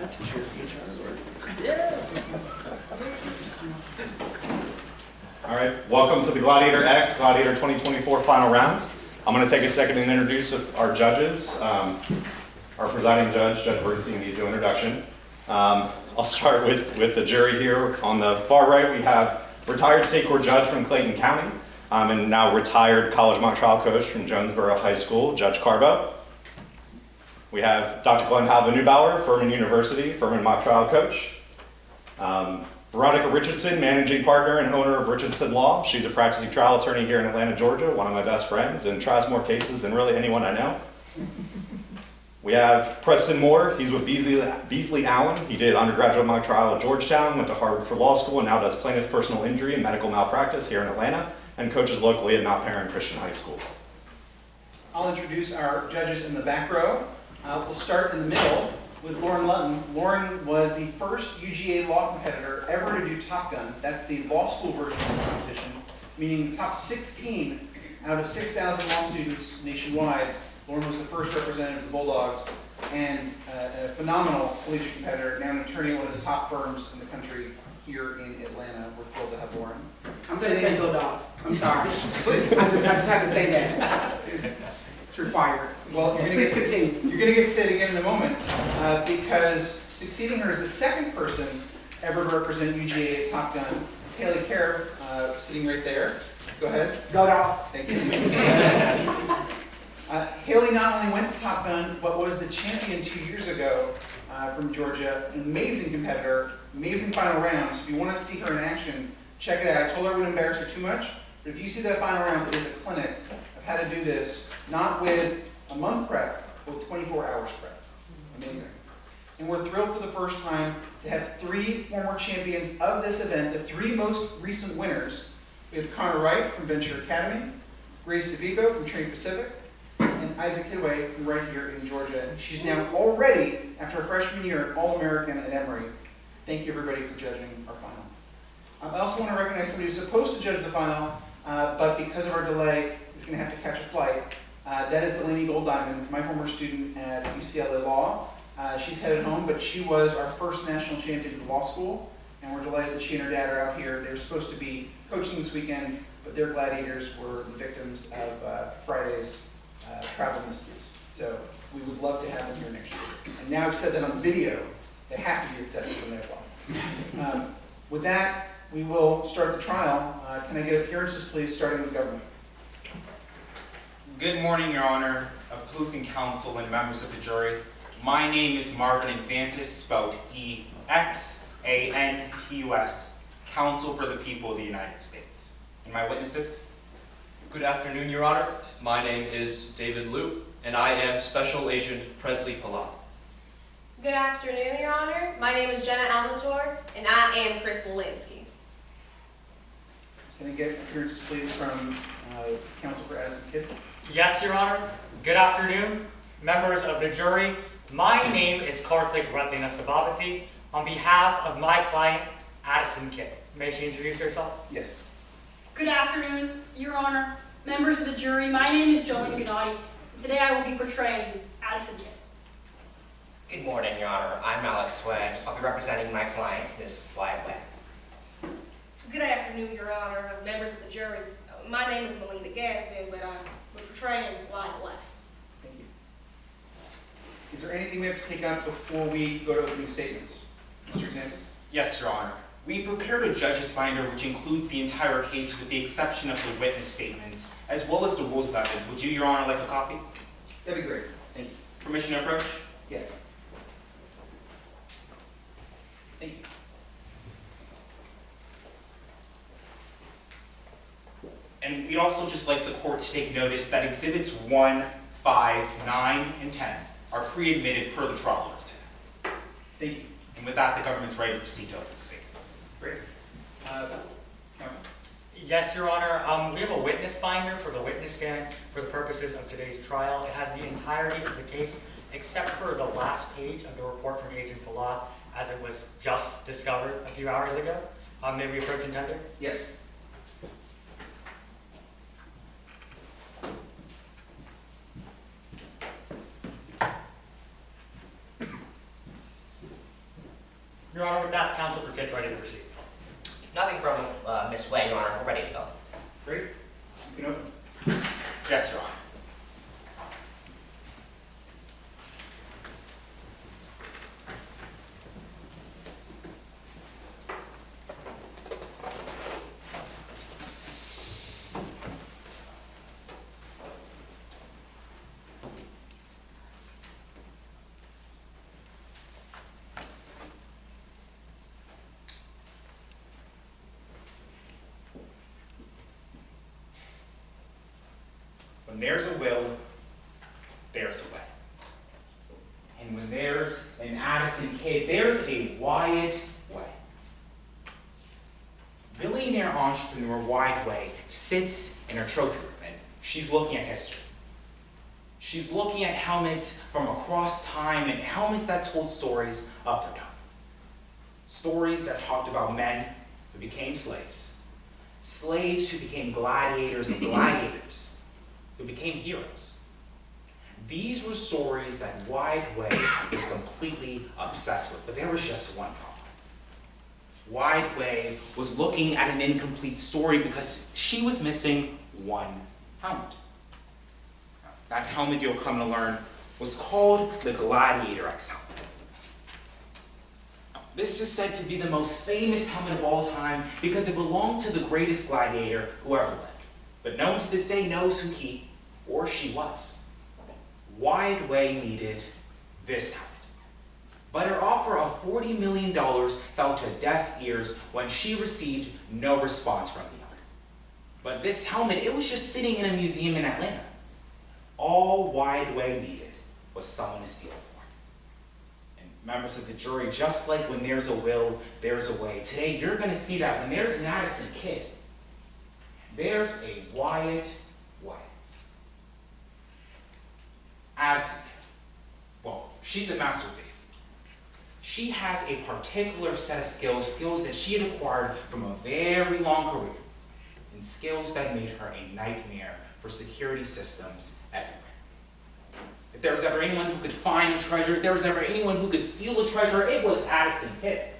That's what Yes. All right, welcome to the Gladiator X, Gladiator 2024 final round. I'm going to take a second and introduce our judges. Our presiding judge, Judge Wilinsky, needs no introduction. I'll start with the jury here. On the far right, we have retired state court judge from Clayton County, and now retired college mock trial coach from Jonesboro High School, Judge Carbo. We have Dr. Glenn Halva Neubauer, Furman University, Furman mock trial coach. Veronica Richardson, managing partner and owner of Richardson Law. She's a practicing trial attorney here in Atlanta, Georgia, one of my best friends, and tries more cases than really anyone I know. We have Preston Moore. He's with Beasley Allen. He did undergraduate mock trial at Georgetown, went to Harvard for law school, and now does plaintiff's personal injury and medical malpractice here in Atlanta, and coaches locally at Mount Perrin Christian High School. I'll introduce our judges in the back row. We'll start in the middle with Lauren Lutton. Lauren was the first UGA law competitor ever to do Top Gun. That's the law school version of the competition, meaning the top 16 out of 6,000 law students nationwide. Lauren was the first representative of the Bulldogs and a phenomenal collegiate competitor, now an attorney at one of the top firms in the country here in Atlanta. We're thrilled to have Lauren. I'm going to say Bulldogs. I'm sorry. Please. I just have to say that. It's required. Well, you're going to get to say it again in a moment because succeeding her is the second person ever to represent UGA at Top Gun. It's Haley Kerr, sitting right there. Go ahead. Go Dogs. Thank you. Haley not only went to Top Gun, but was the champion 2 years ago from Georgia. An amazing competitor, amazing final round. So if you want to see her in action, check it out. I told her I wouldn't embarrass her too much, but if you see that final round, it is a clinic of how to do this, not with a month prep, but with 24 hours prep. Amazing. And we're thrilled for the first time to have 3 former champions of this event, the 3 most recent winners. We have Connor Wright from Venture Academy, Grace DeVico from Trinity Pacific, and Isaac Kidway from right here in Georgia. She's now already, after her freshman year, All-American at Emory. Thank you everybody for judging our final. I also want to recognize somebody who's supposed to judge the final, but because of our delay, is going to have to catch a flight. That is Delaney Golddiamond, my former student at UCLA Law. She's headed home, but she was our first national champion in law school, and we're delighted that she and her dad are out here. They're supposed to be coaching this weekend, but their gladiators were the victims of Friday's travel miscues. So we would love to have them here next year. And now I've said that on video, they have to be accepted from their law. With that, we will start the trial. Can I get appearances, please, starting with the government? Good morning, Your Honor, opposing counsel and members of the jury. My name is Marvin Exantus, spelled E-X-A-N-T-U-S, counsel for the people of the United States. And my witnesses? Good afternoon, Your Honor. My name is David Loop, and I am Special Agent Presley Palat. Good afternoon, Your Honor. My name is Jenna Almator, and I am Chris Wilinsky. Can I get appearances, please, from counsel for Addison Kid? Yes, Your Honor. Good afternoon, members of the jury. My name is Karthik Rathinasabhavati on behalf of my client, Addison Kid. May she introduce herself? Yes. Good afternoon, Your Honor, members of the jury. My name is Jolene Gennady. Today I will be portraying Addison Kid. Good morning, Your Honor. I'm Alex Swag. I'll be representing my client, Ms. Wyatt Way. Good afternoon, Your Honor, members of the jury. My name is Melinda Gaston, but I'm portraying Wyatt Way. Thank you. Is there anything we have to take up before we go to opening statements? Mr. Exantus? Yes, Your Honor. We prepared a judge's binder which includes the entire case with the exception of the witness statements, as well as the rules of evidence. Would you, Your Honor, like a copy? That'd be great. Thank you. Permission to approach? Yes. Thank you. And we'd also just like the court to take notice that Exhibits 1, 5, 9, and 10 are pre-admitted per the trial order. Thank you. And with that, the government's ready to proceed to opening statements. Great. Counsel? Yes, Your Honor. We have a witness binder for the witness stand for the purposes of today's trial. It has the entirety of the case except for the last page of the report from Agent Palat, as it was just discovered a few hours ago. May we approach and tender? Yes. Your Honor, with that, counsel for Kid's ready to proceed. Nothing from Miss Way, Your Honor. We're ready to go. Great. You can open. Yes, Your Honor. When there's a will, there's a way. And when there's an Addison Kid, there's a Wyatt Way. Billionaire entrepreneur Wyatt Way sits in her trophy room and she's looking at history. She's looking at helmets from across time and helmets that told stories of their time. Stories that talked about men who became slaves, slaves who became gladiators and gladiators who became heroes. These were stories that Wyatt Way was completely obsessed with, but there was just one problem. Wyatt Way was looking at an incomplete story because she was missing one helmet. That helmet, you'll come to learn, was called the Gladiator X helmet. This is said to be the most famous helmet of all time because it belonged to the greatest gladiator who ever lived. But no one to this day knows who he or she was. Wyatt Way needed this helmet. But her offer of $40 million fell to deaf ears when she received no response from the owner. But this helmet, it was just sitting in a museum in Atlanta. All Wyatt Way needed was someone to steal it for. And members of the jury, just like when there's a will, there's a way. Today, you're going to see that when there's an Addison Kid, there's a Wyatt Way. Addison Kid, well, she's a master thief. She has a particular set of skills that she had acquired from a very long career, and skills that made her a nightmare for security systems everywhere. If there was ever anyone who could find a treasure, if there was ever anyone who could steal a treasure, it was Addison Kid.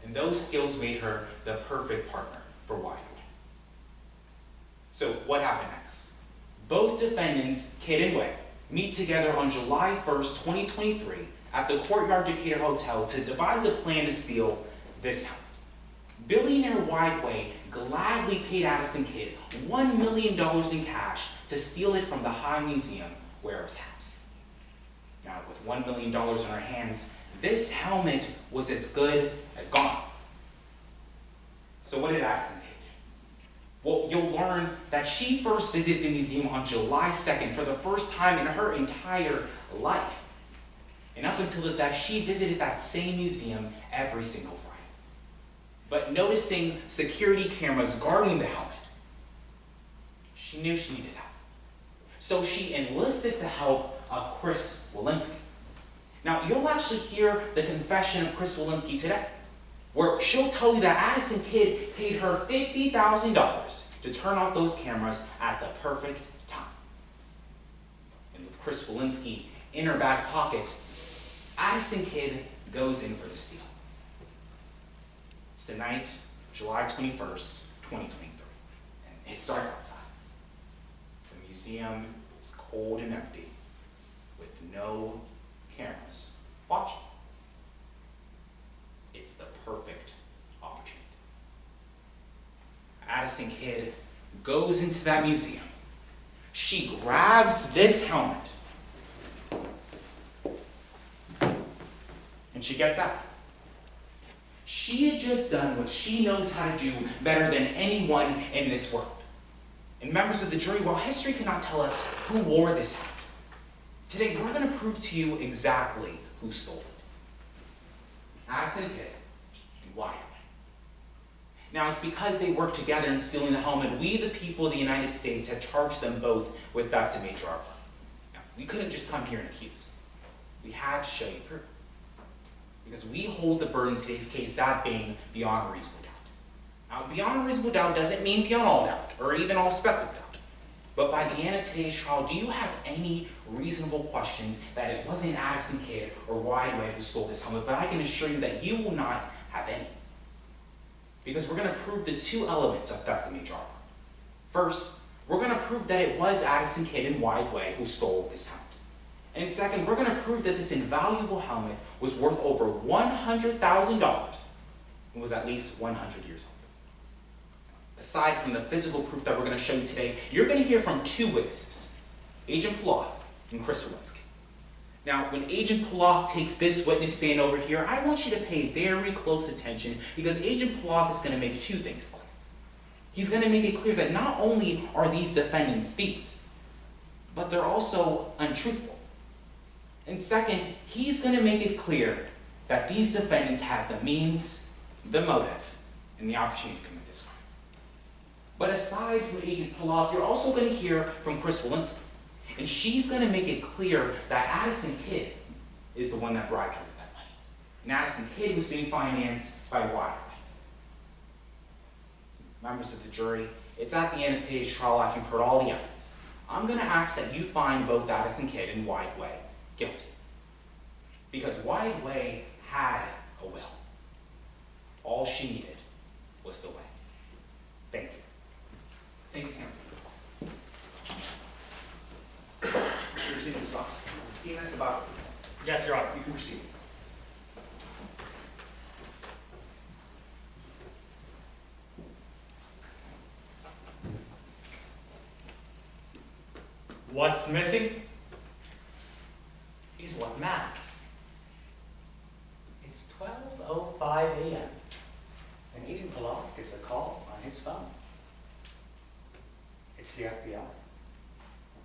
And those skills made her the perfect partner for Wyatt Way. So what happened next? Both defendants, Kid and Way, meet together on July 1st, 2023 at the Courtyard Decatur Hotel to devise a plan to steal this helmet. Billionaire Wyatt Way gladly paid Addison Kid $1 million in cash to steal it from the High Museum where it was housed. Now, with $1 million in her hands, this helmet was as good as gone. So what did Addison Kid do? Well, you'll learn that she first visited the museum on July 2nd for the first time in her entire life. And up until the theft, she visited that same museum every single Friday. But noticing security cameras guarding the helmet, she knew she needed help. So she enlisted the help of Chris Wilinsky. Now, you'll actually hear the confession of Chris Wilinsky today, where she'll tell you that Addison Kid paid her $50,000 to turn off those cameras at the perfect time. And with Chris Wilinsky in her back pocket, Addison Kid goes in for the steal. It's the night, July 21st, 2023, and it's dark outside. The museum is cold and empty, with no cameras watching. It's the perfect opportunity. Addison Kid goes into that museum. She grabs this helmet, and she gets out. She had just done what she knows how to do better than anyone in this world. And members of the jury, while history cannot tell us who wore this helmet, today we're going to prove to you exactly who stole it. Addison Kid and Wyatt Way. Now, it's because they worked together in stealing the helmet, we, the people of the United States, have charged them both with theft and major arson. Now, we couldn't just come here and accuse. We had to show you proof. Because we hold the burden in today's case, that being beyond a reasonable doubt. Now, beyond a reasonable doubt doesn't mean beyond all doubt, or even all speculative doubt. But by the end of today's trial, do you have any reasonable questions that it wasn't Addison Kid or Wyatt Way who stole this helmet? But I can assure you that you will not have any. Because we're going to prove the two elements of theft and major. First, we're going to prove that it was Addison Kid and Wyatt Way who stole this helmet. And second, we're going to prove that this invaluable helmet was worth over $100,000 and was at least 100 years old. Aside from the physical proof that we're going to show you today, you're going to hear from two witnesses, Agent Poff and Chris Wilinsky. Now, when Agent Poff takes this witness stand over here, I want you to pay very close attention because Agent Poff is going to make two things clear. He's going to make it clear that not only are these defendants thieves, but they're also untruthful. And second, he's going to make it clear that these defendants had the means, the motive, and the opportunity to commit this crime. But aside from Agent Poff, you're also going to hear from Chris Wilinsky. And she's going to make it clear that Addison Kid is the one that bribed her with that money. And Addison Kid was being financed by Wyatt Way. Members of the jury, it's at the end of today's trial after you've heard all the evidence. I'm going to ask that you find both Addison Kid and Wyatt Way guilty. Because Wyatt Way had a will. All she needed was the way. Thank you. Thank you, counsel. Mr. Sabato, Yes, Your Honor. you can proceed. What's missing is what matters. It's 12:05 a.m. and Agent Poff gets a call on his phone. It's the FBI.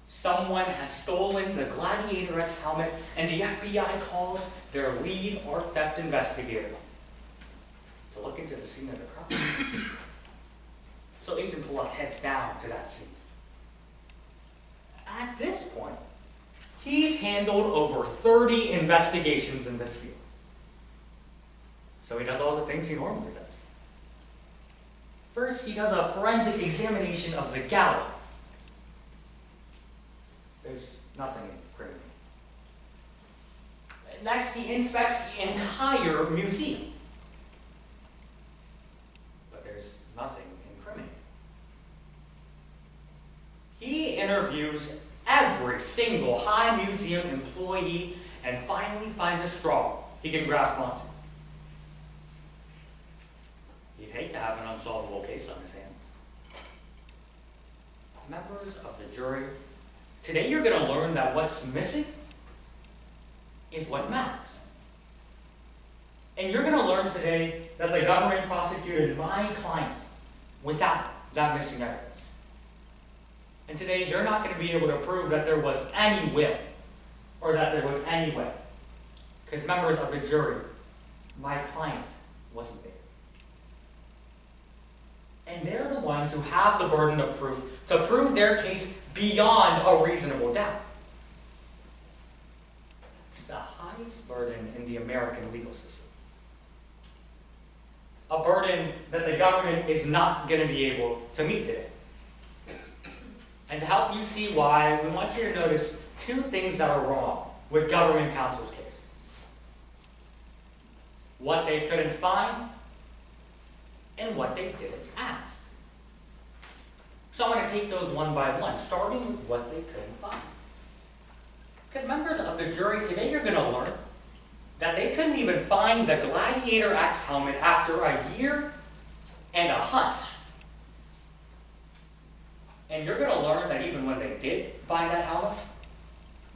Someone has stolen the Gladiator X helmet, and the FBI calls their lead art theft investigator to look into the scene of the crime. So Agent Poff heads down to that scene. At this point, he's handled over 30 investigations in this field. So he does all the things he normally does. First, he does a forensic examination of the gallery. There's nothing incriminating. Next, he inspects the entire museum. But there's nothing incriminating. He interviews every single High Museum employee and finally finds a straw he can grasp onto. He'd hate to have an unsolvable case on his hands. Members of the jury, today you're going to learn that what's missing is what matters. And you're going to learn today that the government prosecuted my client without that missing evidence. And today they're not going to be able to prove that there was any will or that there was any way. Because members of the jury, my client wasn't there. And they're the ones who have the burden of proof to prove their case beyond a reasonable doubt. It's the highest burden in the American legal system. A burden that the government is not going to be able to meet today. And to help you see why, we want you to notice two things that are wrong with government counsel's case. What they couldn't find and what they didn't ask. So I'm going to take those one by one, starting with what they couldn't find. Because members of the jury, today you're going to learn that they couldn't even find the Gladiator X helmet after a year and a hunch. And you're going to learn that even when they did find that helmet,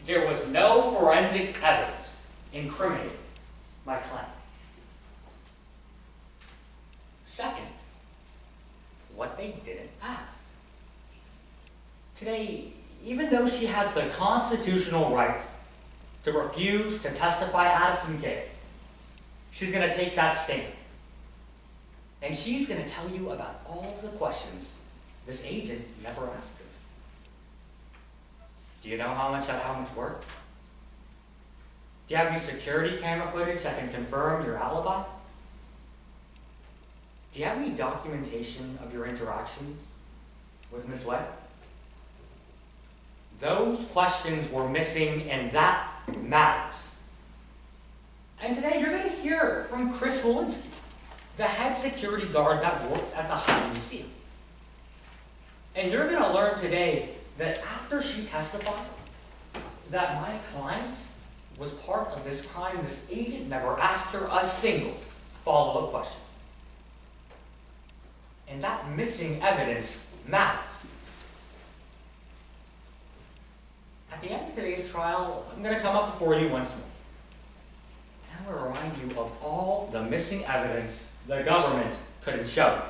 there was no forensic evidence incriminating my client. Second, what they didn't ask. Today, even though she has the constitutional right to refuse to testify Addison Kid, she's going to take that stand. And she's going to tell you about all the questions this agent never asked her. Do you know how much that helmet's worth? Do you have any security camera footage that can confirm your alibi? Do you have any documentation of your interaction with Ms. Way? Those questions were missing, and that matters. And today you're going to hear from Chris Wilinsky, the head security guard that worked at the High Museum. And you're going to learn today that after she testified that my client was part of this crime, this agent never asked her a single follow-up question. And that missing evidence matters. At the end of today's trial, I'm going to come up before you once more. And I'm going to remind you of all the missing evidence the government couldn't show.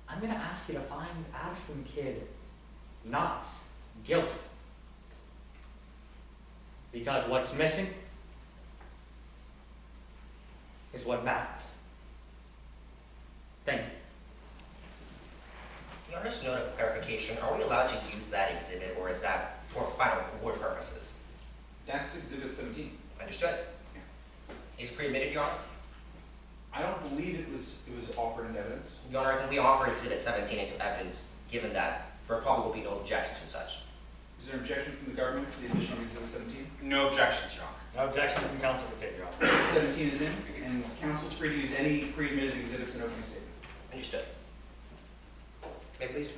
I'm going to ask you to find Addison Kid not guilty. Because what's missing is what matters. Thank you. Your Honor's note of clarification, are we allowed to use that exhibit, or is that for final reward purposes? That's Exhibit 17. Understood? Is it pre-admitted, Your Honor? I don't believe it was offered into evidence. Your Honor, I think we offer Exhibit 17 into evidence, given that there probably will be no objections and such. Is there an objection from the government to the admission of Exhibit 17? No objections, Your Honor. No objection from counsel for Kid, Your Honor. Exhibit 17 is in, and counsel is free to use any pre-admitted exhibits in opening statement. Understood. May I please?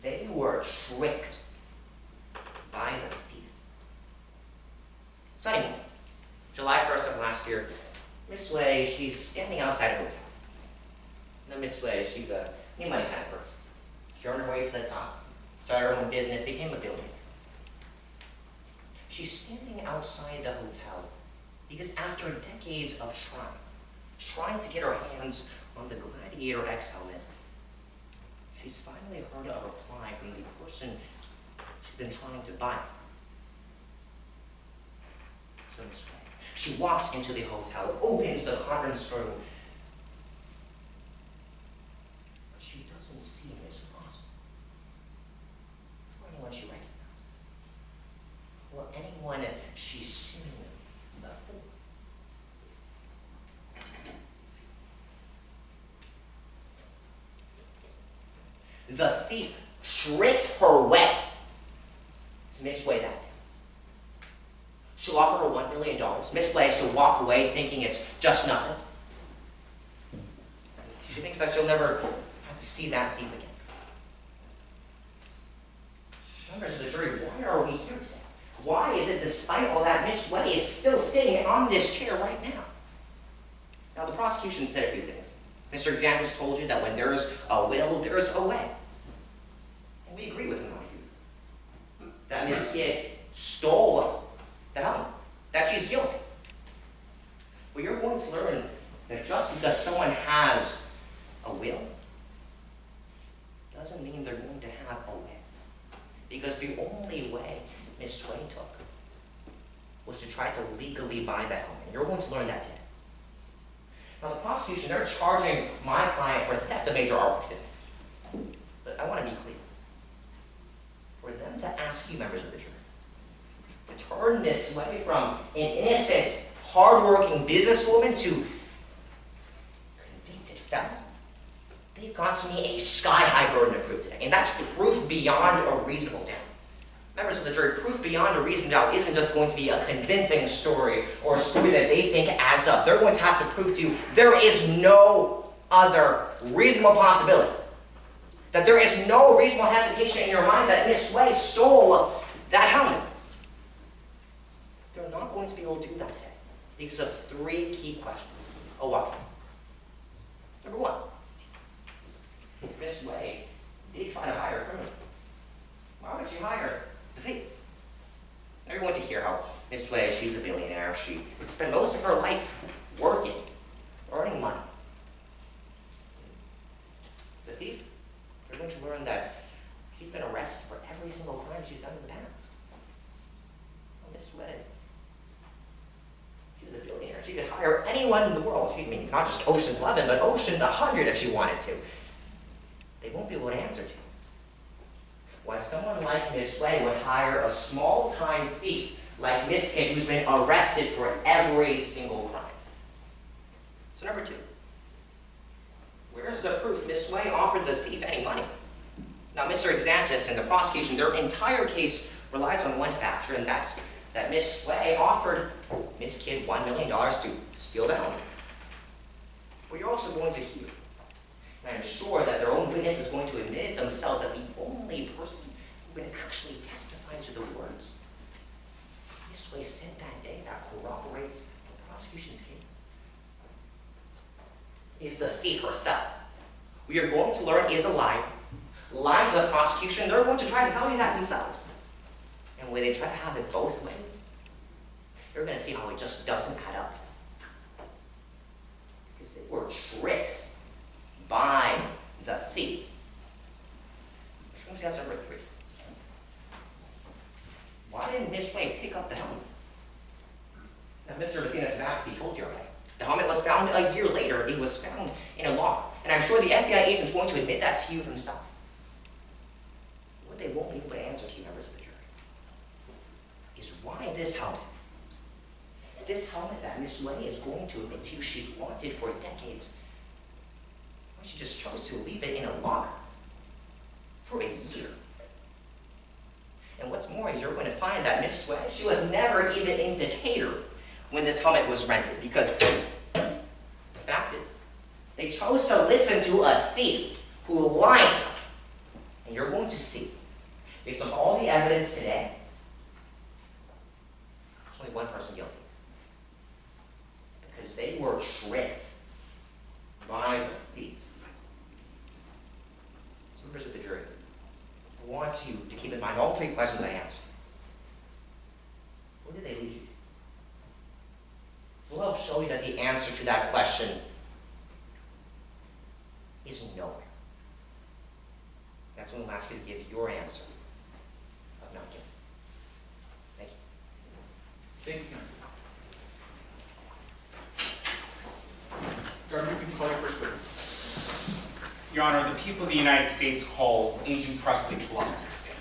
They were tricked by the thief. Sunday morning, July 1st of last year, Miss Way, she's standing outside a hotel. Now, Miss Way, she's a new money kind of person. She earned her way to the top, started her own business, became a billionaire. She's standing outside the hotel because after decades of trying to get her hands on the Gladiator X helmet, she's finally heard a reply from the person she's been trying to buy it from. So Miss Way, she walks into the hotel, opens the conference room, but she doesn't see Miss Blossom or anyone she recognizes, or anyone she's seen before. The thief tricked her way to Miss Way that day. She'll offer her $1 million. Miss Way, she'll walk away thinking it's just nothing. She thinks that she'll never have to see that thief again. Members of the jury, why are we here today? Why is it, despite all that, Miss Way is still sitting on this chair right now? Now, the prosecution said a few things. Mr. Xanthus told you that when there's a will, there's a way. And we agree with him on you. That Miss Kid stole the helmet, that she's guilty. But you're going to learn that just because someone has a will doesn't mean they're going to have a way. Because the only way Miss Way took was to try to legally buy that helmet. And you're going to learn that today. Now, the prosecution, they're charging my client for theft of major artwork today. But I want to be clear. For them to ask you, members of the jury, to turn Miss Way from an innocent, hardworking businesswoman to convicted felon, they've got to me a sky-high burden of proof today. And that's proof beyond a reasonable doubt. Members of the jury, proof beyond a reasonable doubt isn't just going to be a convincing story or a story that they think adds up. They're going to have to prove to you there is no other reasonable possibility. That there is no reasonable hesitation in your mind that Miss Way stole that helmet. They're not going to be able to do that today because of three key questions. Oh, why? Number one, Miss Way did try to hire a criminal. Why would she hire the thief? Now you're going to hear how Miss Way, she's a billionaire. She spent most of her life working, earning money. The thief, you're going to learn that she's been arrested for every single crime she's done in the past. Well, Miss Way, she's a billionaire. She could hire anyone in the world. I mean, not just Ocean's 11, but Ocean's 100 if she wanted to. They won't be able to answer to. Why someone like Miss Way would hire a small-time thief like Miss Kid who's been arrested for every single crime. So number two, where's the proof Miss Way offered the thief any money. Now, Mr. Exantis and the prosecution, their entire case relies on one factor, and that's that Miss Way offered Miss Kid $1 million to steal the helmet. But you're also going to hear, and I'm sure that their own witness is going to admit themselves that the only person who can actually testify to the words Miss Way said that day that corroborates the prosecution's case is the thief herself. We are going to learn is a liar, lying to the prosecution. They're going to try to tell you that themselves. And when they try to have it both ways, you're going to see how it just doesn't add up. Because they were tricked by the thief. Which means that's number 3. Why didn't Miss Way pick up the helmet? Now, Mr. Martinez-Mackey told you already. The helmet was found a year later. It was found in a locker. And I'm sure the FBI agent's going to admit that to you himself. What they won't be able to answer to you, members of the jury, is why this helmet, that Miss Way is going to admit to you she's wanted for decades, why she just chose to leave it in a locker for a year. And what's more is you're going to find that Miss Way, she was never even in Decatur when this helmet was rented, because the fact is, they chose to listen to a thief who lied to them. And you're going to see, based on all the evidence today, there's only one person guilty. Because they were tricked by the thief. So members of the jury, I want you to keep in mind all 3 questions I answered. Where did they lead you? We'll help show you that the answer to that question is nowhere. That's when we'll ask you to give your answer of not guilty. Thank you. Thank you, Counsel. Government, can you call your first witness? Your Honor, the people of the United States call Agent Presley Poff to the stand.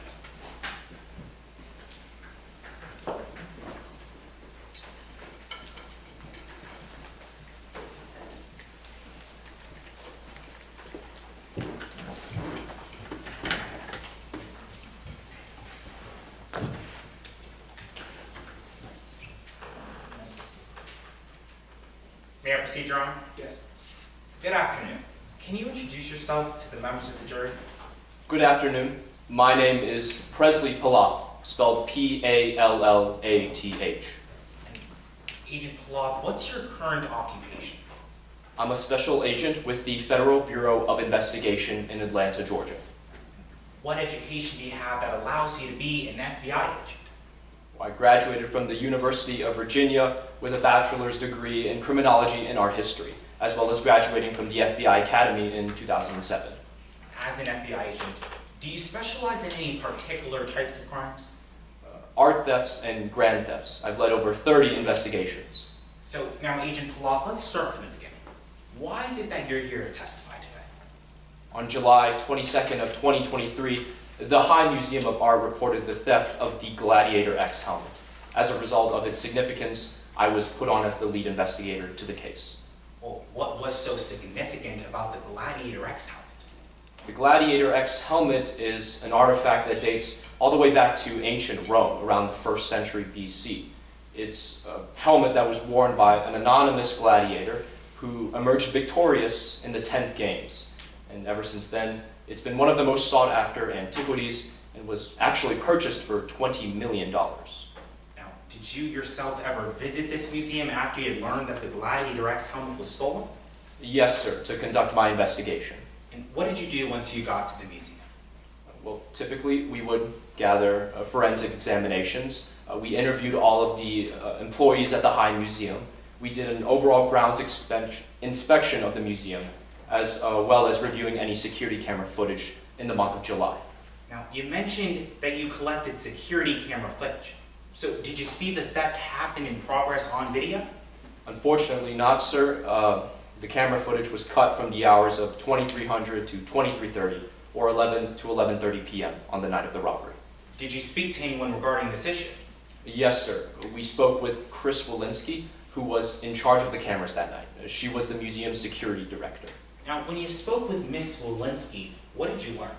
May I proceed, Your Honor? Yes. Good afternoon. Can you introduce yourself to the members of the jury? Good afternoon. My name is Presley Poff, spelled P-A-L-L-A-T-H. Agent Poff, what's your current occupation? I'm a special agent with the Federal Bureau of Investigation in Atlanta, Georgia. What education do you have that allows you to be an FBI agent? I graduated from the University of Virginia with a bachelor's degree in criminology and art history, as well as graduating from the FBI Academy in 2007. As an FBI agent, do you specialize in any particular types of crimes? Art thefts and grand thefts. I've led over 30 investigations. So now, Agent Poff, let's start from the beginning. Why is it that you're here to testify today? On July 22nd of 2023, the High Museum of Art reported the theft of the Gladiator X helmet. As a result of its significance, I was put on as the lead investigator to the case. Well, what was so significant about the Gladiator X helmet? The Gladiator X helmet is an artifact that dates all the way back to ancient Rome, around the 1st century BC. It's a helmet that was worn by an anonymous gladiator who emerged victorious in the 10th Games. And ever since then, it's been one of the most sought after antiquities and was actually purchased for $20 million. Now, did you yourself ever visit this museum after you had learned that the Gladiator X helmet was stolen? Yes, sir, to conduct my investigation. And what did you do once you got to the museum? Well, typically we would gather forensic examinations. We interviewed all of the employees at the High Museum. We did an overall grounds inspection of the museum, as well as reviewing any security camera footage in the month of July. Now, you mentioned that you collected security camera footage. So did you see the theft happen in progress on video? Unfortunately not, sir. The camera footage was cut from the hours of 2300 to 2330, or 11 to 11:30 p.m. on the night of the robbery. Did you speak to anyone regarding this issue? Yes, sir. We spoke with Wilinsky, who was in charge of the cameras that night. She was the museum's security director. Now, when you spoke with Miss Wilinsky, what did you learn?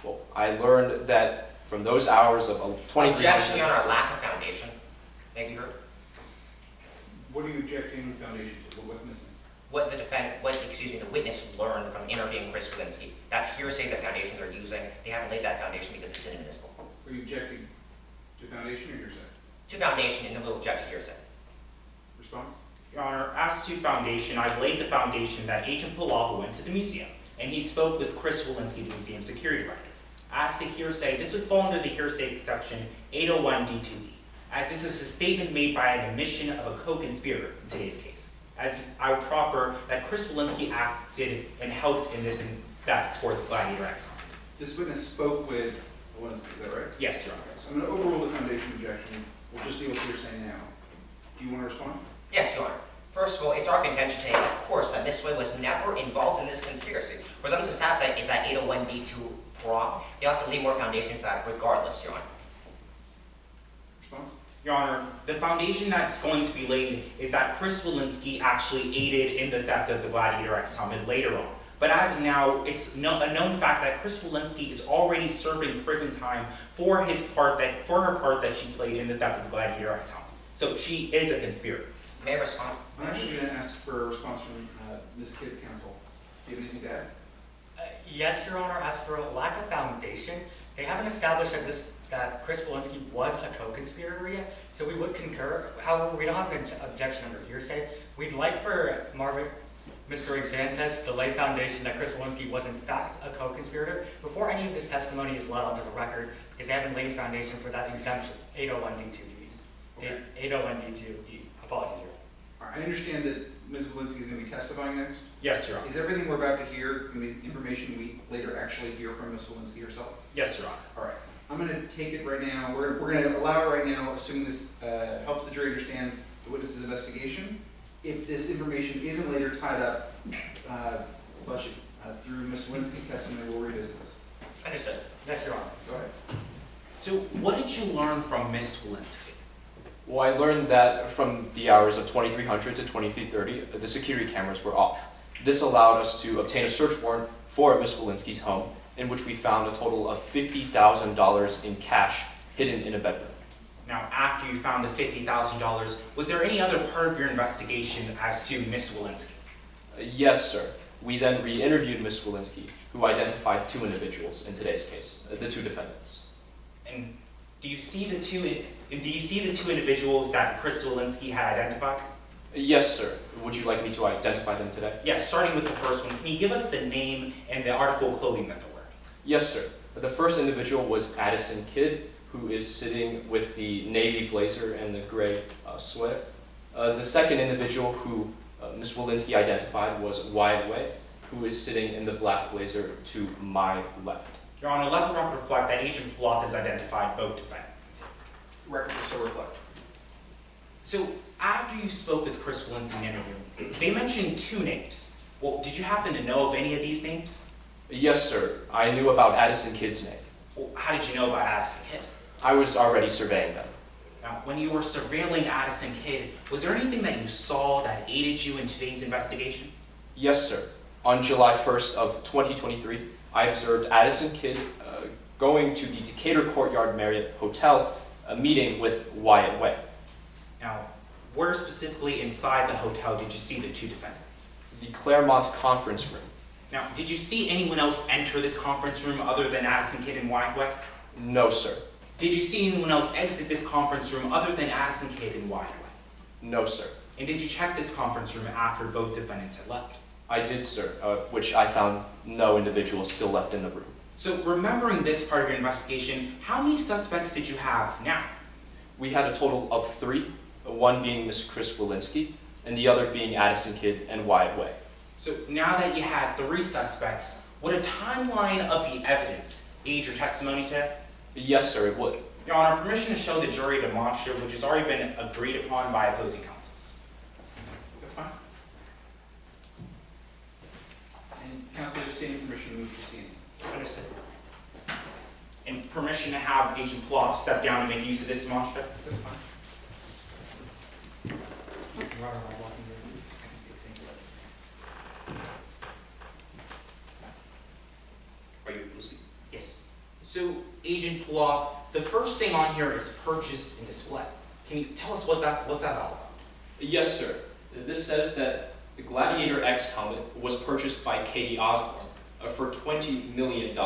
Well, I learned that from those hours of 23 Objection, Your Honor, lack of foundation. May be heard. What are you objecting foundation to? What's missing? What the witness learned from interviewing Chris Wilinsky. That's hearsay, the foundation they're using. They haven't laid that foundation because it's inadmissible. Are you objecting to foundation or hearsay? To foundation, and then we'll object to hearsay. Response? Your Honor, as to foundation, I've laid the foundation that Agent Poff went to the museum, and he spoke with Chris Wilinsky, the museum security director. As to hearsay, this would fall under the hearsay exception 801 D2E, as this is a statement made by an admission of a co-conspirator in today's case. As I would proffer that Chris Wilinsky acted and helped in this theft towards Gladiator X. This witness spoke with Wilinsky, is that right? Yes, Your Honor. So I'm going to overrule the foundation objection. We'll just deal with what you're saying now. Do you want to respond? Yes, Your Honor. First of all, it's our contention today, of course, that Miss Way was never involved in this conspiracy. For them to satisfy that 801 D2 prong, they have to leave more foundation to that regardless, Your Honor. Response? Your Honor, the foundation that's going to be laid is that Chris Wilinsky actually aided in the theft of the Gladiator X helmet later on. But as of now, it's a known fact that Chris Wilinsky is already serving prison time for her part that she played in the theft of the Gladiator X helmet. So she is a conspirator. May I respond? I'm actually going to ask for a response from Ms. Kid's counsel. Do you have anything to add? Yes, Your Honor, as for lack of foundation, they haven't established that Chris Wilinsky was a co-conspirator yet, so we would concur. However, we don't have an objection under hearsay. We'd like for Mr. Exantes to lay foundation that Chris Wilinsky was in fact a co-conspirator before any of this testimony is let onto the record, because they haven't laid foundation for that exemption, 801 D2E. Okay. 801 D2E. Apologies, Your Honor. All right, I understand that Ms. Wilinsky is going to be testifying next. Yes, Your Honor. Is everything we're about to hear going to be information we later actually hear from Ms. Wilinsky herself? Yes, Your Honor. All right. I'm going to take it right now. We're going to allow it right now, assuming this helps the jury understand the witness's investigation. If this information isn't later tied up through Ms. Wilinsky's testimony, we'll revisit this. Understood. Yes, Your Honor. Go ahead. So what did you learn from Miss Wilinsky? Well, I learned that from the hours of 2300 to 2330, the security cameras were off. This allowed us to obtain a search warrant for Ms. Wilinsky's home, in which we found a total of $50,000 in cash hidden in a bedroom. Now, after you found the $50,000, was there any other part of your investigation as to Miss Wilinsky? Yes, sir. We then re-interviewed Ms. Wilinsky, who identified two individuals in today's case, the two defendants. And do you see the two individuals that Chris Wilinsky had identified? Yes, sir. Would you like me to identify them today? Yes, starting with the first one, can you give us the name and the article of clothing that they're wearing? Yes, sir. The first individual was Addison Kid, who is sitting with the navy blazer and the gray sweater. The second individual who Ms. Wilinsky identified was Wyatt Way, who is sitting in the black blazer to my left. Your Honor, let the record reflect that Agent Poff has identified both defendants in today's case. Record will so reflect. So, after you spoke with Chris Wilinsky in an interview, they mentioned two names. Well, did you happen to know of any of these names? Yes, sir. I knew about Addison Kid's name. Well, how did you know about Addison Kid? I was already surveying them. Now, when you were surveilling Addison Kid, was there anything that you saw that aided you in today's investigation? Yes, sir. On July 1st of 2023, I observed Addison Kid going to the Decatur Courtyard Marriott Hotel, meeting with Wyatt Way. Now, where specifically inside the hotel did you see the two defendants? The Claremont conference room. Now, did you see anyone else enter this conference room other than Addison Kid and Wyatt Way? No, sir. Did you see anyone else exit this conference room other than Addison Kid and Wyatt Way? No, sir. And did you check this conference room after both defendants had left? I did, sir, which I found no individual still left in the room. So, remembering this part of your investigation, how many suspects did you have now? We had a total of 3, one being Miss Chris Wilinsky, and the other being Addison Kid and Wyatt Way. So, now that you had 3 suspects, would a timeline of the evidence aid your testimony today? Yes, sir, it would. Your Honor, permission to show the jury a demonstrative which has already been agreed upon by opposing counsels. That's fine. And counsel, just stating permission to move to scene. Understood. And permission to have Agent Poff step down and make use of this demonstrative? That's fine. Your Honor, am I blocking your view? So, Agent Poff, the first thing on here is purchase and display. Can you tell us what's that all about? Yes, sir. This says that the Gladiator X helmet was purchased by Katie Osborne for $20 million,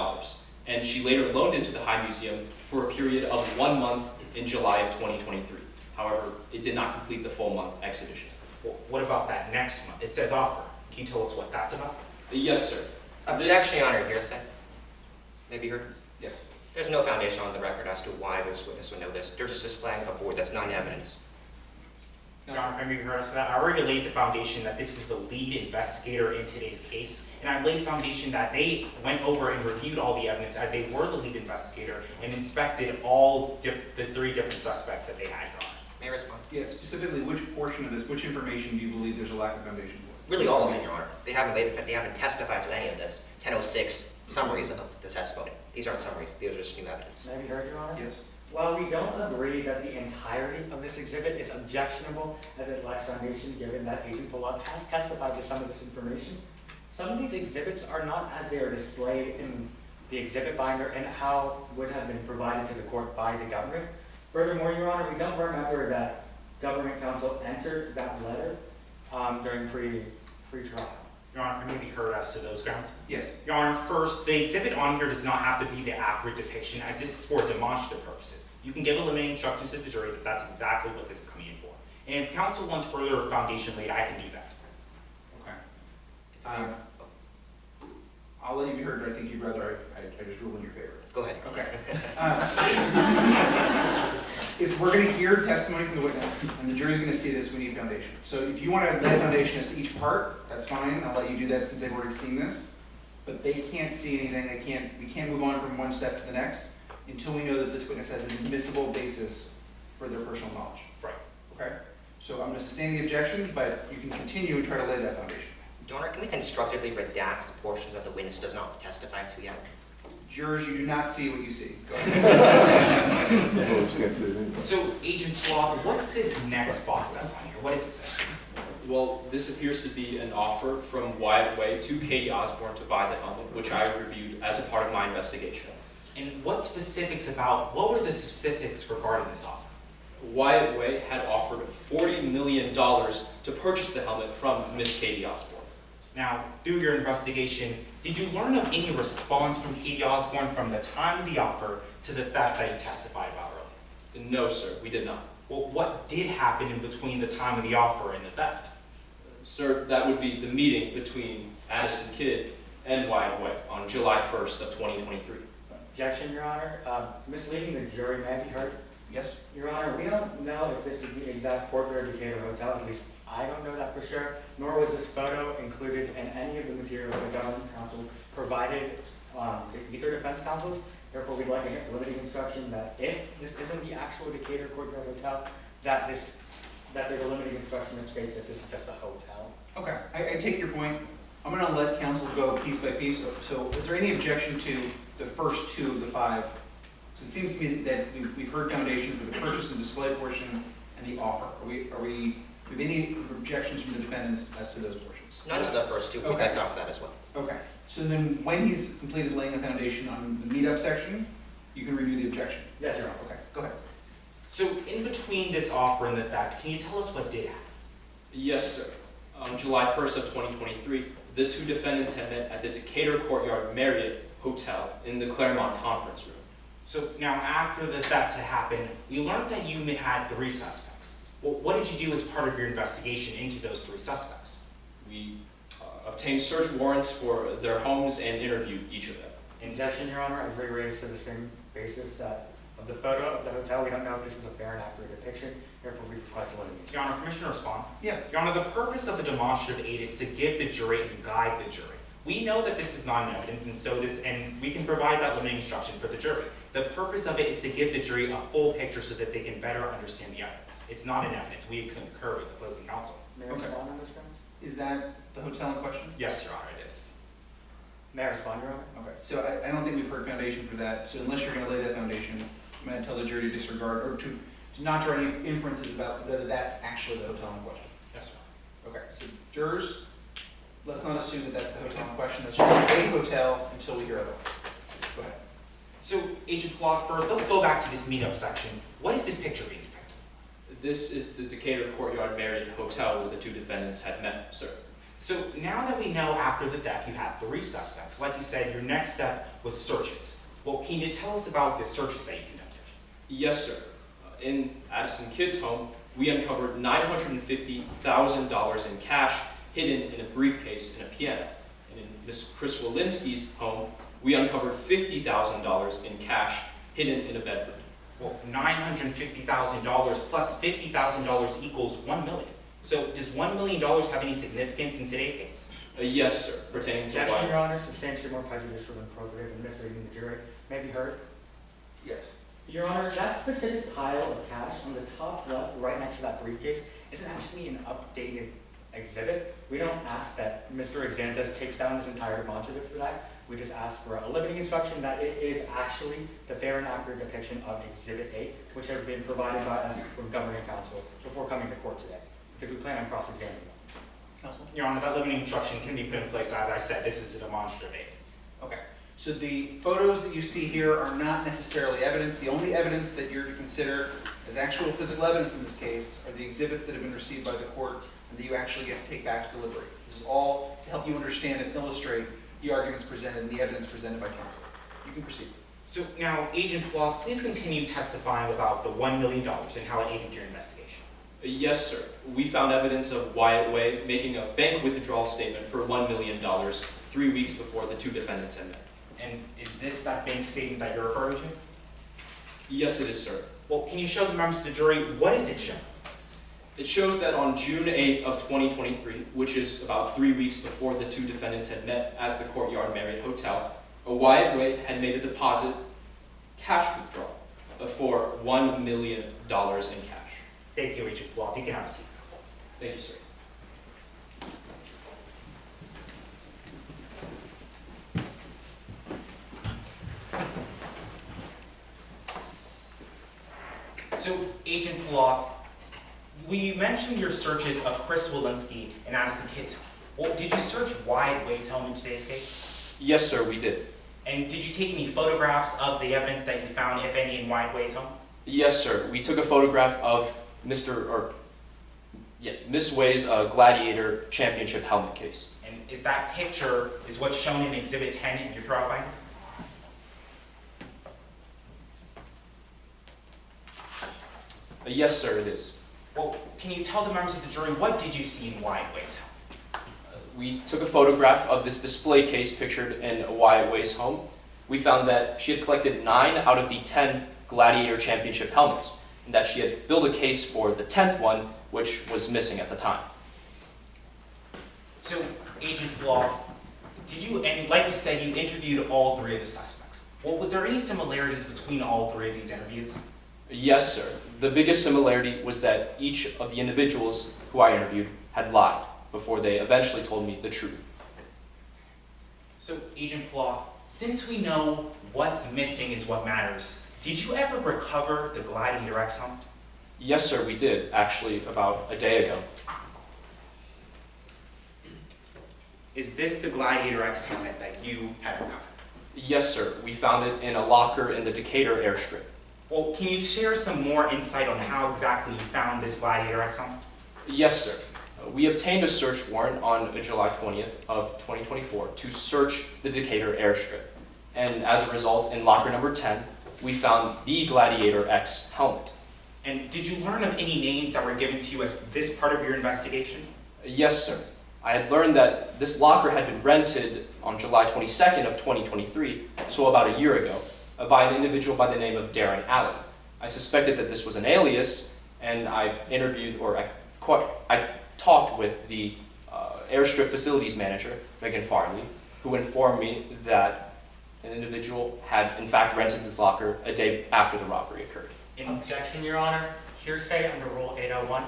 and she later loaned it to the High Museum for a period of 1 month in July of 2023. However, it did not complete the full month exhibition. Well, what about that next month? It says offer. Can you tell us what that's about? Yes, sir. Objection, Your Honor, hearsay. Maybe heard? Yes. There's no foundation on the record as to why this witness would know this. They're just displaying a board that's not evidence. Your Honor, if I may be heard, so that I already laid the foundation that this is the lead investigator in today's case, and I laid the foundation that they went over and reviewed all the evidence as they were the lead investigator and inspected all the 3 different suspects that they had, Your Honor. May I respond? Yes, specifically, which portion of this, which information do you believe there's a lack of foundation for? Really all of it, Your Honor. They haven't testified to any of this. 1006 summaries of the testimony. These aren't summaries, these are just new evidence. May I be heard, Your Honor? Yes. While we don't agree that the entirety of this exhibit is objectionable as it lacks foundation, given that Agent Poff has testified to some of this information, some of these exhibits are not as they are displayed in the exhibit binder and how would have been provided to the court by the government. Furthermore, Your Honor, we don't remember that government counsel entered that letter during pre-trial. Your Honor, I may be heard as to those grounds. Yes. Your Honor, first, the exhibit on here does not have to be the accurate depiction, as this is for demonstrative purposes. You can give a limiting instructions to the jury that that's exactly what this is coming in for. And if counsel wants further foundation laid, I can do that. Okay. I'll let you be heard, but I think you'd rather I just rule in your favor. Go ahead. Okay. If we're going to hear testimony from the witness, and the jury's going to see this, we need foundation. So if you want to lay foundation as to each part, that's fine. I'll let you do that since they've already seen this. But they can't see anything. We can't move on from one step to the next until we know that this witness has an admissible basis for their personal knowledge. Right. Okay? So I'm going to sustain the objection, but you can continue and try to lay that foundation. Your Honor, can we constructively redact the portions that the witness does not testify to yet? Jurors, you do not see what you see. Go ahead. So, Agent Poff, what's this next box that's on here? What does it say? Well, this appears to be an offer from Wyatt Way to Katie Osborne to buy the helmet, which I reviewed as a part of my investigation. And what were the specifics regarding this offer? Wyatt Way had offered $40 million to purchase the helmet from Miss Katie Osborne. Now, through your investigation, did you learn of any response from Katie Osborne from the time of the offer to the theft that you testified about earlier? No, sir, we did not. Well, what did happen in between the time of the offer and the theft? Sir, that would be the meeting between Addison Kid and Wyatt Way on July 1st of 2023. Objection, Your Honor. Misleading the jury may be heard. Yes? Your Honor, we don't know if this is the exact Portland Decatur Hotel, at least I don't know that for sure, nor was this photo included in any of the material the government counsel provided to either defense counsels. Therefore, we'd like a limiting instruction that if this isn't the actual Decatur Courtyard Hotel, that there's a limiting instruction that states that this is just a hotel. Okay, I take your point. I'm going to let counsel go piece by piece. So is there any objection to the first 2 of the 5? So it seems to me that we've heard foundation for the purchase and display portion and the offer. Do we have any objections from the defendants as to those portions? None to the first 2. We Okay. backed off of that as well. Okay. So then when he's completed laying the foundation on the meetup section, you can review the objection. Yes, Your Honor. Okay, go ahead. So, in between this offer and the theft, can you tell us what did happen? Yes, sir. On July 1st of 2023, the 2 defendants had met at the Decatur Courtyard Marriott Hotel in the Claremont Conference Room. So, now after the theft had happened, we learned that you had 3 suspects. Well, what did you do as part of your investigation into those 3 suspects? We obtained search warrants for their homes and interviewed each of them. Objection, Your Honor. I've raised to the same basis that of the photo of the hotel, we don't know if this is a fair and accurate depiction. Therefore, we request a limiting. Your Honor, permission to respond? Yeah. Your Honor, the purpose of the demonstrative aid is to give the jury and guide the jury. We know that this is not an evidence, and we can provide that limiting instruction for the jury. The purpose of it is to give the jury a full picture so that they can better understand the evidence. It's not an evidence. We concur with the opposing counsel. May I Okay. respond on this ground? Is that the hotel in question? Yes, Your Honor, it is. May I respond, Your Honor? Okay, so I don't think we've heard foundation for that. So unless you're going to lay that foundation, I'm going to tell the jury to disregard or to not draw any inferences about whether that's actually the hotel in question. Yes, Your Honor. Okay, so jurors, let's not assume that that's the hotel in question. That's just a hotel until we hear otherwise. Go ahead. So, Agent Poff, first, let's go back to this meetup section. What is this picture being depicted? This is the Decatur Courtyard Marriott Hotel where the two defendants had met, sir. So, now that we know after the theft you had 3 suspects, like you said, your next step was searches. Well, can you tell us about the searches that you conducted? Yes, sir. In Addison Kid's home, we uncovered $950,000 in cash hidden in a briefcase and a piano. And in Miss Chris Wilinsky's home, we uncovered $50,000 in cash hidden in a bedroom. Well, $950,000 plus $50,000 equals $1 million. So does $1 million have any significance in today's case? Yes, sir. Pertaining to Objection, what? Your Honor, substantially more prejudicial than probative and misleading the jury may be heard. Yes. Your Honor, that specific pile of cash on the top left, right next to that briefcase, isn't actually an updated exhibit. We don't ask that Mr. Exantes takes down his entire demonstrative for that. We just ask for a limiting instruction that it is actually the fair and accurate depiction of Exhibit 8, which has been provided by us from governing counsel before coming to court today, because we plan on cross-examining them. Counsel? Your Honor, that limiting instruction can be put in place. As I said, this is a demonstrative aid. Okay. So the photos that you see here are not necessarily evidence. The only evidence that you're to consider as actual physical evidence in this case are the exhibits that have been received by the court and that you actually get to take back to deliberate. This is all to help you understand and illustrate the arguments presented and the evidence presented by counsel. You can proceed. So now, Agent Poff, please continue testifying about the $1 million and how it aided your investigation. Yes, sir. We found evidence of Wyatt Way making a bank withdrawal statement for $1 million 3 weeks before the two defendants had met. And is this that bank statement that you're referring to? Yes, it is, sir. Well, can you show the members of the jury, what does it show? It shows that on June 8th of 2023, which is about 3 weeks before the two defendants had met at the Courtyard Marriott Hotel, a Wyatt Way had made a deposit, cash withdrawal, for $1 million in cash. Thank you, Agent Poff. You can have a seat. Thank you, sir. So, Agent Poff, we mentioned your searches of Chris Wilinsky and Addison Kid's home. Well, did you search Wyatt Way's home in today's case? Yes, sir, we did. And did you take any photographs of the evidence that you found, if any, in Wyatt Way's home? Yes, sir. We took a photograph of Miss Way's Gladiator championship helmet case. And is that picture is what's shown in Exhibit 10 in your trial binder? Yes, sir, it is. Well, can you tell the members of the jury, what did you see in Wyatt Way's home? We took a photograph of this display case pictured in Wyatt Way's home. We found that she had collected 9 out of the 10 Gladiator championship helmets, and that she had built a case for the 10th one, which was missing at the time. So, Agent Poff, and like you said, you interviewed all 3 of the suspects. Well, was there any similarities between all 3 of these interviews? Yes, sir. The biggest similarity was that each of the individuals who I interviewed had lied before they eventually told me the truth. So, Agent Poff, since we know what's missing is what matters, did you ever recover the Gladiator X helmet? Yes, sir, we did, actually, about a day ago. Is this the Gladiator X helmet that you had recovered? Yes, sir. We found it in a locker in the Decatur airstrip. Well, can you share some more insight on how exactly you found this Gladiator X helmet? Yes, sir. We obtained a search warrant on July 20th of 2024 to search the Decatur airstrip. And as a result, in locker number 10, we found the Gladiator X helmet. And did you learn of any names that were given to you as this part of your investigation? Yes, sir. I had learned that this locker had been rented on July 22nd of 2023, so about a year ago, by an individual by the name of Darren Allen. I suspected that this was an alias, and I talked with the airstrip facilities manager, Megan Farley, who informed me that an individual had in fact rented this locker a day after the robbery occurred. Objection, Your Honor. Hearsay under Rule 801.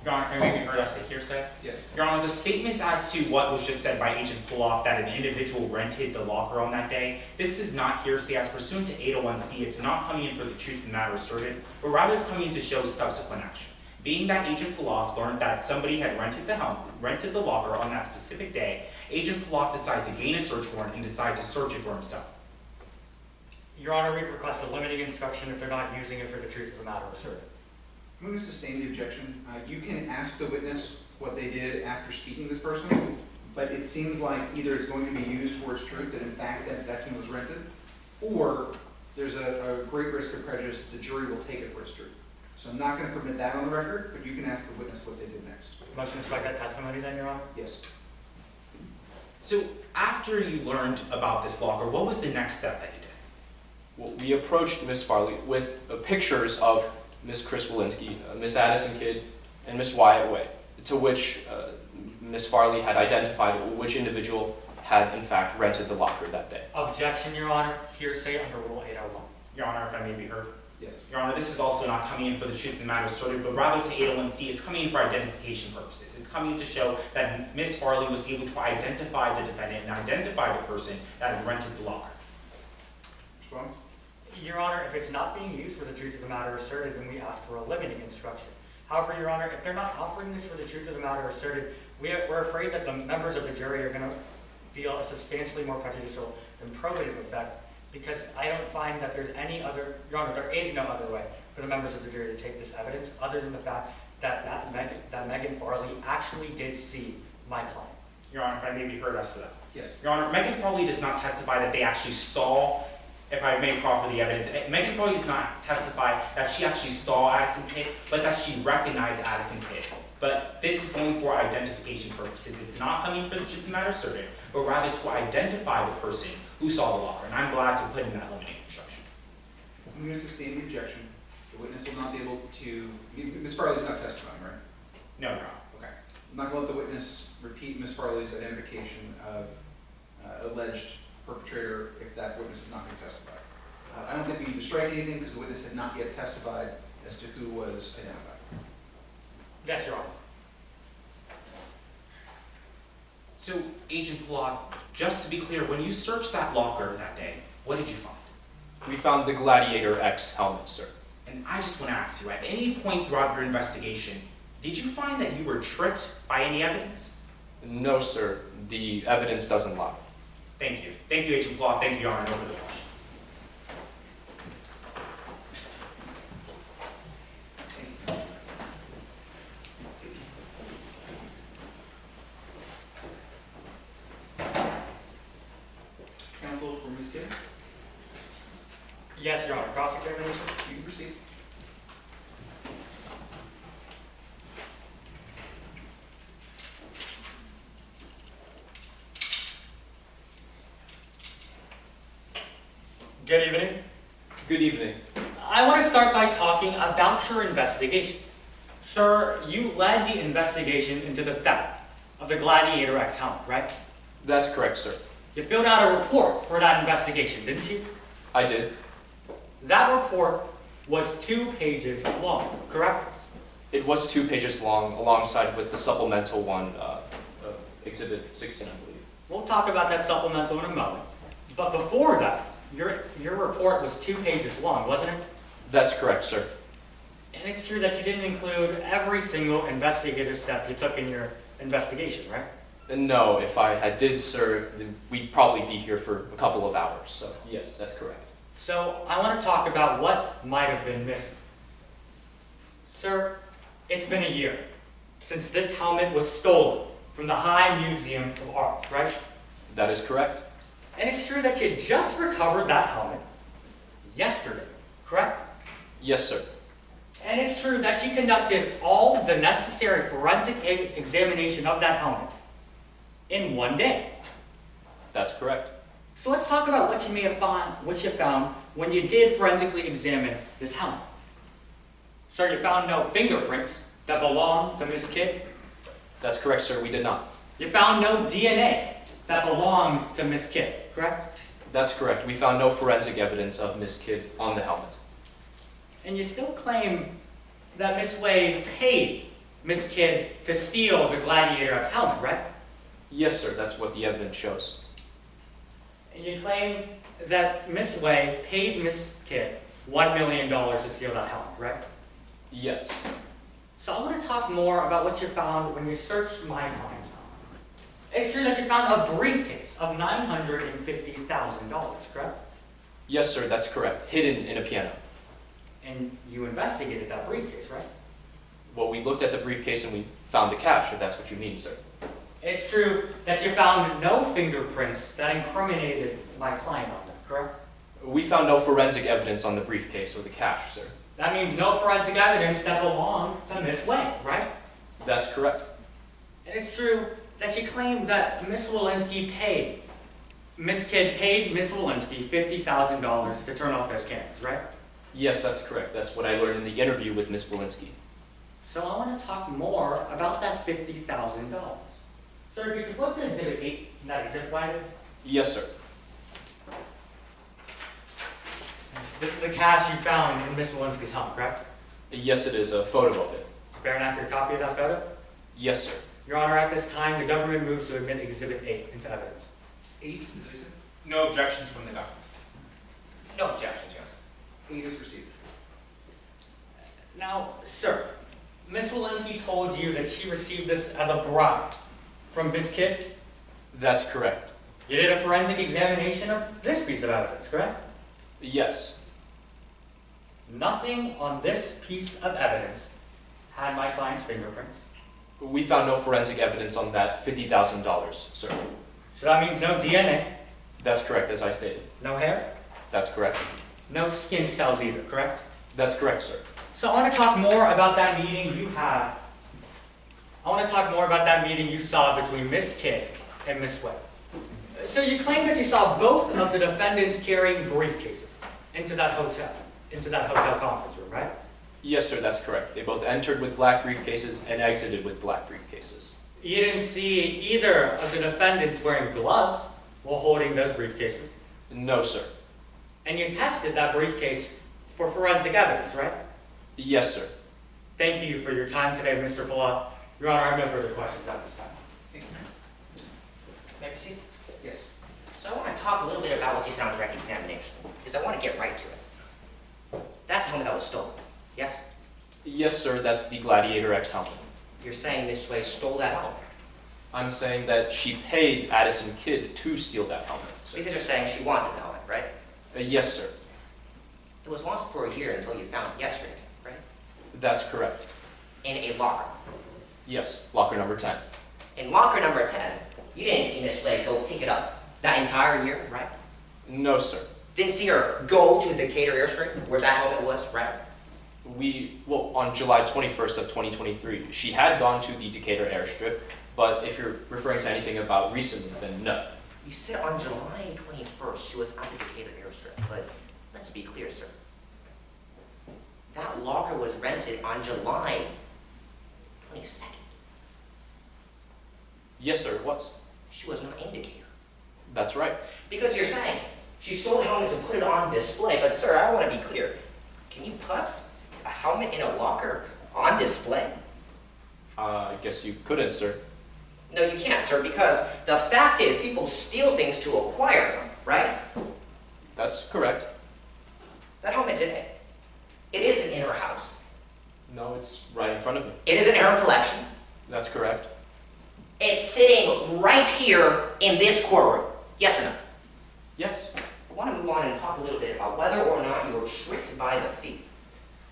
Your Honor, can we heard us say hearsay? Yes. Your Honor, the statements as to what was just said by Agent Poff that an individual rented the locker on that day, this is not hearsay. As pursuant to 801C, it's not coming in for the truth of the matter asserted, but rather it's coming in to show subsequent action. Being that Agent Poff learned that somebody had rented the locker on that specific day, Agent Poff decides to gain a search warrant and decides to search it for himself. Your Honor, we've requested limiting instruction if they're not using it for the truth of the matter asserted. I'm going to sustain the objection. You can ask the witness what they did after speaking to this person, but it seems like either it's going to be used for its truth, that in fact that's when it was rented, or there's a great risk of prejudice that the jury will take it for its truth. So I'm not going to permit that on the record, but you can ask the witness what they did next. Motion to strike that testimony then, Your Honor? Yes. So after you learned about this locker, what was the next step that you did? Well, we approached Miss Farley with pictures of Miss Chris Wilinsky, Miss Addison Kid, and Miss Wyatt Way, to which Miss Farley had identified which individual had in fact rented the locker that day. Objection, Your Honor. Hearsay under Rule 801. Your Honor, if I may be heard. Yes. Your Honor, this is also not coming in for the truth of the matter asserted, but rather to 801C, it's coming in for identification purposes. It's coming in to show that Miss Farley was able to identify the defendant and identify the person that had rented the locker. Response? Your Honor, if it's not being used for the truth of the matter asserted, then we ask for a limiting instruction. However, Your Honor, if they're not offering this for the truth of the matter asserted, we're afraid that the members of the jury are going to feel a substantially more prejudicial than probative effect, because I don't find that there's any other, Your Honor, there is no other way for the members of the jury to take this evidence other than the fact that Megan Farley actually did see my client. Your Honor, if I may be heard as to that. Yes. Your Honor, Megan Farley does not testify that they actually saw, if I may proffer the evidence, Megan Farley does not testify that she actually saw Addison Kid, but that she recognized Addison Kid. But this is going for identification purposes. It's not coming for the truth of the matter asserted, but rather to identify the person who saw the locker. And I'm glad to put in that limiting instruction. I'm going to sustain the objection. The witness will not be able to, Ms. Farley's not testifying, right? No, Your Honor. Okay. I'm not going to let the witness repeat Ms. Farley's identification of alleged perpetrator if that witness is not going to testify. I don't think we need to strike anything because the witness had not yet testified as to who was identified. Yes, Your Honor. So, Agent Poff, just to be clear, when you searched that locker that day, what did you find? We found the Gladiator X helmet, sir. And I just want to ask you, at any point throughout your investigation, did you find that you were tricked by any evidence? No, sir. The evidence doesn't lie. Thank you. Thank you, Agent Poff. Thank you, Your Honor. No further questions. Counsel for Ms. Kid, Yes, Your Honor. Cross-examination? you can proceed. Good evening. Good evening. I want to start by talking about your investigation. Sir, you led the investigation into the theft of the Gladiator X helmet, right? That's correct, sir. You filled out a report for that investigation, didn't you? I did. That report was 2 pages long, correct? It was 2 pages long, alongside with the supplemental one, Exhibit 16, I believe. We'll talk about that supplemental in a moment. But before that, your report was 2 pages long, wasn't it? That's correct, sir. And it's true that you didn't include every single investigative step you took in your investigation, right? No, if I did, sir, then we'd probably be here for a couple of hours. So, yes, that's correct. So, I want to talk about what might have been missing. Sir, it's been a year since this helmet was stolen from the High Museum of Art, right? That is correct. And it's true that you just recovered that helmet yesterday, correct? Yes, sir. And it's true that you conducted all of the necessary forensic examination of that helmet in 1 day. That's correct. So let's talk about what you may have found, when you did forensically examine this helmet. Sir, you found no fingerprints that belonged to Miss Kid. That's correct, sir. We did not. You found no DNA that belonged to Miss Kid, correct? That's correct. We found no forensic evidence of Miss Kid on the helmet. And you still claim that Miss Way paid Miss Kid to steal the Gladiator X helmet, right? Yes, sir. That's what the evidence shows. And you claim that Miss Way paid Miss Kid $1 million to steal that helmet, right? Yes. So I want to talk more about what you found when you searched my client's helmet. It's true that you found a briefcase of $950,000, correct? Yes, sir, that's correct. Hidden in a piano. And you investigated that briefcase, right? Well, we looked at the briefcase and we found the cash, if that's what you mean, sir. It's true that you found no fingerprints that incriminated my client on them, correct? We found no forensic evidence on the briefcase or the cash, sir. That means no forensic evidence that belonged to Miss Way, right? That's correct. And it's true that you claimed that Miss Wilinsky paid, Miss Kid paid Miss Wilinsky $50,000 to turn off those cameras, right? Yes, that's correct. That's what I learned in the interview with Miss Wilinsky. So I want to talk more about that $50,000. Sir, could you flip to Exhibit 8 in that exhibit binder? Yes, sir. This is the cash you found in Miss Wilinsky's home, correct? Yes, it is a photo of it. Is a fair and accurate copy of that photo? Yes, sir. Your Honor, at this time, the government moves to admit Exhibit 8 into evidence. 8, No objections from the government. No objections, Your Honor. 8 is received. Now, sir, Miss Wilinsky told you that she received this as a bribe from Miss Kid. That's correct. You did a forensic examination of this piece of evidence, correct? Yes. Nothing on this piece of evidence had my client's fingerprints. We found no forensic evidence on that $50,000, sir. So that means no DNA, That's correct, as I stated. no hair, That's correct. no skin cells either, correct? That's correct, sir. So I want to talk more about that meeting you had. I want to talk more about that meeting you saw between Miss Kid and Miss Way. So you claim that you saw both of the defendants carrying briefcases into that hotel conference room, right? Yes, sir, that's correct. They both entered with black briefcases and exited with black briefcases. You didn't see either of the defendants wearing gloves while holding those briefcases. No, sir. And you tested that briefcase for forensic evidence, right? Yes, sir. Thank you for your time today, Mr. Poff. Your Honor, I have no further questions at this time. Thank you. May I proceed? Yes. So I want to talk a little bit about what you said on direct examination, because I want to get right to it. That's the helmet that was stolen, yes? Yes, sir, that's the Gladiator X helmet. You're saying Miss Sway stole that helmet? I'm saying that she paid Addison Kid to steal that helmet. So you guys are saying she wanted the helmet, right? Yes, sir. It was lost for a year until you found it yesterday, right? That's correct. In a locker. Yes, locker number 10. In locker number 10, you didn't see Miss Sway go pick it up that entire year, right? No, sir. Didn't see her go to the Decatur airstrip where that helmet was, right? Well, on July 21st of 2023, she had gone to the Decatur airstrip, but if you're referring to anything about recently, then no. You said on July 21st she was at the Decatur airstrip, but let's be clear, sir. That locker was rented on July 22nd. Yes, sir, it was. She was not in Decatur. That's right. Because you're saying she stole the helmet to put it on display, but sir, I want to be clear. Can you put a helmet in a locker on display? I guess you couldn't, sir. No, you can't, sir, because the fact is people steal things to acquire them, right? That's correct. That helmet's in it. It isn't in her house. No, it's right in front of me. It isn't in her collection. That's correct. It's sitting right here in this courtroom. Yes or no? Yes. I want to move on and talk a little bit about whether or not you were tricked by the thief.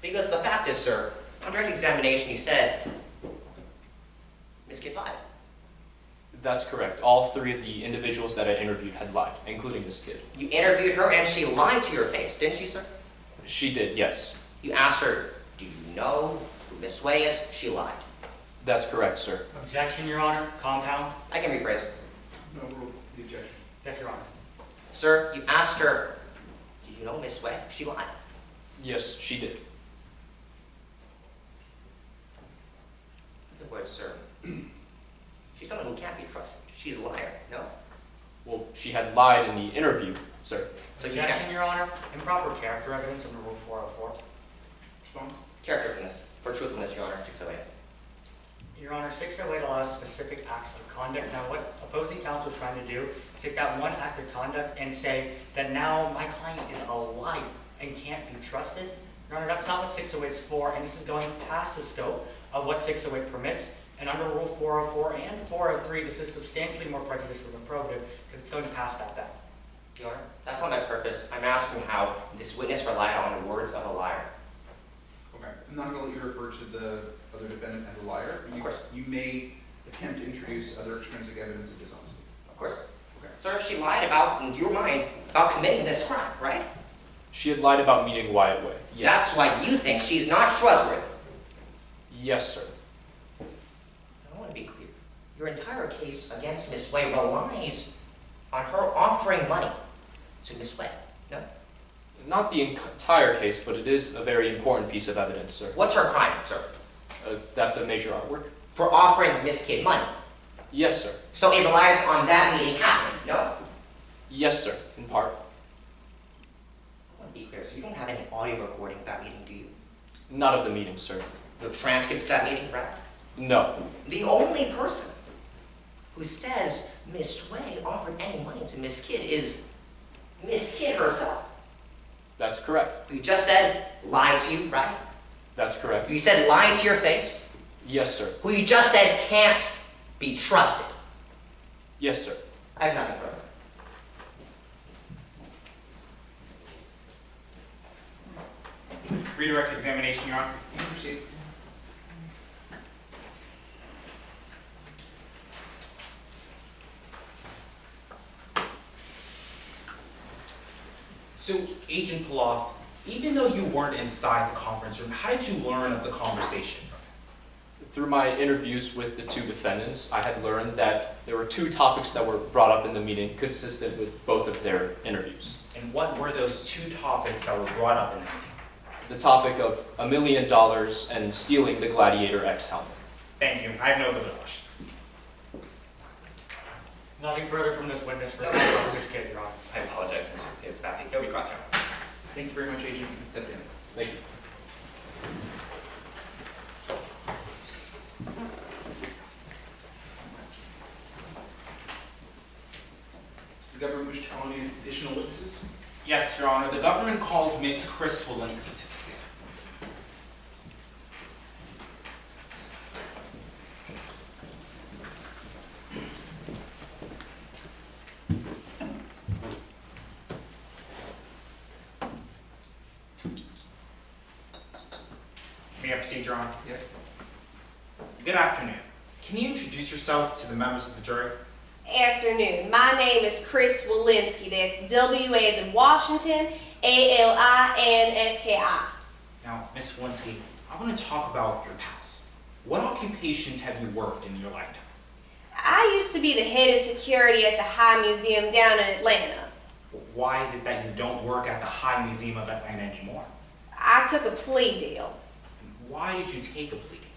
Because the fact is, sir, on direct examination you said, Miss Kid lied. That's correct. All three of the individuals that I interviewed had lied, including this kid. You interviewed her and she lied to your face, didn't she, sir? She did, yes. You asked her, do you know who Miss Way is? She lied. That's correct, sir. Objection, Your Honor. Compound. I can rephrase it. No rule, the objection. Yes, Your Honor. Sir, you asked her, do you know Miss Way? She lied. Yes, she did. Good words, sir. She's someone who can't be trusted. She's a liar, no? Well, she had lied in the interview, sir. So you Objection, can't. Your Honor. Improper character evidence under Rule 404. Response? Character witness. For truthfulness, Your Honor, 608. Your Honor, 608 allows specific acts of conduct. Now, what opposing counsel is trying to do is take that one act of conduct and say that now my client is a liar and can't be trusted. Your Honor, that's not what 608 is for, and this is going past the scope of what 608 permits. And under Rule 404 and 403, this is substantially more prejudicial than probative because it's going past that. Your Honor, that's not my purpose. I'm asking how this witness relied on the words of a liar. Okay, I'm not gonna let you refer to the other defendant as a liar. Of course. You may attempt to introduce other extrinsic evidence of dishonesty. Of course. Okay. Sir, she lied about, in your mind, about committing this crime, right? She had lied about meeting Wyatt Way. Yes. That's why you think she's not trustworthy. Yes, sir. I want to be clear. Your entire case against Miss Way relies on her offering money to Miss Way, no? Not the entire case, but it is a very important piece of evidence, sir. What's her crime, sir? Theft of major artwork? For offering Miss Kid money. Yes, sir. So it relies on that meeting happening, no? Yes, sir, in part. I want to be clear, so you don't have any audio recording of that meeting, do you? Not of the meeting, sir. The transcripts of that meeting, right? No. The only person who says Miss Way offered any money to Miss Kid is Miss Kid herself. That's correct. Who just said lied to you, right? That's correct. Who you said lied to your face. Yes, sir. Who you just said can't be trusted. Yes, sir. I have nothing further. Redirect examination, Your Honor. You can proceed. So, Agent Poff, even though you weren't inside the conference room, how did you learn of the conversation? Through my interviews with the two defendants, I had learned that there were two topics that were brought up in the meeting consistent with both of their interviews. And what were those two topics that were brought up in the meeting? The topic of $1 million and stealing the Gladiator X helmet. Thank you. I have no further questions. Nothing further from this witness for Ms. Kid, Your Honor. I apologize, Mr. Davis-Baffy. No request, Your Honor. Thank you very much, Agent. You can step in. Thank you. Does the government wish to call any additional witnesses? Yes, Your Honor. The government calls Miss Chris Wilinsky to the stand. May I proceed, Your Honor? Yes. Good afternoon. Can you introduce yourself to the members of the jury? Afternoon. My name is Chris Wilinsky. That's W as in Washington, A-L-I-N-S-K-I. Now, Ms. Wilinsky, I want to talk about your past. What occupations have you worked in your lifetime? I used to be the head of security at the High Museum down in Atlanta. Why is it that you don't work at the High Museum of Atlanta anymore? I took a plea deal. And why did you take a plea deal?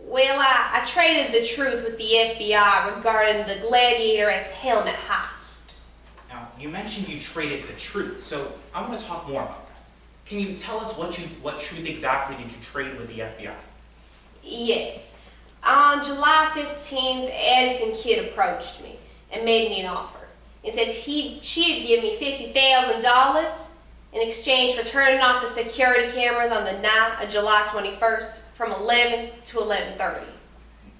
Well, I traded the truth with the FBI regarding the Gladiator X helmet heist. Now, you mentioned you traded the truth, so I want to talk more about that. Can you tell us what truth exactly did you trade with the FBI? Yes. On July 15th, Addison Kid approached me and made me an offer and said she'd give me $50,000 in exchange for turning off the security cameras on the night of July 21st from 11 to 11:30.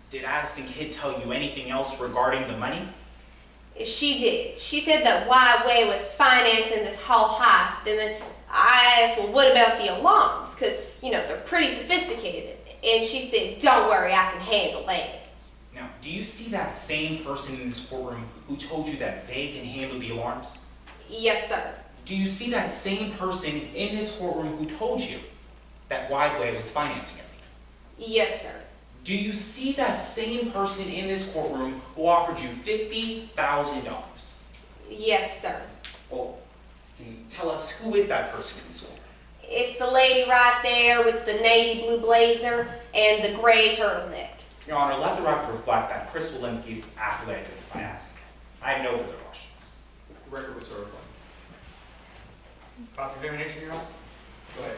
Did Addison Kid tell you anything else regarding the money? She did. She said that Wyatt Way was financing this whole heist, and then I asked, well, what about the alarms? Because, you know, they're pretty sophisticated. And she said, don't worry, I can handle that. Now, do you see that same person in this courtroom who told you that they can handle the alarms? Yes, sir. Do you see that same person in this courtroom who told you that Wyatt Way was financing everything? Yes, sir. Do you see that same person in this courtroom who offered you $50,000? Yes, sir. Well, can you tell us who is that person in this courtroom? It's the lady right there with the navy blue blazer and the gray turtleneck. Your Honor, let the record reflect that Chris Wilinsky is affiliated by Addison Kid. I have no further questions. The record was certified. Cross-examination, Your Honor? Go ahead.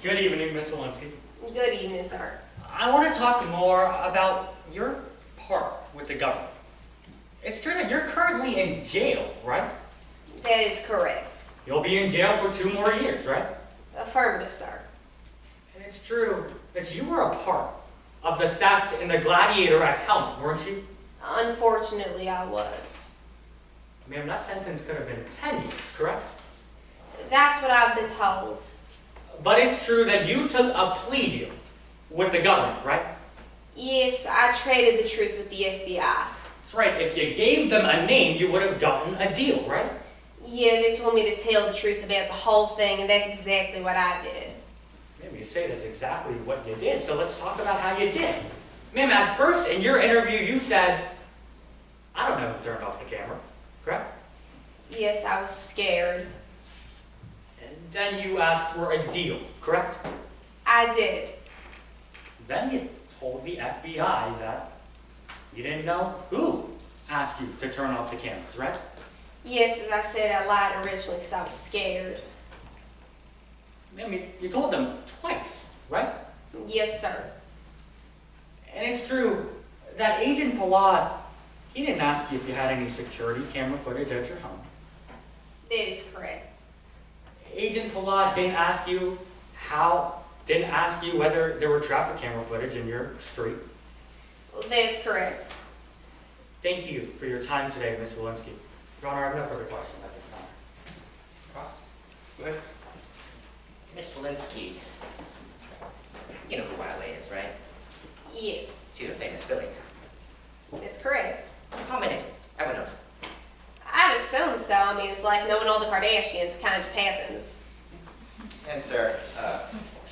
Good evening, Ms. Wilinsky. Good evening, sir. I want to talk more about your part with the government. It's true that you're currently in jail, right? That is correct. You'll be in jail for 2 more years, right? Affirmative, sir. And it's true that you were a part of the theft in the Gladiator X helmet, weren't you? Unfortunately, I was. Ma'am, that sentence could have been 10 years, correct? That's what I've been told. But it's true that you took a plea deal with the government, right? Yes, I traded the truth with the FBI. That's right. If you gave them a name, you would have gotten a deal, right? Yeah, they told me to tell the truth about the whole thing, and that's exactly what I did. Ma'am, you say that's exactly what you did, so let's talk about how you did. Ma'am, at first in your interview, you said, I don't know who turned off the camera, correct? Yes, I was scared. And then you asked for a deal, correct? I did. Then you told the FBI that you didn't know who asked you to turn off the cameras, right? Yes, as I said, I lied originally because I was scared. Ma'am, you told them twice, right? Yes, sir. And it's true that Agent Poff, he didn't ask you if you had any security camera footage at your home. That is correct. Agent Poff didn't ask you whether there were traffic camera footage in your street. Well, that's correct. Thank you for your time today, Ms. Wilinsky. Your Honor, I have no further questions at this time. Ross? Go ahead. Miss Wilinsky, you know who Wyatt Way is, right? Yes, She's a famous Billy. that's correct. Common name. Everyone knows her. I'd assume so. I mean, it's like knowing all the Kardashians. It kind of just happens. And sir,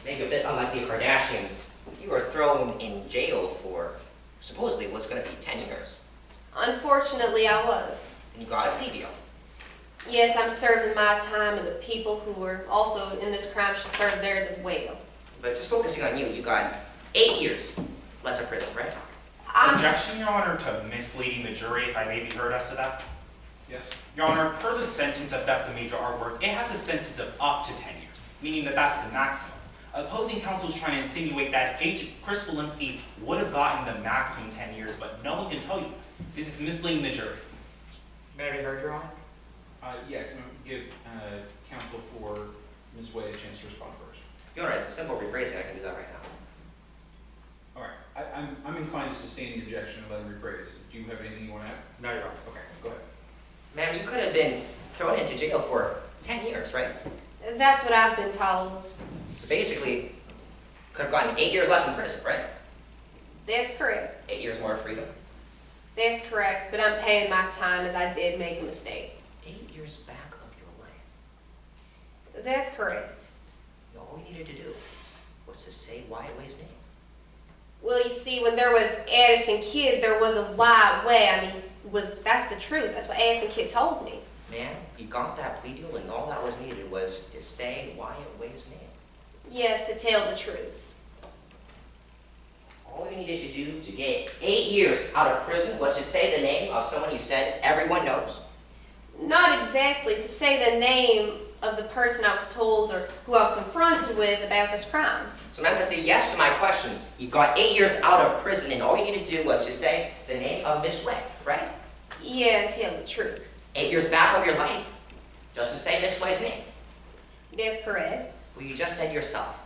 maybe a bit unlike the Kardashians, you were thrown in jail for supposedly what's going to be 10 years. Unfortunately, I was. And you got a plea deal. Yes, I'm serving my time, and the people who are also in this crime should serve theirs as well. But just focusing on you, you got 8 years less of prison, right? Objection, Your Honor, to misleading the jury, if I may be heard as to that. Yes. Your Honor, per the sentence of theft of major artwork, it has a sentence of up to 10 years, meaning that that's the maximum. Opposing counsel is trying to insinuate that Agent Chris Wilinsky would have gotten the maximum 10 years, but no one can tell you. This is misleading the jury. May I be heard, Your Honor? Yes, I'm going to give counsel for Ms. Way a chance to respond first. Your Honor, it's a simple rephrasing. I can do that right now. All right. I'm inclined to sustain the objection and let him rephrase. Do you have anything you want to add? No, Your Honor. Okay, go ahead. Ma'am, you could have been thrown into jail for 10 years, right? That's what I've been told. So basically, could have gotten 8 years less in prison, right? That's correct. 8 years more of freedom. That's correct, but I'm paying my time as I did make a mistake. 8 years back of your life. That's correct. All you needed to do was to say Wyatt Way's name. Well, you see, when there was Addison Kid, there was a Wyatt Way. I mean, that's the truth. That's what Addison Kid told me. Man, you got that plea deal, and all that was needed was to say Wyatt Way's name. Yes, to tell the truth. All you needed to do to get 8 years out of prison was to say the name of someone you said everyone knows. Not exactly to say the name of the person I was told or who I was confronted with about this crime. So man, that's a yes to my question. You got 8 years out of prison, and all you needed to do was to say the name of Miss Way, right? Yeah, and tell the truth. 8 years back of your life, just to say Miss Way's name. That's correct. Well, you just said yourself.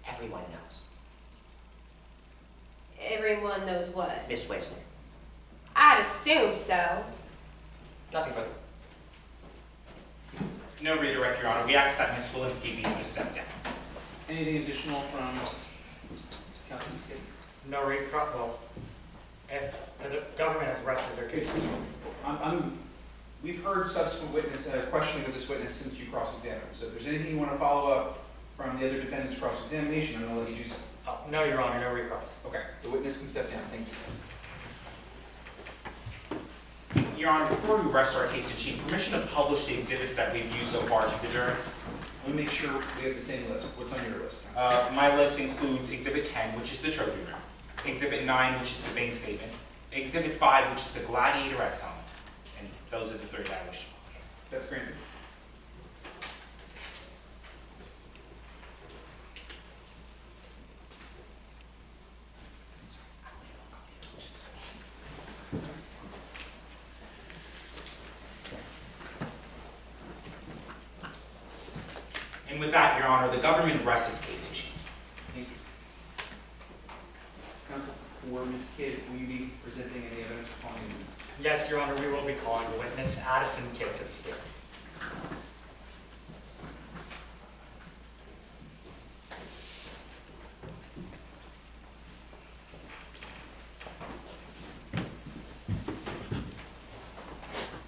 Everyone knows. Everyone knows what. Miss Way's name. I'd assume so. Nothing further. No redirect, Your Honor. We ask that Ms. Wilinsky be able to step down. Anything additional from Councilman Skid? No, well, if the government has rested their case. We've heard subsequent questioning of this witness since you cross-examined. So if there's anything you want to follow up from the other defendant's cross-examination, I'm going to let you do so. Oh, no, Your Honor, no recross. Okay, the witness can step down. Thank you. Your Honor, before we rest our case in chief, permission to publish the exhibits that we've used so far to the jury. Let me make sure we have the same list. What's on your list, Counsel? My list includes Exhibit 10, which is the trophy room, Exhibit 9, which is the bank statement, Exhibit 5, which is the Gladiator X helmet, and those are the three that I wish. That's granted. And with that, Your Honor, the government rests its case in chief. Thank you. Counsel? for Ms. Kid, will you be presenting any evidence or calling any witnesses? Yes, Your Honor, we will be calling the witness, Addison Kid, to the stand.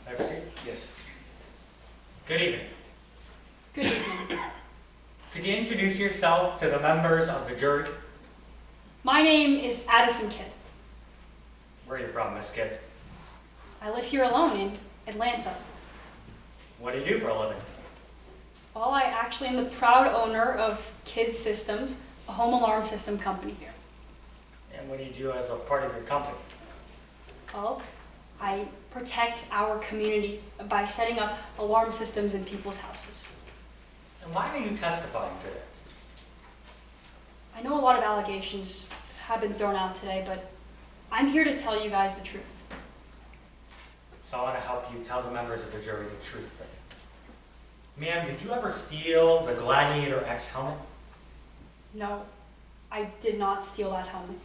May I proceed? Yes. Good evening. Good evening. Could you introduce yourself to the members of the jury? My name is Addison Kid. Where are you from, Miss Kid? I live here alone in Atlanta. What do you do for a living? Well, I actually am the proud owner of Kid Systems, a home alarm system company here. And what do you do as a part of your company? Well, I protect our community by setting up alarm systems in people's houses. And why are you testifying today? I know a lot of allegations have been thrown out today, but I'm here to tell you guys the truth. So I want to help you tell the members of the jury the truth. Ma'am, did you ever steal the Gladiator X helmet? No, I did not steal that helmet.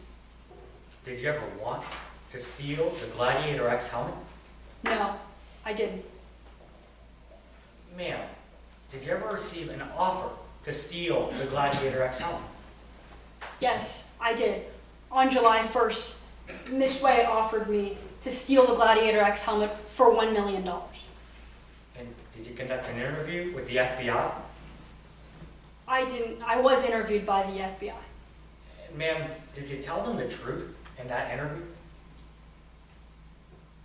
Did you ever want to steal the Gladiator X helmet? No, I didn't. Ma'am, did you ever receive an offer to steal the Gladiator X helmet? Yes, I did. On July 1st, Miss Way offered me to steal the Gladiator X helmet for $1 million. And did you conduct an interview with the FBI? I didn't. I was interviewed by the FBI. Ma'am, did you tell them the truth in that interview?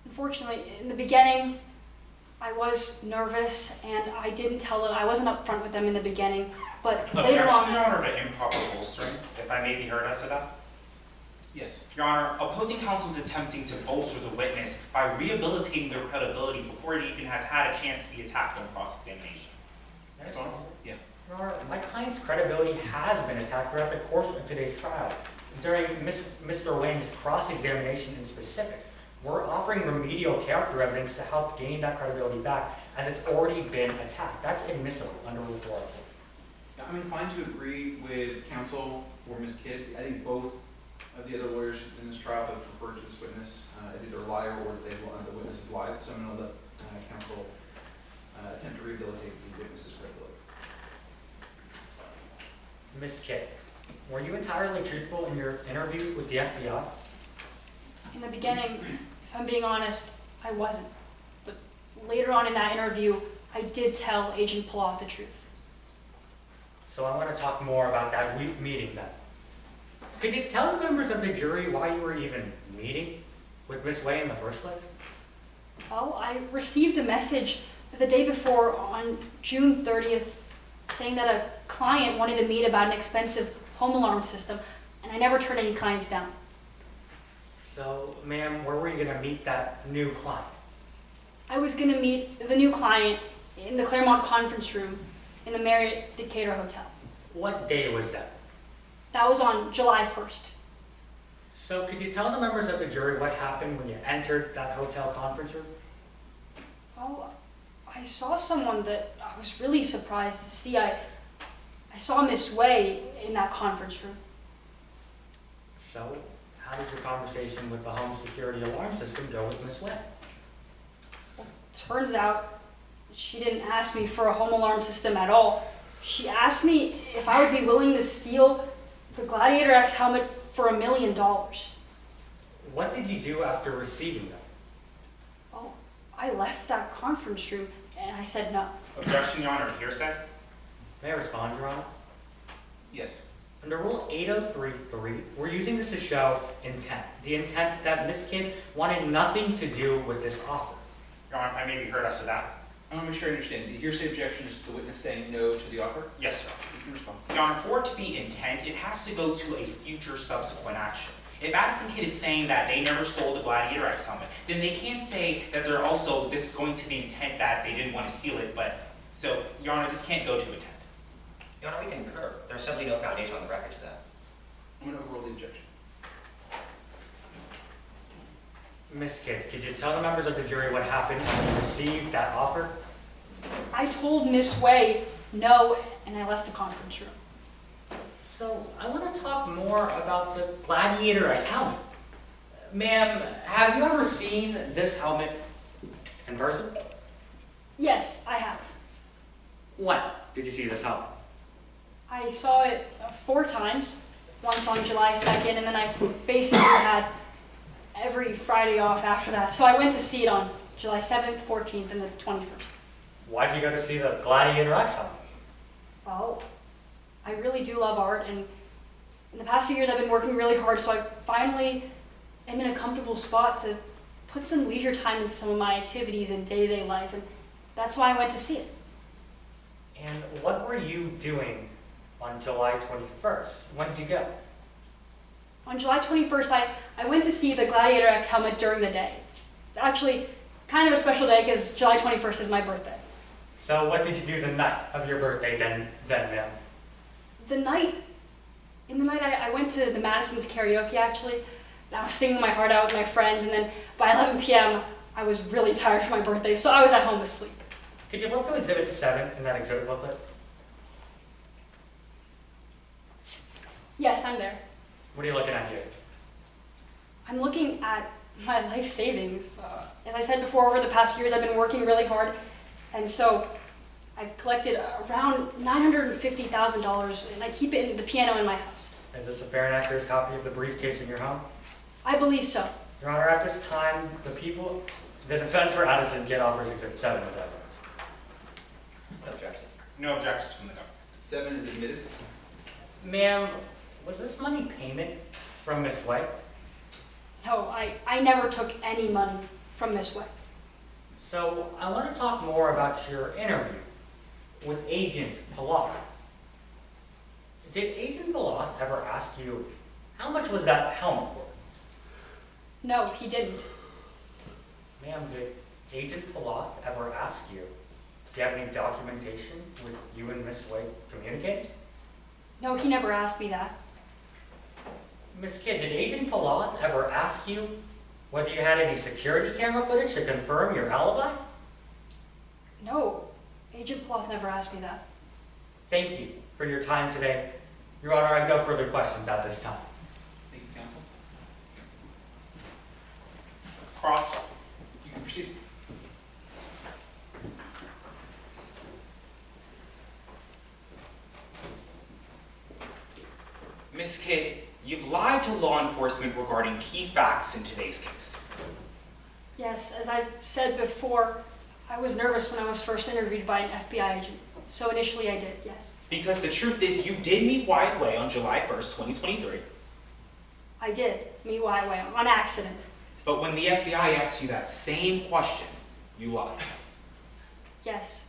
Unfortunately, in the beginning, I was nervous and I didn't tell them. I wasn't upfront with them in the beginning, but later Objection, on. Your Honor, to improper bolstering, if I may be heard as to that. Yes. Your Honor, opposing counsel is attempting to bolster the witness by rehabilitating their credibility before it even has had a chance to be attacked on cross-examination. Respond? Yeah. Your Honor, my client's credibility has been attacked throughout the course of today's trial. During Mr. Wang's cross-examination in specific, we're offering remedial character evidence to help gain that credibility back, as it's already been attacked. That's admissible under Rule 404. I'm inclined to agree with counsel for Ms. Kidd. I think both of the other lawyers in this trial have referred to this witness as either a liar or that the witness has lied. So I'm going to let counsel attempt to rehabilitate the witness's credibility. Ms. Kidd, were you entirely truthful in your interview with the FBI? In the beginning, if I'm being honest, I wasn't. But later on in that interview, I did tell Agent Poff the truth. So I want to talk more about that meeting then. Could you tell the members of the jury why you were even meeting with Ms. Way in the first place? Well, I received a message the day before on June 30th saying that a client wanted to meet about an expensive home alarm system, and I never turned any clients down. So, ma'am, where were you going to meet that new client? I was going to meet the new client in the Claremont conference room in the Marriott Decatur Hotel. What day was that? That was on July 1st. So could you tell the members of the jury what happened when you entered that hotel conference room? Well, I saw someone that I was really surprised to see. I saw Miss Way in that conference room. So, how did your conversation with the home security alarm system go with Miss Way? Turns out she didn't ask me for a home alarm system at all. She asked me if I would be willing to steal the Gladiator X helmet for $1 million. What did you do after receiving them? Oh, I left that conference room and I said no. Objection, Your Honor, to hearsay. May I respond, Your Honor? Yes. Under Rule 803.3, we're using this to show intent. The intent that Ms. Kidd wanted nothing to do with this offer. Your Honor, if I may be heard as to that. I want to make sure I understand. The hearsay objection is the witness saying no to the offer? Yes, sir. You can respond. Your Honor, for it to be intent, it has to go to a future subsequent action. If Addison Kid is saying that they never sold the Gladiator X helmet, then they can't say that they're also, this is going to be intent that they didn't want to steal it, but, so, Your Honor, this can't go to intent. Your Honor, we concur. There's simply no foundation on the record to that. I'm going to overrule the objection. Ms. Kidd, could you tell the members of the jury what happened when you received that offer? I told Miss Way no, and I left the conference room. So, I want to talk more about the Gladiator X helmet. Ma'am, have you ever seen this helmet in person? Yes, I have. When did you see this helmet? I saw it 4 times, once on July 2nd, and then I basically had every Friday off after that. So I went to see it on July 7th, 14th, and the 21st. Why'd you go to see the Gladiator X helmet? Well, I really do love art, and in the past few years I've been working really hard, so I finally am in a comfortable spot to put some leisure time into some of my activities in day-to-day life, and that's why I went to see it. And what were you doing on July 21st? When did you go? On July 21st, I went to see the Gladiator X helmet during the day. It's actually kind of a special day because July 21st is my birthday. So what did you do the night of your birthday then, ma'am? In the night I went to the Madison's karaoke actually, and I was singing my heart out with my friends, and then by 11 p.m. I was really tired for my birthday, so I was at home asleep. Could you look to Exhibit 7 in that exhibit booklet? Yes, I'm there. What are you looking at here? I'm looking at my life savings. As I said before, over the past years I've been working really hard, and so I've collected around $950,000, and I keep it in the piano in my house. Is this a fair and accurate copy of the briefcase in your home? I believe so. Your Honor, at this time, the defense for Addison Kid offers Exhibit 7 as evidence. No objections. No objections from the government. 7 is admitted. Ma'am, was this money payment from Miss Way? No, I never took any money from Miss Way. So I want to talk more about your interview with Agent Poff. Did Agent Poff ever ask you, how much was that helmet worth? No, he didn't. Ma'am, did Agent Poff ever ask you, do you have any documentation with you and Miss Way communicating? No, he never asked me that. Miss Kidd, did Agent Poff ever ask you whether you had any security camera footage to confirm your alibi? No, Agent Ploth never asked me that. Thank you for your time today. Your Honor, I have no further questions at this time. Thank you, counsel. Cross. You can proceed. Miss Kidd, you've lied to law enforcement regarding key facts in today's case. Yes, as I've said before, I was nervous when I was first interviewed by an FBI agent. So initially I did, yes. Because the truth is, you did meet Wyatt Way on July 1st, 2023. I did meet Wyatt Way on accident. But when the FBI asked you that same question, you lied. Yes,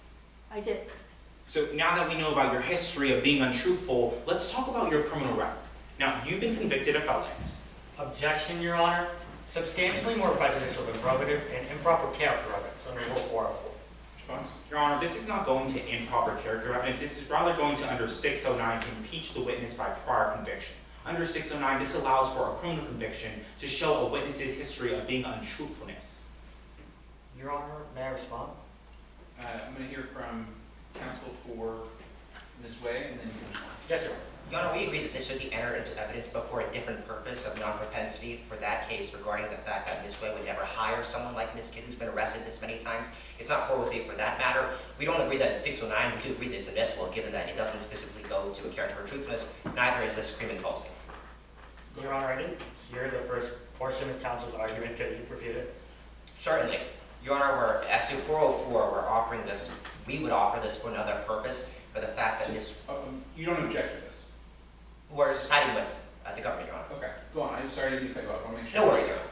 I did. So now that we know about your history of being untruthful, let's talk about your criminal record. Now, you've been convicted of felonies. Objection, Your Honor. Substantially more prejudicial than probative and improper character evidence under Rule 404. Response? Your Honor, this is not going to improper character evidence. This is rather going to under 609 to impeach the witness by prior conviction. Under 609, this allows for a criminal conviction to show a witness's history of being untruthfulness. Your Honor, may I respond? I'm going to hear from counsel for Ms. Way, and then you can respond. Yes, Your Honor. Your Honor, we agree that this should be entered into evidence, but for a different purpose of non-propensity for that case regarding the fact that Ms. Way would never hire someone like Ms. Kidd who's been arrested this many times. It's not 403 for that matter. We don't agree that it's 609. We do agree that it's admissible given that it doesn't specifically go to a character or truthfulness. Neither is this screaming falsity. Your Honor, I didn't hear the first portion of counsel's argument. Could you repeat it? Certainly. Your Honor, as to 404, we're offering this, we would offer this for another purpose, for the fact that Ms. You don't object to this? We're siding with the government, Your Honor. Okay, go on. I'm sorry I didn't cut you off. I want to make sure. No worries, Your Honor.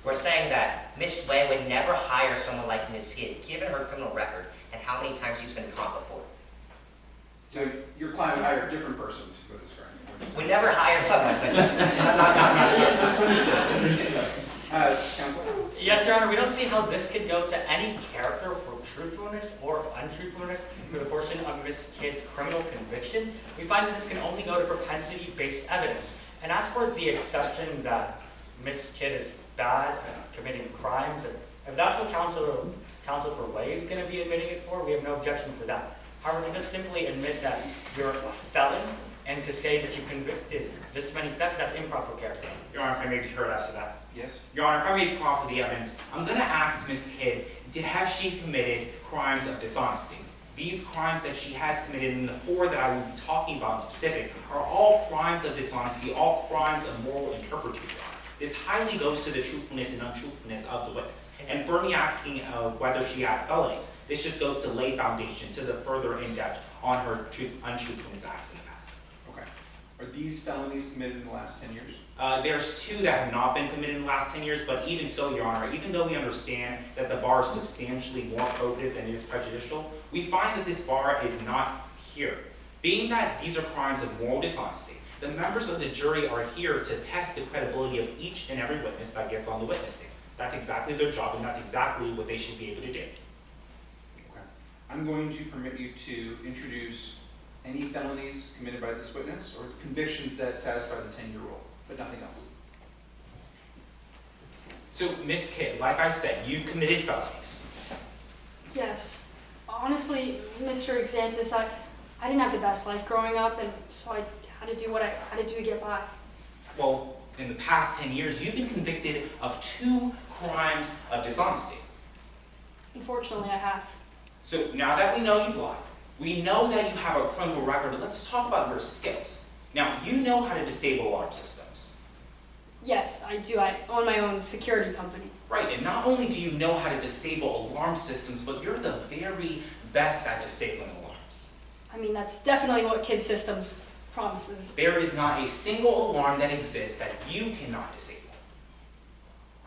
We're saying that Ms. Way would never hire someone like Ms. Kidd, given her criminal record and how many times she's been caught before. So your client would hire a different person to go this crime? Would never hire someone, but just not Ms. Kidd. Counsel? Yes, Your Honor, we don't see how this could go to any character for truthfulness or untruthfulness for the portion of Ms. Kidd's criminal conviction. We find that this can only go to propensity-based evidence. And as for the exception that Ms. Kidd is bad at committing crimes, if that's what counsel for Way is going to be admitting it for, we have no objection for that. However, to just simply admit that you're a felon and to say that you convicted this many thefts, that's improper character. Your Honor, if I may be heard as to that. Yes? Your Honor, if I may proffer the evidence, I'm going to ask Ms. Kidd, has she committed crimes of dishonesty? These crimes that she has committed, and the 4 that I will be talking about in specific, are all crimes of dishonesty, all crimes of moral inturpitude. This highly goes to the truthfulness and untruthfulness of the witness. And for me asking whether she had felonies, this just goes to lay foundation to the further in-depth on her untruthfulness acts in the past. Okay. Are these felonies committed in the last 10 years? There's 2 that have not been committed in the last 10 years, but even so, Your Honor, even though we understand that the bar is substantially more probative than it is prejudicial, we find that this bar is not here. Being that these are crimes of moral dishonesty, the members of the jury are here to test the credibility of each and every witness that gets on the witness stand. That's exactly their job, and that's exactly what they should be able to do. Okay. I'm going to permit you to introduce any felonies committed by this witness or convictions that satisfy the 10-year rule, but nothing else. So, Ms. Kidd, like I've said, you've committed felonies. Yes. Honestly, Mr. Exantis, I didn't have the best life growing up, and so I had to do what I had to do to get by. Well, in the past 10 years, you've been convicted of 2 crimes of dishonesty. Unfortunately, I have. So now that we know you've lied, we know that you have a criminal record, let's talk about your skills. Now, you know how to disable alarm systems. Yes, I do. I own my own security company. Right, and not only do you know how to disable alarm systems, but you're the very best at disabling alarms. I mean, that's definitely what Kid Systems promises. There is not a single alarm that exists that you cannot disable.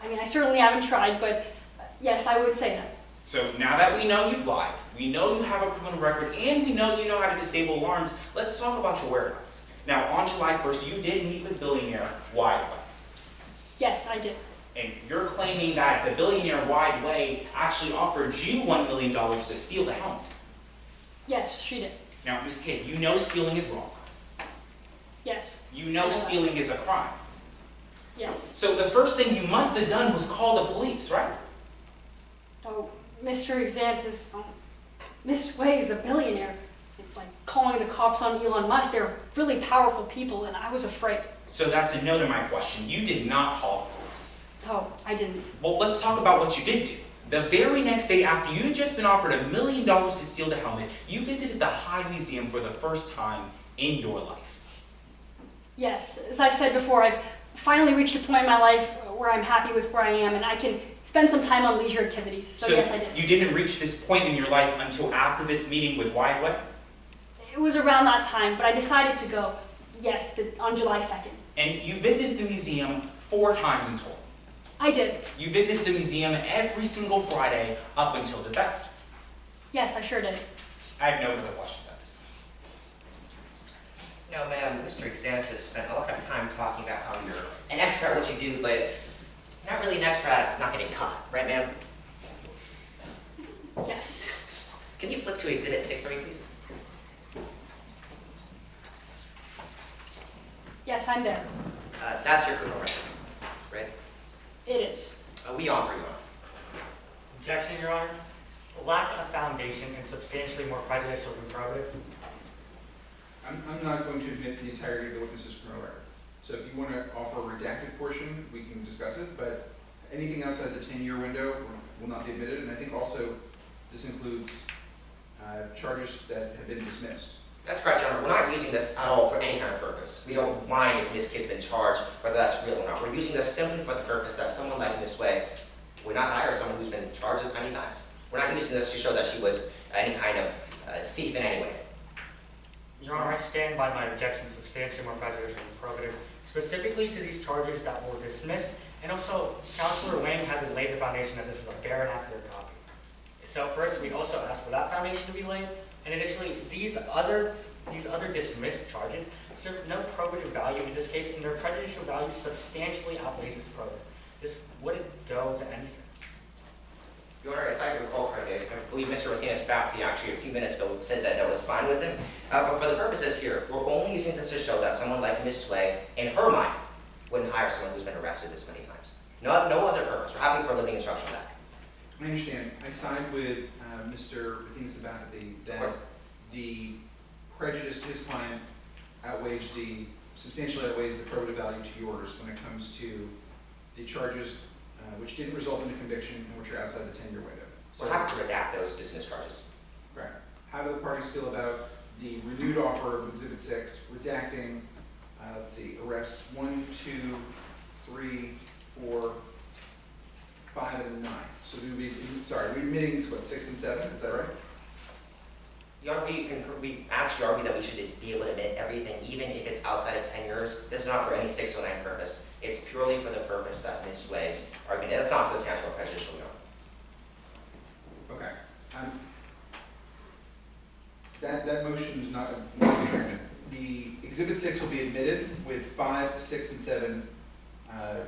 I mean, I certainly haven't tried, but yes, I would say that. So now that we know you've lied, we know you have a criminal record, and we know you know how to disable alarms, let's talk about your whereabouts. Now, on July 1st, you did meet with billionaire Wyatt Way. Yes, I did. And you're claiming that the billionaire Wyatt Way actually offered you $1 million to steal the helmet. Yes, she did. Now, Ms. Kidd, you know stealing is wrong. Yes. You know stealing is a crime. Yes. So the first thing you must have done was call the police, right? Oh, Mr. Exantis, Miss Way is a billionaire. It's like calling the cops on Elon Musk. They're really powerful people, and I was afraid. So that's a no to my question. You did not call the police. Oh, I didn't. Well, let's talk about what you did do. The very next day after you had just been offered $1 million to steal the helmet, you visited the High Museum for the first time in your life. Yes, as I've said before, I've finally reached a point in my life where I'm happy with where I am, and I can spend some time on leisure activities. So yes, I did. You didn't reach this point in your life until after this meeting with Wyatt Way? It was around that time, but I decided to go, yes, on July 2nd. And you visited the museum 4 times in total. I did. You visited the museum every single Friday up until the theft. Yes, I sure did. I have no further questions at this time. No, ma'am, Mr. Exantis spent a lot of time talking about how you're an expert at what you do, but not really an expert at not getting caught, right, ma'am? Yes. Can you flip to Exhibit 6 for me, please? Yes, I'm there. That's your criminal record, right? It is. We offer you one. Objection, Your Honor. Lack of foundation and substantially more prejudicial than probative. I'm not going to admit the entirety of the witness's criminal record. So if you want to offer a redacted portion, we can discuss it, but anything outside the 10-year window will not be admitted, and I think also this includes charges that have been dismissed. That's correct, Your Honor. We're not using this at all for any kind of purpose. We don't mind if Ms. Kid's been charged, whether that's real or not. We're using this simply for the purpose that someone like Ms. Way would not hire someone who's been charged this many times. We're not using this to show that she was any kind of thief in any way. Your Honor, I stand by my objection substantially more prejudicial than probative, specifically to these charges that were dismissed, and also Counselor Wayne hasn't laid the foundation that this is a fair and accurate copy. So first, we also ask for that foundation to be laid, and additionally, these other dismissed charges serve no probative value in this case, and their prejudicial value substantially outweighs its probative. This wouldn't go to anything. Your Honor, if I recall correctly, I believe Mr. Martinez faculty actually a few minutes ago said that that was fine with him. But for the purposes here, we're only using this to show that someone like Ms. Way, in her mind, wouldn't hire someone who's been arrested this many times. No other purpose. We're happy for a living instruction on that. I understand. I signed with Mr. Martinez faculty that the prejudice to his client substantially outweighs the probative value to yours when it comes to the charges which didn't result in a conviction and which are outside the 10-year window. So we're happy to redact those dismissed charges. Correct. How do the parties feel about the renewed offer of Exhibit 6, redacting, let's see, arrests 1, 2, 3, 4, 5, and 9. So we're admitting to what, 6 and 7, is that right? We actually argue that we should be able to admit everything, even if it's outside of 10 years. This is not for any 609 purpose. It's purely for the purpose that Ms. Way's argument. That's not substantial or prejudicial, no. Okay. That motion is not an agreement. The Exhibit 6 will be admitted with 5, 6, and 7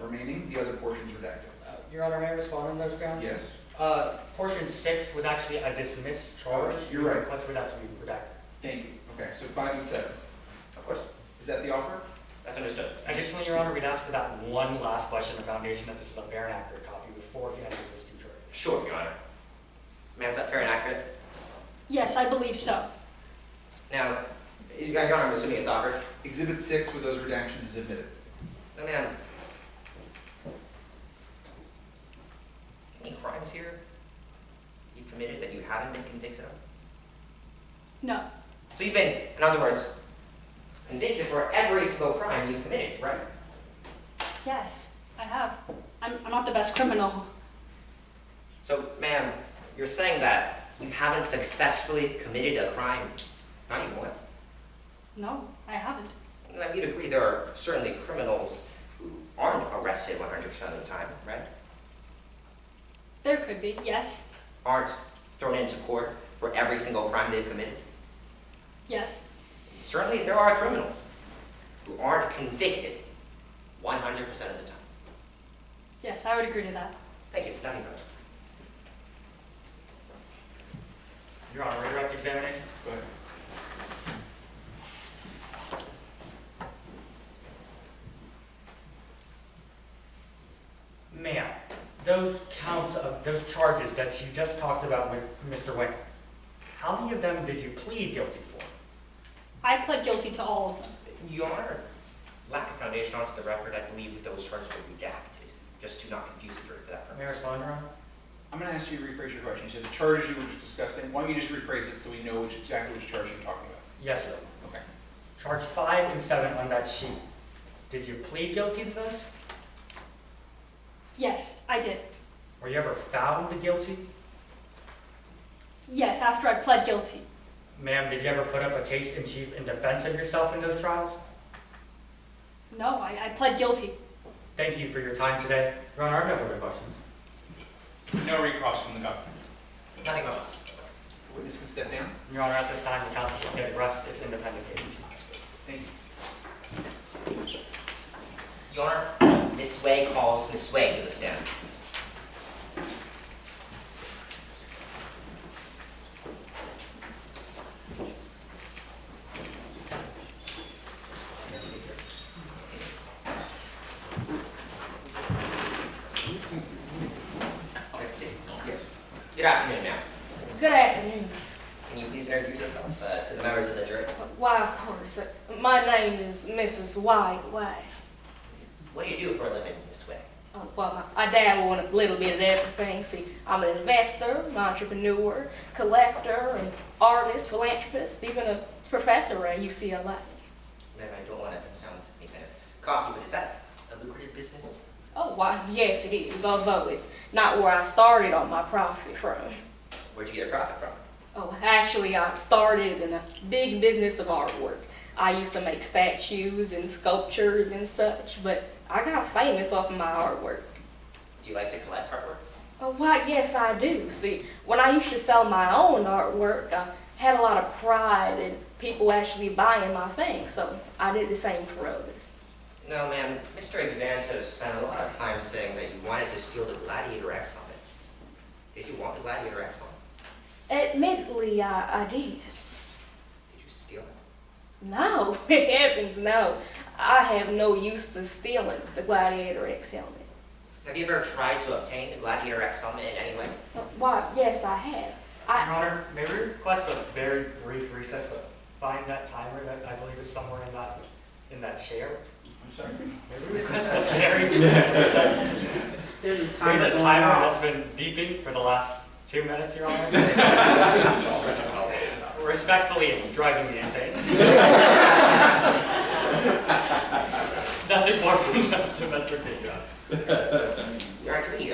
remaining. The other portions redacted. Your Honor, may I respond on those grounds? Yes. Portion 6 was actually a dismissed charge. You're right. Request for that to be redacted. Thank you. Okay, so 5 and 7. Of course. Is that the offer? That's understood. Additionally, Your Honor, we'd ask for that one last question of foundation that this is a fair and accurate copy before he enters those 2 charges. Sure, Your Honor. Ma'am, is that fair and accurate? Yes, I believe so. Now, Your Honor, I'm assuming it's offered. Exhibit 6 with those redactions is admitted. No, ma'am. Any crimes here you've committed that you haven't been convicted of? No. So you've been, in other words, convicted for every single crime you've committed, right? Yes, I have. I'm not the best criminal. So, ma'am, you're saying that you haven't successfully committed a crime, not even once? No, I haven't. Now, you'd agree there are certainly criminals who aren't arrested 100% of the time, right? There could be, yes. Aren't thrown into court for every single crime they've committed? Yes. Certainly there are criminals who aren't convicted 100% of the time. Yes, I would agree to that. Thank you. Nothing further. Your Honor, redirect examination. Go ahead. Ma'am, those charges that you just talked about with Mr. Wayne, how many of them did you plead guilty for? I pled guilty to all of them. Your Honor, lack of foundation onto the record, I believe that those charges were redacted, just to not confuse the jury for that May I purpose. respond, Your Honor? I'm going to ask you to rephrase your question. You said the charges you were just discussing. Why don't you just rephrase it so we know exactly which charge you're talking about? Yes, sir. Okay. Charge 5 and 7 on that sheet. Did you plead guilty to those? Yes, I did. Were you ever found guilty? Yes, after I pled guilty. Ma'am, did you ever put up a case in chief in defense of yourself in those trials? No, I pled guilty. Thank you for your time today. Your Honor, I have no further questions. No recross from the government. Nothing else. The witness can step down. Your Honor, at this time, the counsel can rest its independent case. Thank you. Your Honor, Ms. Way calls Ms. Way to the stand. Yes. Good afternoon, ma'am. Good afternoon. Can you please introduce yourself to the members of the jury? Why, of course. My name is Mrs. Wyatt Way. What do you do for a living, Ms. Way? Well, I dabble in a little bit of everything. See, I'm an investor, an entrepreneur, collector, an artist, philanthropist, even a professor at UCLA. Ma'am, I don't want to sound cocky, but is that a lucrative business? Oh, why, yes it is, although it's not where I started all my profit from. Where'd you get your profit from? Oh, actually, I started in a big business of artwork. I used to make statues and sculptures and such, but I got famous off of my artwork. Do you like to collect artwork? Oh, why, yes, I do. See, when I used to sell my own artwork, I had a lot of pride in people actually buying my things, so I did the same for others. No, ma'am. Mr. Exantos spent a lot of time saying that you wanted to steal the Gladiator X helmet. Did you want the Gladiator X helmet? Admittedly, I did. Did you steal it? No, heavens no. I have no use to stealing the Gladiator X helmet. Have you ever tried to obtain the Gladiator X helmet in any way? Why, yes, I have. Your Honor, may we request a very brief recess to find that timer that I believe is somewhere in that chair. I'm sorry. Maybe request that Gary. There's a There's timer a going timer off. that's been beeping for the last 2 minutes, Your Honor. Respectfully, it's driving me insane. Nothing more than that's repeated. Your Honor, could we,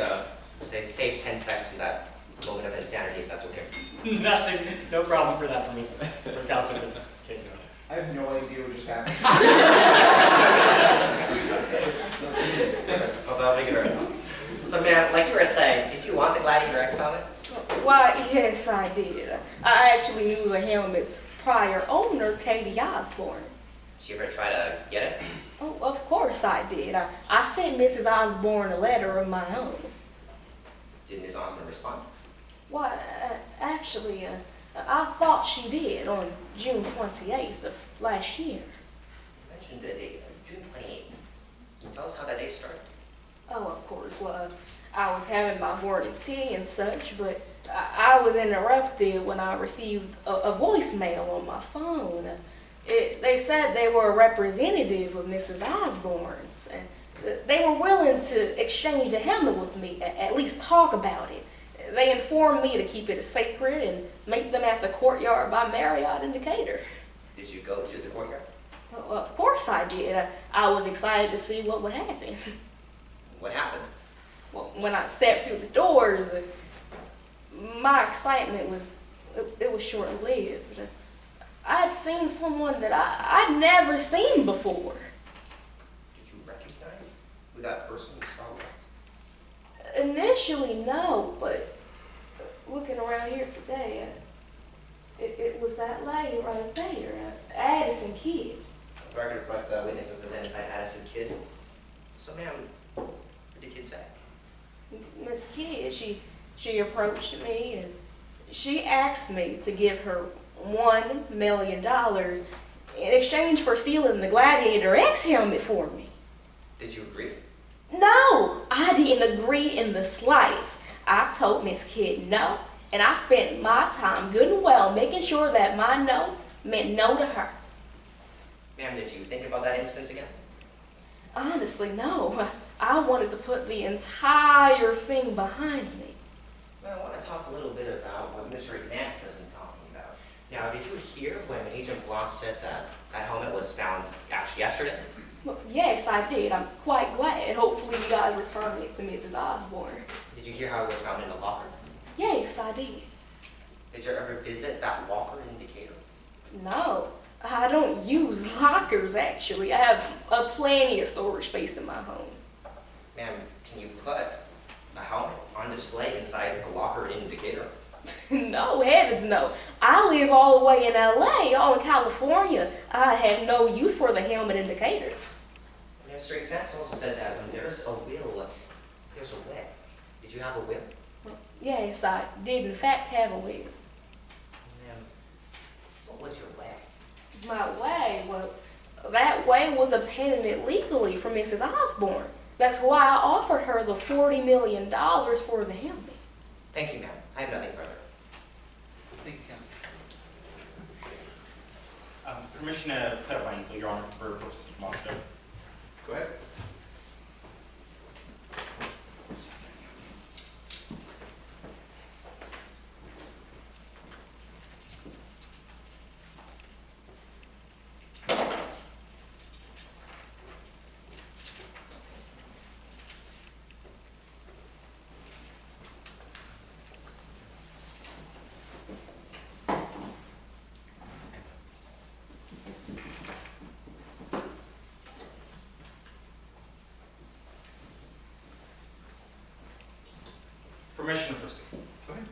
say, save 10 seconds from that moment of insanity, if that's okay? Nothing, no problem for that for Councilor Kid. I have no idea what just happened. I'll make it right. So, ma'am, like you were saying, did you want the Gladiator X helmet? Why, yes, I did. I actually knew the helmet's prior owner, Katie Osborne. Did you ever try to get it? Oh, of course I did. I sent Mrs. Osborne a letter of my own. Did Ms. Osborne respond? Why, actually, I thought she did on June 28th of last year. You mentioned the date, June 28th. Can you tell us how that date started? Oh, of course. Well, I was having my morning tea and such, but I was interrupted when I received a voicemail on my phone. They said they were a representative of Mrs. Osborne's. And they were willing to exchange a helmet with me, at least talk about it. They informed me to keep it a secret and meet them at the courtyard by Marriott in Decatur. Did you go to the courtyard? Well, of course I did. I was excited to see what would happen. What happened? Well, when I stepped through the doors, my excitement was short-lived. I'd seen someone that I'd never seen before. Did you recognize who that person you saw was? Initially, no, but looking around here today, it was that lady right there, Addison Kid. The record reflect witnesses identified Addison Kid. So, ma'am, what did the kid say? Miss Kidd, she approached me and she asked me to give her $1 million in exchange for stealing the Gladiator X helmet for me. Did you agree? No, I didn't agree in the slightest. I told Miss Kidd no, and I spent my time good and well making sure that my no meant no to her. Ma'am, did you think about that instance again? Honestly, no. I wanted to put the entire thing behind me. Well, I want to talk a little bit about what Mr. Exant has been talking about. Now, did you hear when Agent Bloss said that that helmet was found actually yesterday? Well, yes, I did. I'm quite glad. Hopefully you guys returned it to Mrs. Osborne. Did you hear how it was found in the locker? Yes, I did. Did you ever visit that locker in Decatur? No, I don't use lockers, actually. I have plenty of storage space in my home. Ma'am, can you put a helmet on display inside a locker in Decatur? No, heavens no. I live all the way in LA, all in California. I have no use for the helmet in Decatur. Mr. Exant also said that when there's a will, there's a way. Did you have a will? Well, yes, I did in fact have a will. Ma'am, what was your way? My way, well, that way was obtaining it legally from Mrs. Osborne. That's why I offered her the $40 million for the helmet. Thank you, ma'am. I have nothing further. Thank you, Counsel. Permission to put up my easel, Your Honor, for purposes of motion. Go ahead. Permission to proceed. Go ahead.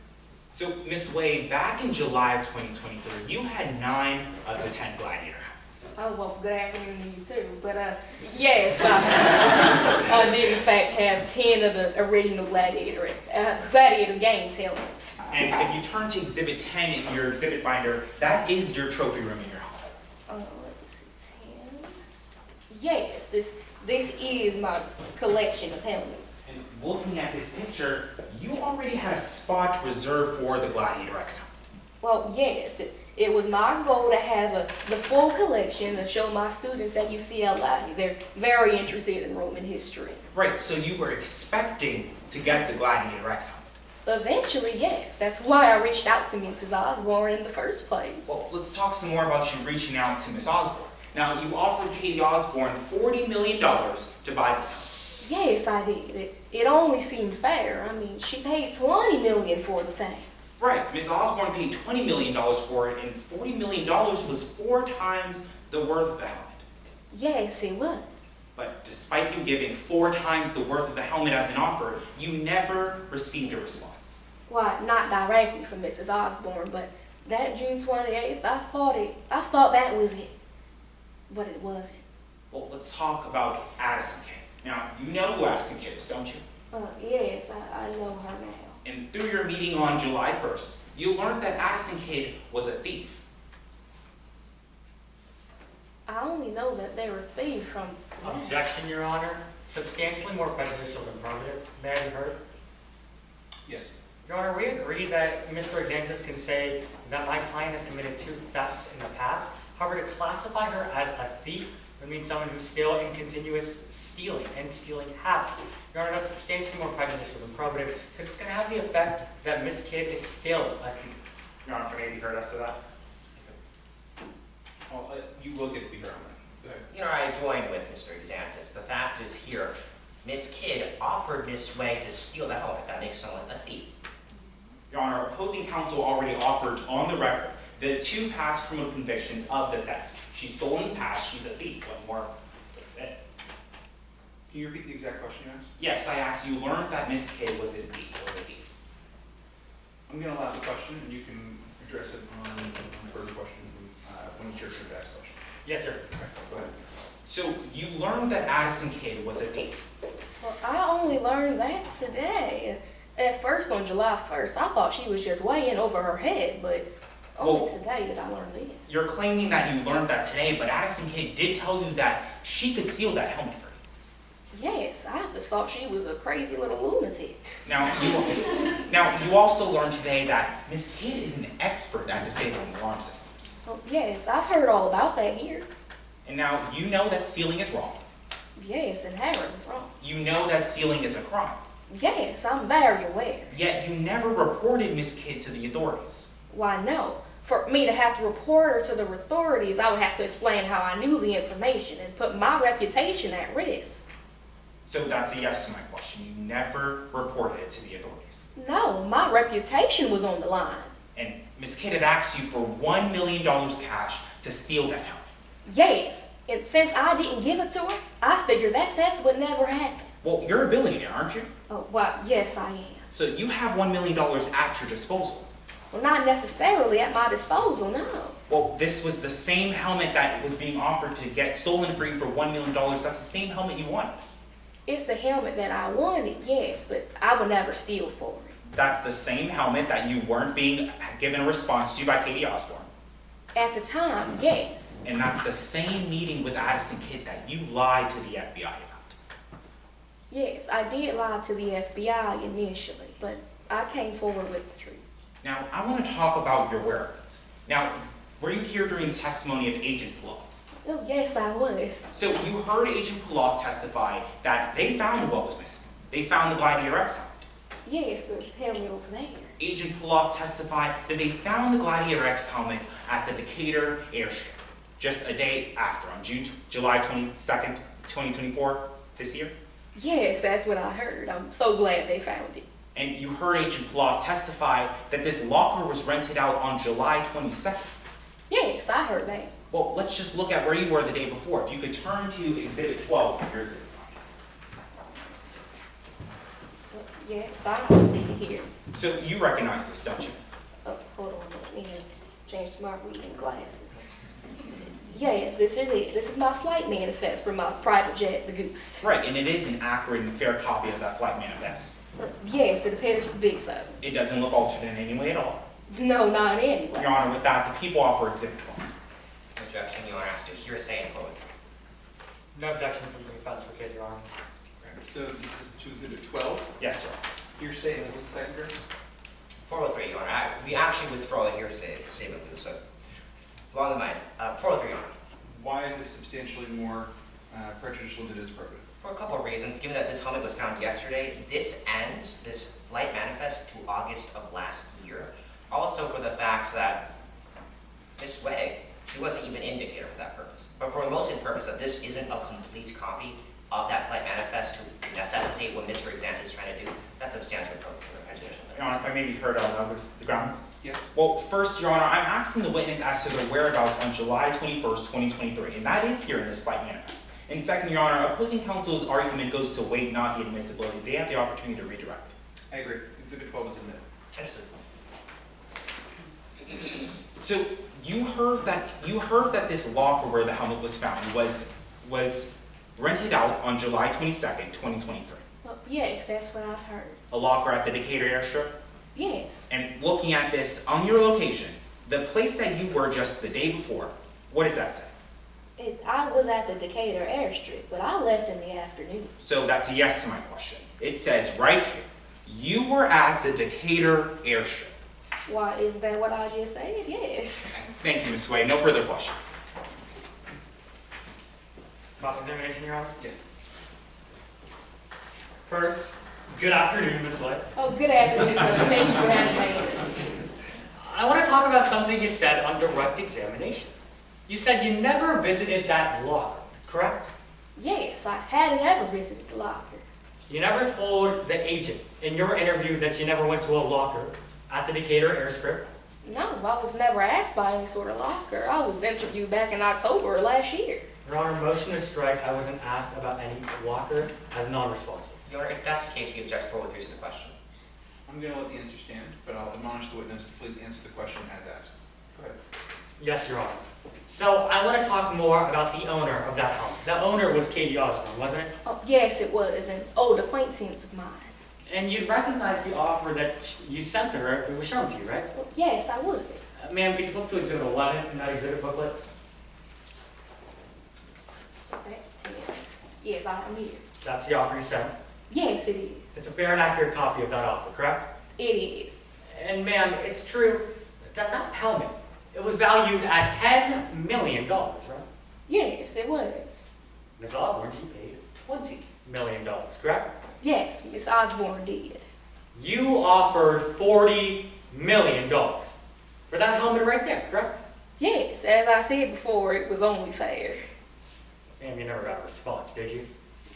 So, Ms. Way, back in July of 2023, you had 9 of the 10 Gladiator helmets. Oh, well, good afternoon to you too. But, yes, I did in fact have 10 of the original Gladiator Games helmets. And if you turn to Exhibit 10 in your exhibit binder, that is your trophy room in your home. Let me see, 10. Yes, this is my collection of helmets. And looking at this picture, you already had a spot reserved for the Gladiator X helmet. Well, yes, It was my goal to have the full collection to show my students at UCLA. They're very interested in Roman history. Right, so you were expecting to get the Gladiator X helmet. Eventually, yes. That's why I reached out to Mrs. Osborne in the first place. Well, let's talk some more about you reaching out to Miss Osborne. Now, you offered Katie Osborne $40 million to buy this helmet. Yes, I did. It only seemed fair. I mean, she paid $20 million for the thing. Right, Miss Osborne paid $20 million for it, and $40 million was 4 times the worth of the helmet. Yes, it was. But despite you giving 4 times the worth of the helmet as an offer, you never received a response. Why, not directly from Mrs. Osborne, but that June 28th, I thought that was it. But it wasn't. Well, let's talk about Addison Kid. Now, you know who Addison Kid is, don't you? Yes, I know her now. And through your meeting on July 1st, you learned that Addison Kid was a thief. I only know that they were thieves from today. Objection, Your Honor. Substantially more prejudicial than probative. May I be heard? Yes. Your Honor, we agree that Mr. Exantis can say that my client has committed 2 thefts in the past. However, to classify her as a thief would mean someone who's still in continuous stealing and stealing habits. Your Honor, that's substantially more prejudicial than probative because it's going to have the effect that Miss Kidd is still a thief. Your Honor, can I be heard as to that? Well, you will get to be heard on that. Go ahead. You know, I join with Mr. Exantis. The fact is here, Miss Kidd offered Miss Way to steal the helmet. That makes someone a thief. Your Honor, opposing counsel already offered on the record the 2 past criminal convictions of the theft. She stole in the past, she's a thief. What more? That's it. Can you repeat the exact question you asked? Yes, I asked, you learned that Miss Kidd was a thief. I'm going to allow the question, and you can address it on further questions when it's your turn to ask questions. Yes, sir. Okay, go ahead. So you learned that Addison Kid was a thief. Well, I only learned that today. At first, on July 1st, I thought she was just way in over her head, but only today did I learn this. You're claiming that you learned that today, but Addison Kid did tell you that she could steal that helmet for you. Yes, I just thought she was a crazy little lunatic. Now you also learned today that Miss Kidd is an expert at disabling alarm systems. Oh, yes, I've heard all about that here. And now you know that stealing is wrong. Yes, inherently wrong. You know that stealing is a crime. Yes, I'm very aware. Yet you never reported Miss Kidd to the authorities. Why, no. For me to have to report her to the authorities, I would have to explain how I knew the information and put my reputation at risk. So that's a yes to my question. You never reported it to the authorities. No, my reputation was on the line. And Miss Kidd had asked you for $1 million cash to steal that helmet. Yes, and since I didn't give it to her, I figured that theft would never happen. Well, you're a billionaire, aren't you? Oh, well, yes, I am. So you have $1 million at your disposal. Well, not necessarily at my disposal, no. Well, this was the same helmet that was being offered to get stolen free for $1 million. That's the same helmet you wanted. It's the helmet that I wanted, yes, but I would never steal for it. That's the same helmet that you weren't being given a response to by Katie Osborne. At the time, yes. And that's the same meeting with Addison Kid that you lied to the FBI about. Yes, I did lie to the FBI initially, but I came forward with the truth. Now, I want to talk about your whereabouts. Now, were you here during the testimony of Agent Poff? Oh, yes, I was. So you heard Agent Poff testify that they found what was missing. They found the Gladiator X helmet. Yes, the helmet over there. Agent Poff testified that they found the Gladiator X helmet at the Decatur airstrip just a day after, on July 22nd, 2024, this year. Yes, that's what I heard. I'm so glad they found it. And you heard Agent Poff testify that this locker was rented out on July 22nd. Yes, I heard that. Well, let's just look at where you were the day before. If you could turn to Exhibit 12 for your exhibit. Yes, I can see it here. So you recognize this, don't you? Oh, hold on, let me change my reading glasses. Yes, this is it. This is my flight manifest for my private jet, the Goose. Right, and it is an accurate and fair copy of that flight manifest. Yes, it appears to be so. It doesn't look altered in any way at all. No, not in any way. Your Honor, with that, the people offer Exhibit 12. Objection, Your Honor, as to hearsay and quote. No objection from the defense for Kid, Your Honor. So this is to Exhibit 12. Yes, sir. Hearsay, and what was the second verse? 403, Your Honor. We actually withdraw the hearsay statement, so along the line, 403, Your Honor. Why is this substantially more prejudicial than it is probative? For a couple of reasons, given that this helmet was found yesterday, this ends this flight manifest to August of last year. Also for the fact that Miss Way, she wasn't even in Decatur for that purpose. But for the most purpose that this isn't a complete copy of that flight manifest to necessitate what Mr. Exant is trying to do, that's substantially prejudicial. Your Honor, if I may be heard on the grounds. Yes. Well, first, Your Honor, I'm asking the witness as to their whereabouts on July 21st, 2023, and that is here in this flight manifest. And second, Your Honor, opposing counsel's argument goes to weight, not the admissibility. They have the opportunity to redirect. I agree. Exhibit 12 is admitted. So you heard that this locker where the helmet was found was rented out on July 22nd, 2023. Well, yes, that's what I've heard. A locker at the Decatur airstrip? Yes. And looking at this on your location, the place that you were just the day before, what does that say? I was at the Decatur airstrip, but I left in the afternoon. So that's a yes to my question. It says right here, you were at the Decatur airstrip. Why, isn't that what I just said? Yes. Thank you, Ms. Way. No further questions. Cross-examination, Your Honor? Yes. First, good afternoon, Ms. White. Oh, good afternoon. Thank you for having me. I want to talk about something you said on direct examination. You said you never visited that locker, correct? Yes, I hadn't ever visited the locker. You never told the agent in your interview that you never went to a locker at the Decatur airstrip? No, I was never asked by any sort of locker. I was interviewed back in October of last year. Your Honor, motion to strike. I wasn't asked about any locker as non-responsive. Your Honor, if that's the case, we object 403 to the question. I'm going to let the answer stand, but I'll admonish the witness to please answer the question as asked. Go ahead. Yes, Your Honor. So I want to talk more about the owner of that home. The owner was Katie Osborne, wasn't it? Oh, yes, it was an old acquaintance of mine. And you'd recognize the offer that you sent to her if it was shown to you, right? Well, yes, I would. Ma'am, could you flip to Exhibit 11 in that exhibit booklet? That's 10. Yes, I'm here. That's the offer you sent. Yes, it is. It's a fair and accurate copy of that offer, correct? It is. And ma'am, it's true that that helmet, it was valued at $10 million, right? Yes, it was. Ms. Osborne, she paid $20 million, correct? Yes, Miss Osborne did. You offered $40 million for that helmet right there, correct? Yes, as I said before, it was only fair. Ma'am, you never got a response, did you?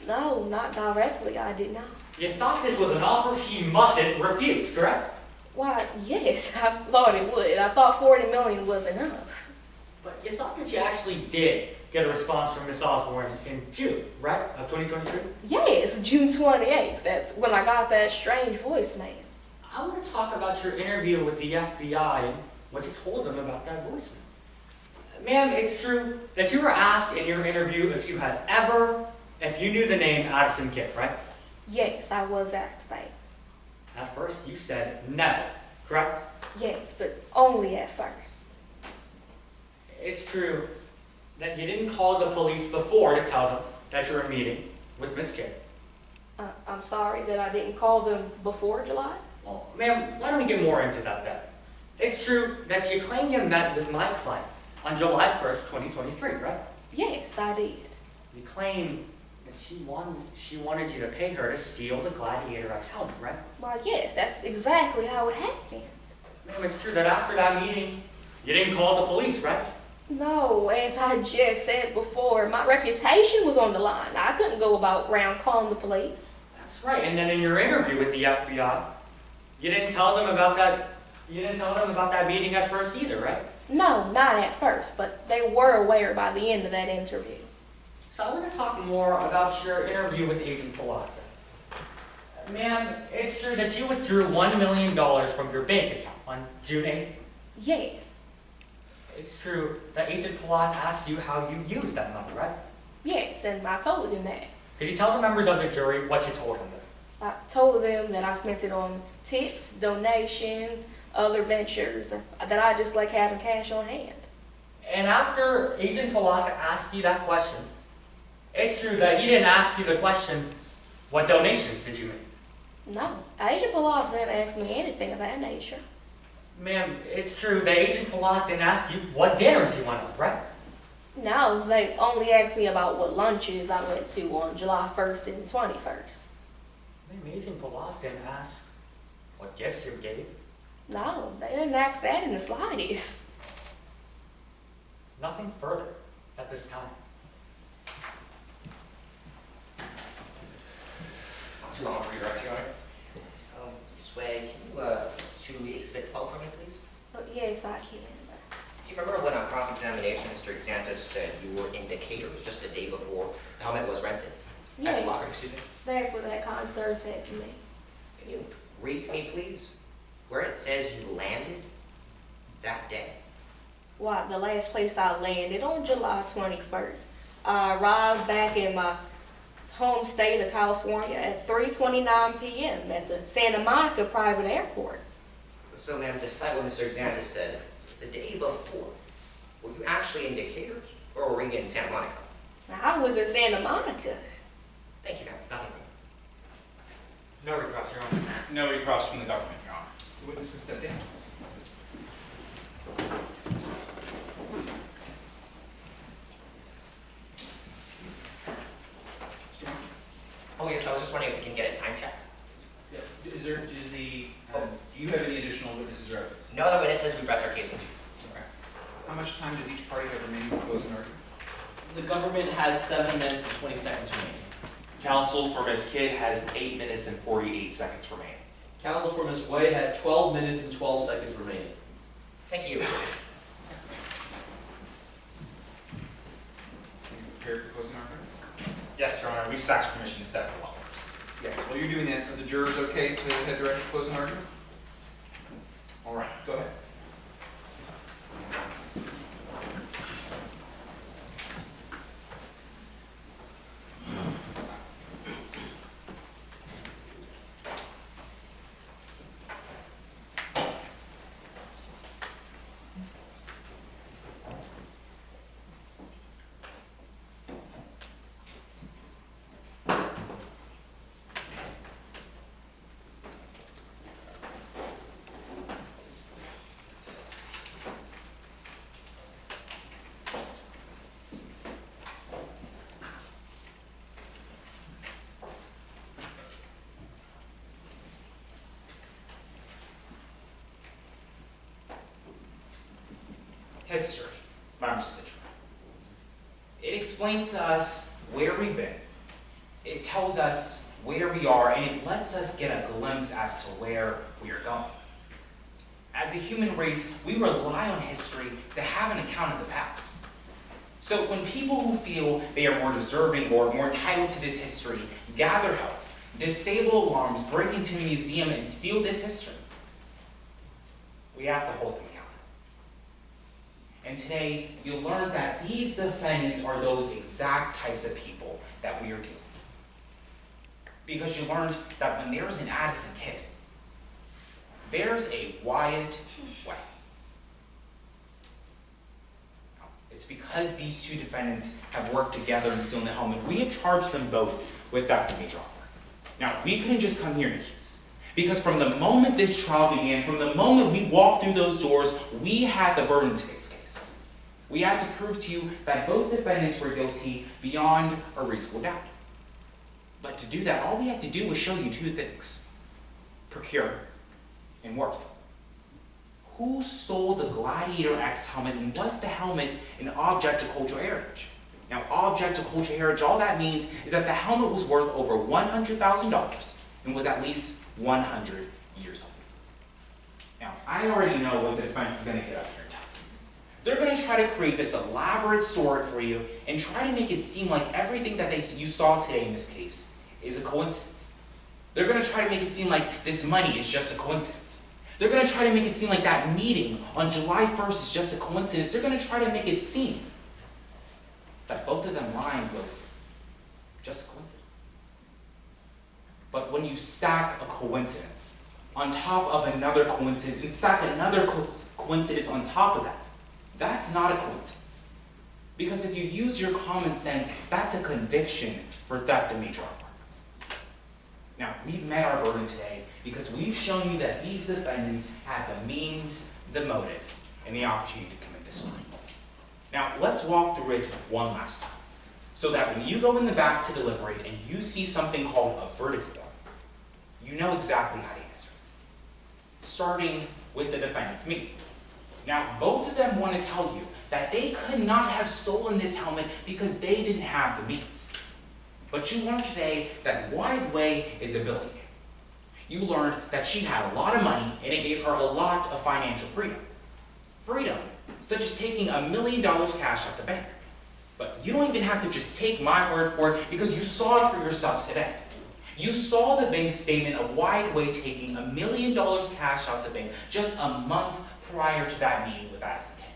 No, not directly, I did not. You thought this was an offer she mustn't refuse, correct? Why, yes, I thought it would. I thought 40 million was enough. But you thought that you actually did get a response from Miss Osborne in June, right, of 2023? Yes, June 28th. That's when I got that strange voicemail. I want to talk about your interview with the FBI and what you told them about that voicemail. Ma'am, it's true that you were asked in your interview if you knew the name Addison Kid, right? Yes, I was asked that. At first, you said never, correct? Yes, but only at first. It's true that you didn't call the police before to tell them that you were meeting with Miss Kid. I'm sorry that I didn't call them before July. Well, ma'am, let me get more into that then. It's true that you claim you met with my client on July 1st, 2023, right? Yes, I did. You claim that she wanted you to pay her to steal the Gladiator X helmet, right? Why, yes, that's exactly how it happened. Ma'am, it's true that after that meeting, you didn't call the police, right? No, as I just said before, my reputation was on the line. I couldn't go around calling the police. That's right. And then in your interview with the FBI, you didn't tell them about that. You didn't tell them about that meeting at first either, right? No, not at first, but they were aware by the end of that interview. So I want to talk more about your interview with Agent Poff. Ma'am, it's true that you withdrew $1 million from your bank account on June 8th? Yes. It's true that Agent Poff asked you how you used that money, right? Yes, and I told him that. Could you tell the members of the jury what you told him? I told them that I spent it on tips, donations, other ventures, that I just like having cash on hand. And after Agent Poff asked you that question, it's true that he didn't ask you the question, what donations did you make? No, Agent Poff didn't ask me anything of that nature. Ma'am, it's true that Agent Pollock didn't ask you what dinners you went on, right? No, they only asked me about what lunches I went to on July 1st and 21st. Ma'am, Agent Pollock didn't ask what gifts you gave. No, they didn't ask that in the slightest. Nothing further at this time. Not too long for your direction, Sway, can you to Exhibit 12 for me, please? Oh, yes, I can. Do you remember when on cross-examination, Mr. Xanthus said you were in Decatur just the day before the helmet was rented? At the locker, excuse me? That's what that kind sir said to me. Can you read to me, please, where it says you landed that day? Why, the last place I landed on July 21st. I arrived back in my home state of California at 3:29 p.m. at the Santa Monica Private Airport. So, ma'am, despite what Mr. Xanthus said, the day before, were you actually in Decatur, or were you in Santa Monica? I was in Santa Monica. Thank you, ma'am. Nothing further. No recross, Your Honor. No recross from the government, Your Honor. The witness can step down. Oh, yes, I was just wondering if we can get a time check. Yeah. Do you have any additional witnesses or evidence? No other witnesses, we rest our case in chief. Okay. How much time does each party have remaining for closing argument? The government has 7 minutes and 20 seconds remaining. Counsel for Ms. Kidd has 8 minutes and 48 seconds remaining. Counsel for Ms. Way has 12 minutes and 12 seconds remaining. Thank you. Are you prepared for closing argument? Yes, Your Honor, we just asked permission to set the law first. Yes. While you're doing that, are the jurors okay to head direct to closing argument? All right. Go ahead. History, members of the jury. It explains to us where we've been. It tells us where we are, and it lets us get a glimpse as to where we are going. As a human race, we rely on history to have an account of the past. So when people who feel they are more deserving or more entitled to this history gather help, disable alarms, break into a museum, and steal this history, we have to hold them accountable. And today, you'll learn that these defendants are those exact types of people that we are dealing with. Because you learned that when there's an Addison Kid, there's a Wyatt Way. It's because these two defendants have worked together in stealing the helmet, we have charged them both with theft of major artwork. Now, we couldn't just come here and accuse. Because from the moment this trial began, from the moment we walked through those doors, we had the burden to today's case. We had to prove to you that both defendants were guilty beyond a reasonable doubt. But to do that, all we had to do was show you two things: procure and worth. Who sold the Gladiator X helmet, and was the helmet an object of cultural heritage? Now, object of cultural heritage, all that means is that the helmet was worth over $100,000 and was at least 100 years old. Now, I already know what the defense is going to get up here and tell you. They're going to try to create this elaborate story for you and try to make it seem like everything that you saw today in this case is a coincidence. They're going to try to make it seem like this money is just a coincidence. They're going to try to make it seem like that meeting on July 1st is just a coincidence. They're going to try to make it seem that both of them lying was just a coincidence. But when you stack a coincidence on top of another coincidence and stack another coincidence on top of that, that's not a coincidence. Because if you use your common sense, that's a conviction for theft of major artwork. Now, we've met our burden today because we've shown you that these defendants had the means, the motive, and the opportunity to commit this crime. Now, let's walk through it one last time, so that when you go in the back to deliberate and you see something called a verdict form, you know exactly how to answer it. Starting with the defendant's means. Now, both of them want to tell you that they could not have stolen this helmet because they didn't have the means. But you learned today that Wyatt Way is a billionaire. You learned that she had a lot of money and it gave her a lot of financial freedom. Freedom, such as taking $1 million cash out the bank. But you don't even have to just take my word for it because you saw it for yourself today. You saw the bank statement of Wyatt Way taking $1 million cash out the bank just a month prior to that meeting with Addison Kid.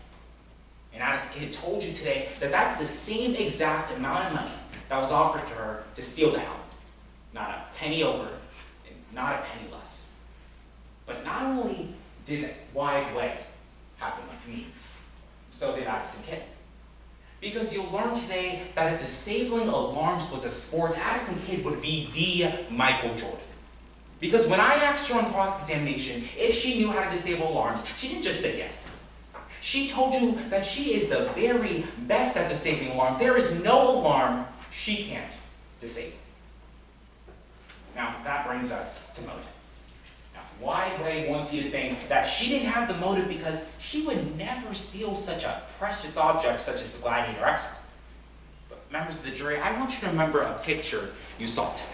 And Addison Kid told you today that that's the same exact amount of money that was offered to her to steal the helmet. Not a penny over, and not a penny less. But not only did Wyatt Way have the means, so did Addison Kid. Because you'll learn today that if disabling alarms was a sport, Addison Kid would be the Michael Jordan. Because when I asked her on cross-examination if she knew how to disable alarms, she didn't just say yes. She told you that she is the very best at disabling alarms. There is no alarm she can't disable. Now, that brings us to motive. Now, Wyatt Way wants you to think that she didn't have the motive because she would never steal such a precious object such as the Gladiator X. But members of the jury, I want you to remember a picture you saw today.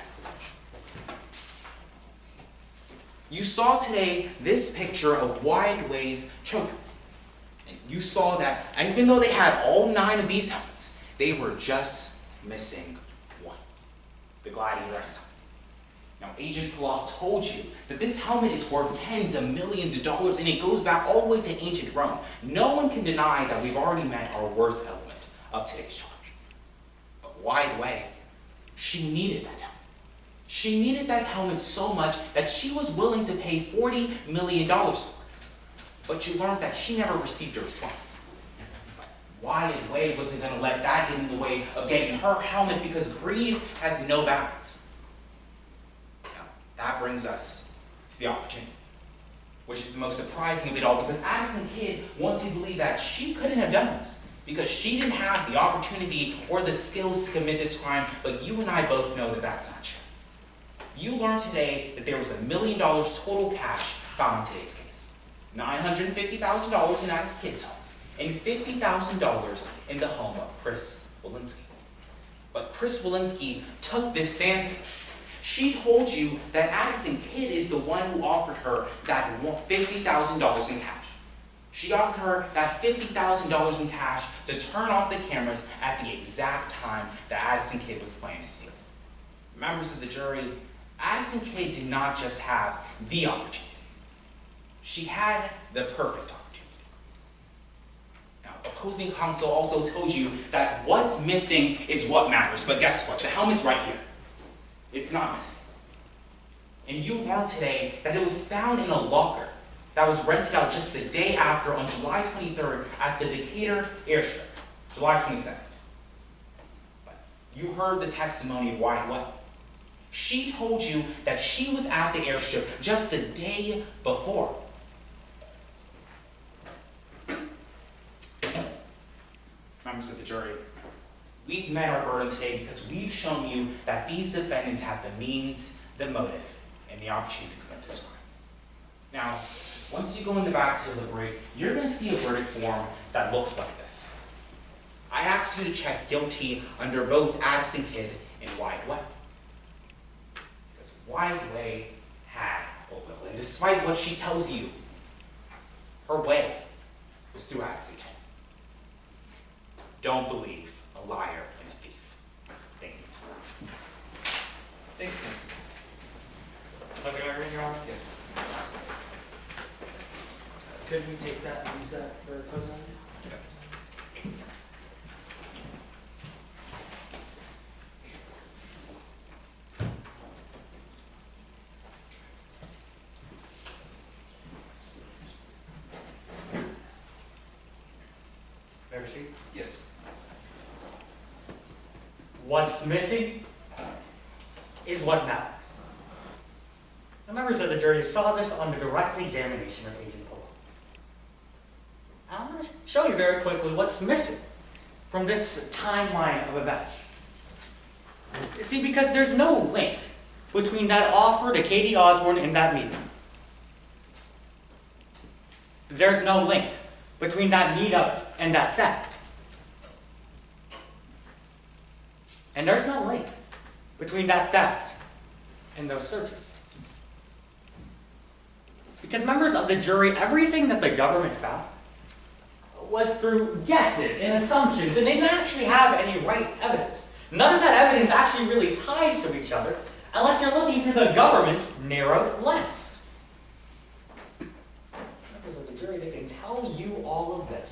You saw today this picture of Wyatt Way's children. And you saw that even though they had all 9 of these helmets, they were just missing one, the Gladiator X helmet. Now, Agent Poff told you that this helmet is worth tens of millions of dollars and it goes back all the way to ancient Rome. No one can deny that we've already met our worth element of today's charge. But Wyatt Way, she needed that helmet. She needed that helmet so much that she was willing to pay $40 million for it. But you learned that she never received a response. Wyatt Way wasn't going to let that get in the way of getting her helmet because greed has no bounds. Now, that brings us to the opportunity, which is the most surprising of it all because Addison Kid wants you to believe that she couldn't have done this because she didn't have the opportunity or the skills to commit this crime, but you and I both know that that's not true. You learned today that there was $1 million total cash found in today's case. $950,000 in Addison Kid's home, and $50,000 in the home of Chris Wilinsky. But Chris Wilinsky took this stand. She told you that Addison Kid is the one who offered her that $50,000 in cash. She offered her that $50,000 in cash to turn off the cameras at the exact time that Addison Kid was planning to steal. Members of the jury, Addison Kid did not just have the opportunity. She had the perfect opportunity. Now, opposing counsel also told you that what's missing is what matters, but guess what? The helmet's right here. It's not missing. And you learned today that it was found in a locker that was rented out just the day after on July 23rd at the Decatur airstrip, July 27th. But you heard the testimony of Wyatt Way. She told you that she was at the airstrip just the day before. Members of the jury, we've met our burden today because we've shown you that these defendants have the means, the motive, and the opportunity to commit this crime. Now, once you go in the back to deliberate, you're going to see a verdict form that looks like this. I asked you to check guilty under both Addison Kid and Wyatt Way. Because Wyatt Way had a will, and despite what she tells you, her way was through Addison Kid. Don't believe a liar and a thief. Thank you. Thank you. Was it already, Your Honor? Yes. Could we take that and use that for closing? Ever see? Yes. What's missing is what matters. The members of the jury saw this on the direct examination of Agent Poff. I'm going to show you very quickly what's missing from this timeline of events. You see, because there's no link between that offer to Katie Osborne and that meeting. There's no link between that meetup and that theft. And there's no link between that theft and those searches. Because members of the jury, everything that the government found was through guesses and assumptions, and they didn't actually have any right evidence. None of that evidence actually really ties to each other unless you're looking through the government's narrow lens. Members of the jury, they can tell you all of this,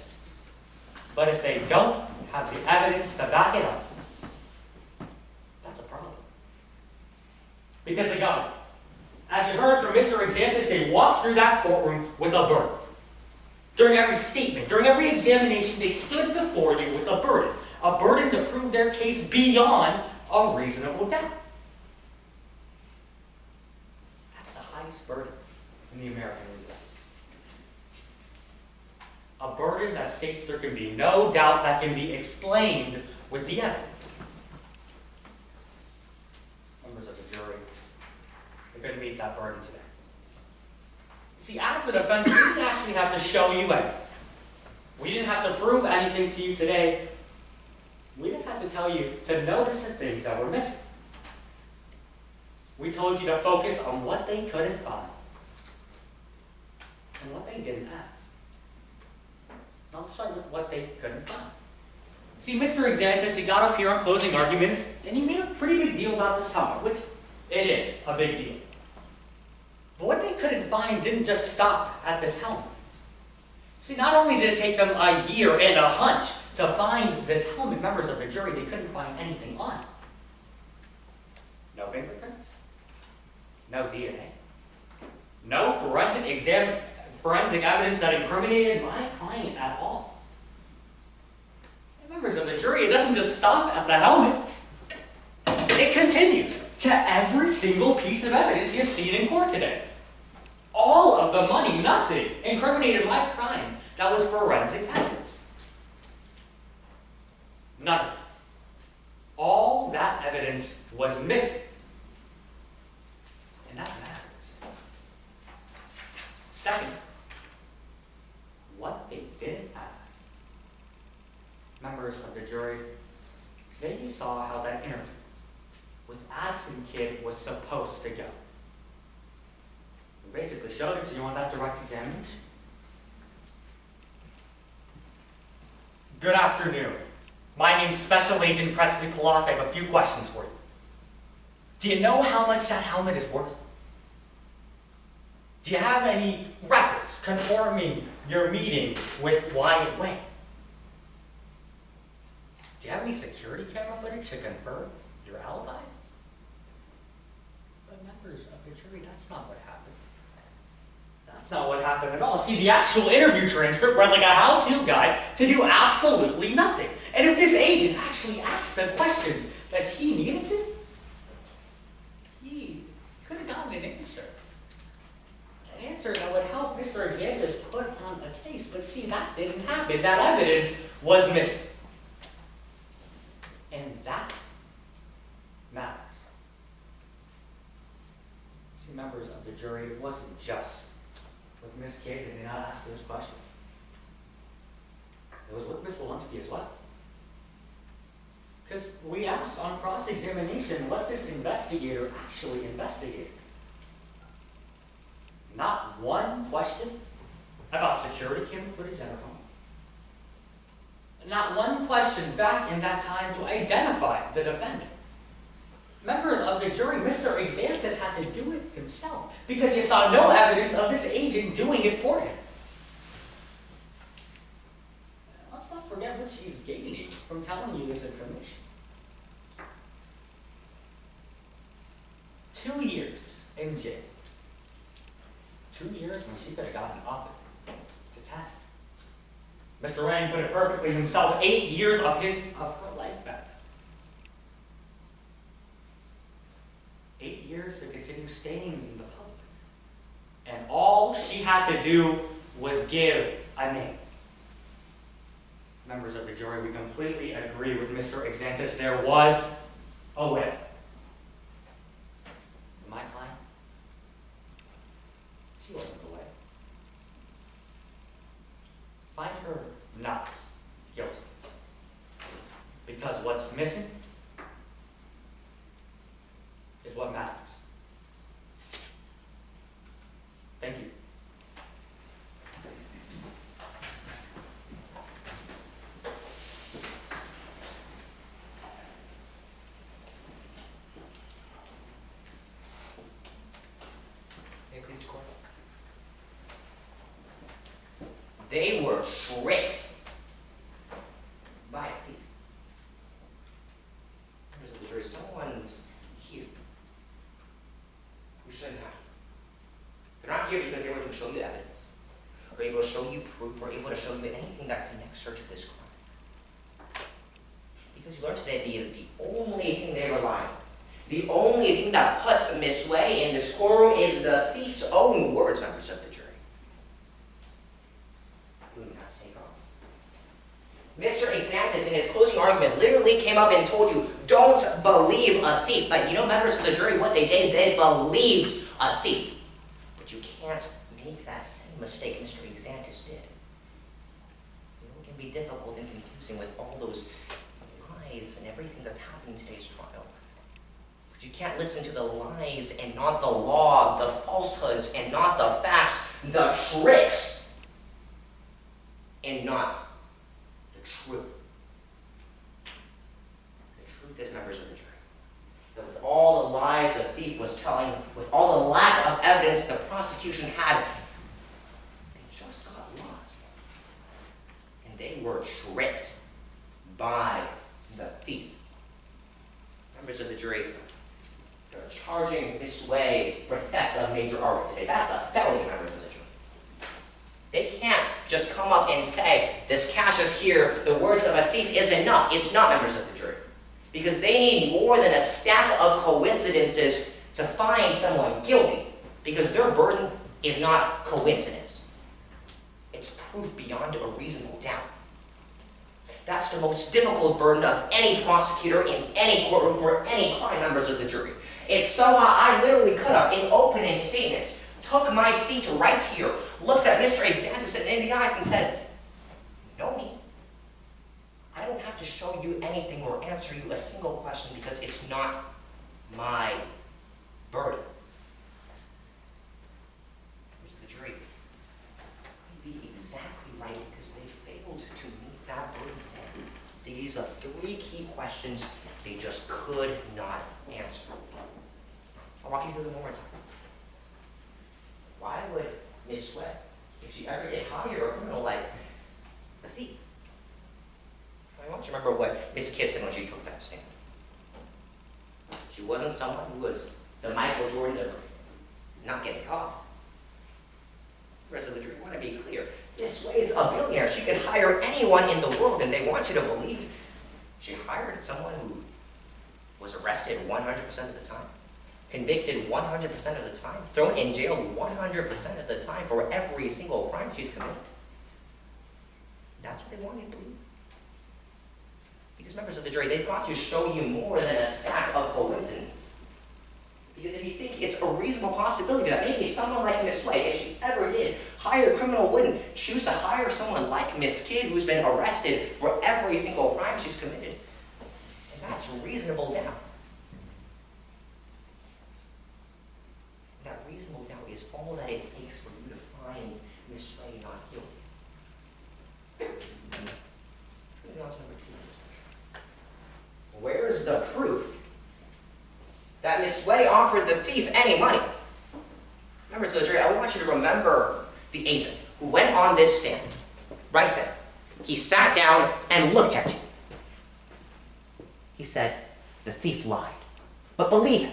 but if they don't have the evidence to back it up, that's a problem. Because the government, as you heard from Mr. Exantis, they walked through that courtroom with a burden. During every statement, during every examination, they stood before you with a burden to prove their case beyond a reasonable doubt. That's the highest burden in the American legal system. A burden that states there can be no doubt that can be explained with the evidence. Members of the jury, they couldn't meet that burden today. See, as the defense, we didn't actually have to show you anything. We didn't have to prove anything to you today. We just have to tell you to notice the things that were missing. We told you to focus on what they couldn't find and what they didn't ask. Now let's start with what they couldn't find. See, Mr. Exantis, he got up here on closing argument, and he made a pretty big deal about this helmet, which it is a big deal. But what they couldn't find didn't just stop at this helmet. See, not only did it take them a year and a hunch to find this helmet, members of the jury, they couldn't find anything on it. No fingerprints, no DNA, no forensic evidence that incriminated my client at all. And members of the jury, it doesn't just stop at the helmet. It continues to every single piece of evidence you've seen in court today. All of the money, nothing incriminated my crime that was forensic evidence. None of it. All that evidence was missing. And that matters. Second, what they didn't ask. Members of the jury, today you saw how that interview with Addison Kid was supposed to go. We basically showed it to you on that direct examination. Good afternoon. My name's Special Agent Presley Poff. I have a few questions for you. Do you know how much that helmet is worth? Do you have any records confirming your meeting with Wyatt Way? Do you have any security camera footage to confirm your alibi? But members of the jury, that's not what happened. That's not what happened at all. See, the actual interview transcript read like a how-to guide to do absolutely nothing. And if this agent actually asked the questions that he needed to, he could have gotten an answer. An answer that would help Mr. Exantis put on a case. But see, that didn't happen. That evidence was missing. And that matters. See, members of the jury, it wasn't just with Ms. Kid that did not ask those questions. It was with Ms. Wilinsky as well. Because we asked on cross-examination what this investigator actually investigated. Not one question about security camera footage at her home. Not one question back in that time to identify the defendant. Members of the jury, Mr. Exantis had to do it himself because he saw no evidence of this agent doing it for him. Let's not forget what she's gaining from telling you this information. 2 years in jail. 2 years when she could have gotten up to 10. Mr. Rand put it perfectly himself, 8 years of her life back. 8 years to continue staying in the public. had to do was give a name. Members of the jury, we completely agree with Mr. Exantis. There was a whip. My client, she wasn't away. Find her not guilty. Because what's missing is what matters. Thank you. May I please the court? They were tricked by a thief. Members of the jury, someone's here who shouldn't have. They're not here because they were able to show you evidence, or able to show you proof, or able to show you anything that connects her to this crime. Because you learned today the only thing they rely on, the only thing that puts Miss Way in this courtroom is the thief's own words, members of the jury. You do not take off. Mr. Exantis, in his closing argument, literally came up and told you, don't believe a thief. But you know, members of the jury, what they did, they believed a thief. But you can't make that same mistake Mr. Exantis did. You know, it can be difficult and confusing with all those lies and everything that's happened in today's trial. But you can't listen to the lies and not the law, the falsehoods and not the facts, the tricks and not the truth. The truth is, members of the jury, that with all the lies the thief was telling, with all the lack of evidence the prosecution had, they just got lost. And they were tricked by the thief. Members of the jury, they're charging Miss Way for theft of major artwork today. That's a felony, members of the jury. They can't just come up and say, this cash is here, the words of a thief is enough. It's not, members of the jury. Because they need more than a stack of coincidences to find someone guilty. Because their burden is not coincidence. It's proof beyond a reasonable doubt. That's the most difficult burden of any prosecutor in any courtroom for any crime, members of the jury. It's so I literally could have, in opening statements, took my seat right here, looked at Mr. Exantis in the eyes and said, know me. I don't have to show you anything or answer you a single question because it's not my burden. Members of the jury, may be exactly right because they failed to meet that burden today. These are 3 key questions they just could not answer. I'll walk you through them one more time. Why would Miss Way, if she ever did hire a criminal like the thief? I want you to remember what Miss Kid said when she took that stand. She wasn't someone who was the Michael Jordan of not getting caught. The rest of the jury want to be clear. Miss Way is a billionaire. She could hire anyone in the world, and they want you to believe she hired someone who was arrested 100% of the time, convicted 100% of the time, thrown in jail 100% of the time for every single crime she's committed. That's what they want you to believe. Because members of the jury, they've got to show you more than a stack of coincidences. Because if you think it's a reasonable possibility that maybe someone like Miss Way, if she ever did hire a criminal, wouldn't choose to hire someone like Miss Kid who's been arrested for every single crime she's committed. And that's reasonable doubt. That reasonable doubt is all that it takes for you to find Miss Way not guilty. Moving on to number 2. Where's the proof that Miss Way offered the thief any money? Members of the jury, I want you to remember the agent who went on this stand, right there. He sat down and looked at you. He said, the thief lied. But believe him.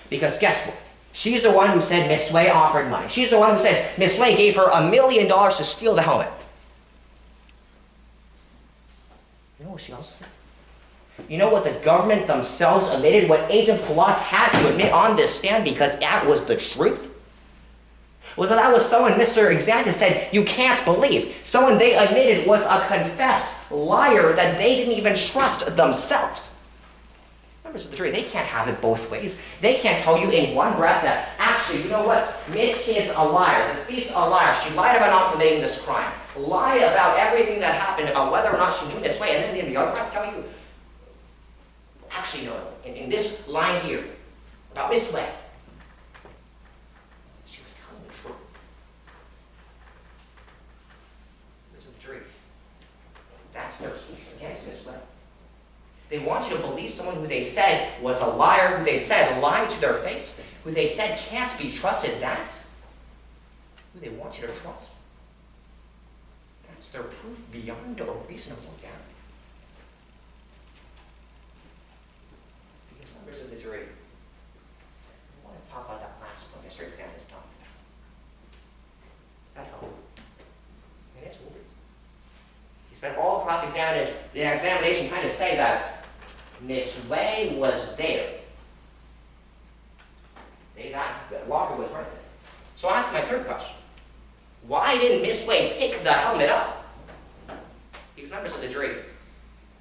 Because guess what? She's the one who said Miss Way offered money. She's the one who said Miss Way gave her $1 million to steal the helmet. You know what she also said? You know what the government themselves admitted, what Agent Poff had to admit on this stand because that was the truth? Was that was someone Mr. Xanthus said you can't believe. Someone they admitted was a confessed liar that they didn't even trust themselves. Members of the jury, they can't have it both ways. They can't tell you in one breath that, actually, you know what? Miss Kid's a liar. The thief's a liar. She lied about not committing this crime. Lied about everything that happened, about whether or not she knew this way, and then in the other breath tell you, actually, no. In this line here, about Miss Way, she was telling the truth. Members of the jury, that's their case against Miss Way. They want you to believe someone who they said was a liar, who they said lied to their face, who they said can't be trusted. That's who they want you to trust. That's their proof beyond a reasonable doubt. Because members of the jury, I want to talk about that last point Mr. Xanthus talked about. At home. And it's words. He spent all the cross-examination trying to say that Miss Way was there. That locker was right there. So I ask my third question. Why didn't Miss Way pick the helmet up? Because members of the jury,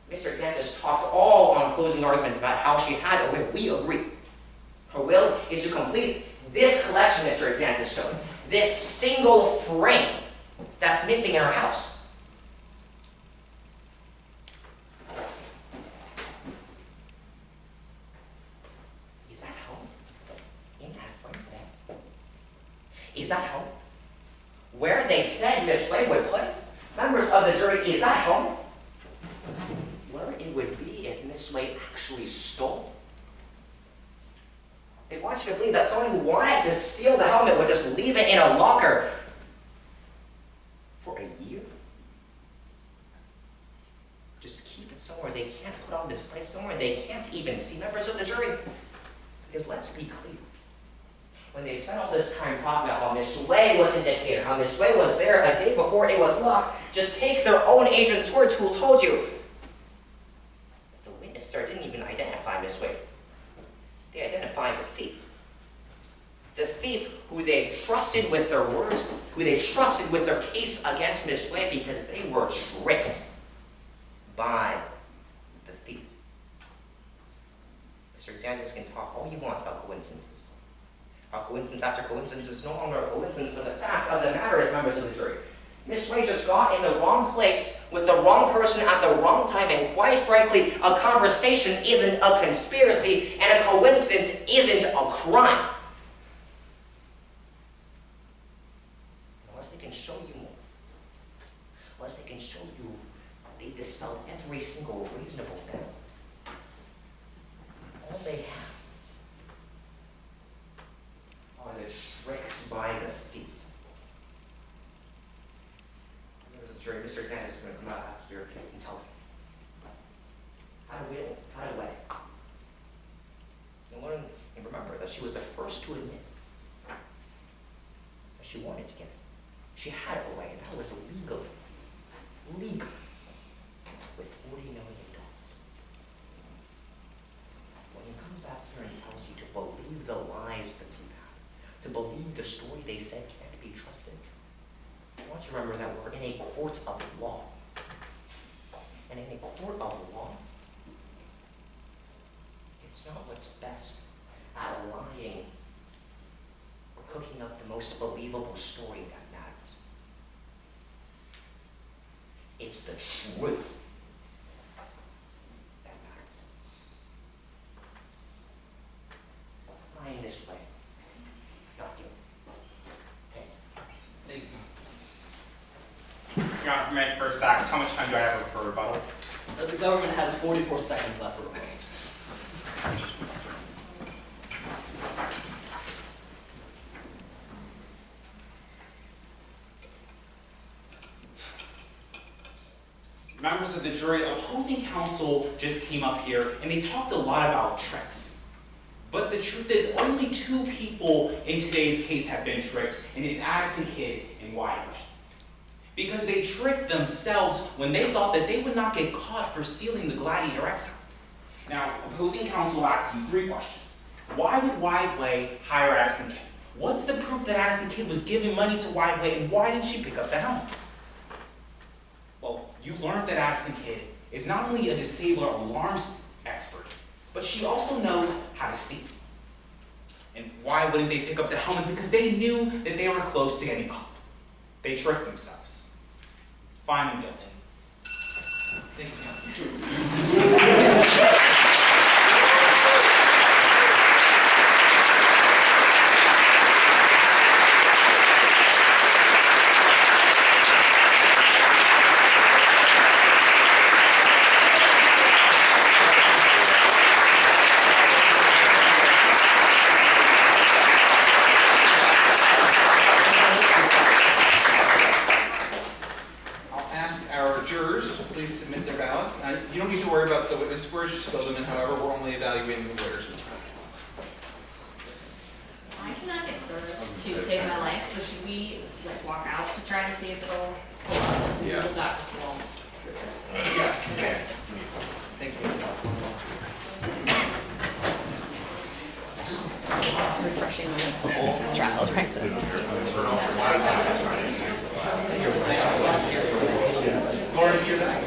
Mr. Xanthus talked all on closing arguments about how she had a will. We agree. Her will is to complete this collection Mr. Xanthus showed. This single frame that's missing in her house. Is that home? Where they said Miss Way would put it? Members of the jury, is that home? Where it would be if Miss Way actually stole? They want you to believe that someone who wanted to steal the helmet would just leave it in a locker for a year? Just keep it somewhere they can't put on display, somewhere they can't even see. Members of the jury, because let's be clear. When they spent all this time talking about how Miss Way was indicated, how Miss Way was there a day before it was locked, just take their own agent's words who told you. The witness, sir, didn't even identify Miss Way. They identified the thief. The thief who they trusted with their words, who they trusted with their case against Miss Way because they were tricked by the thief. Mr. Xanthus can talk all he wants about coincidences. Coincidence after coincidence is no longer a coincidence, but the fact of the matter is, members of the jury, Miss Way just got in the wrong place with the wrong person at the wrong time, and quite frankly, a conversation isn't a conspiracy, and a coincidence isn't a crime. Unless they can show you more, unless they can show you they dispelled every single reasonable doubt, all they have are the tricks by the thief. Jury, Mr. Xanthus is going to come out here and tell me. How to way. And remember that she was the first to admit that she wanted to get it. She had a way, and that was legal, with $40 million. When he comes back here and tells you to believe the lies that you have, to believe the story they said can't be trusted, I want you to remember that we're in a court of law. And in a court of law, it's not what's best at lying or cooking up the most believable story that matters. It's the truth that matters. Lying this way, not guilty. Okay. Thank you. Your Honor, may I first ask, how much time do I have for rebuttal? The government has 44 seconds left for rebuttal. Members of the jury, opposing counsel just came up here and they talked a lot about tricks. But the truth is, only 2 people in today's case have been tricked, and it's Addison Kid and Wyatt Way. Because they tricked themselves when they thought that they would not get caught for stealing the Gladiator X helmet. Now, opposing counsel asks you 3 questions. Why would Wyatt Way hire Addison Kid? What's the proof that Addison Kid was giving money to Wyatt Way, and why didn't she pick up the helmet? Well, you learned that Addison Kid is not only a disabler alarms expert, but she also knows how to steal. And why wouldn't they pick up the helmet? Because they knew that they were close to getting caught. They tricked themselves. Find them guilty. Thank you, Councilman. You don't need to worry about the witness scores, just fill them in. However, we're only evaluating the lawyers. I cannot get service to save my life, so should we like walk out to try to see if it'll pull up? Yeah. The doctor's will. Yeah. Okay. Thank you. Refreshing the trials, right? Laura, do you hear that?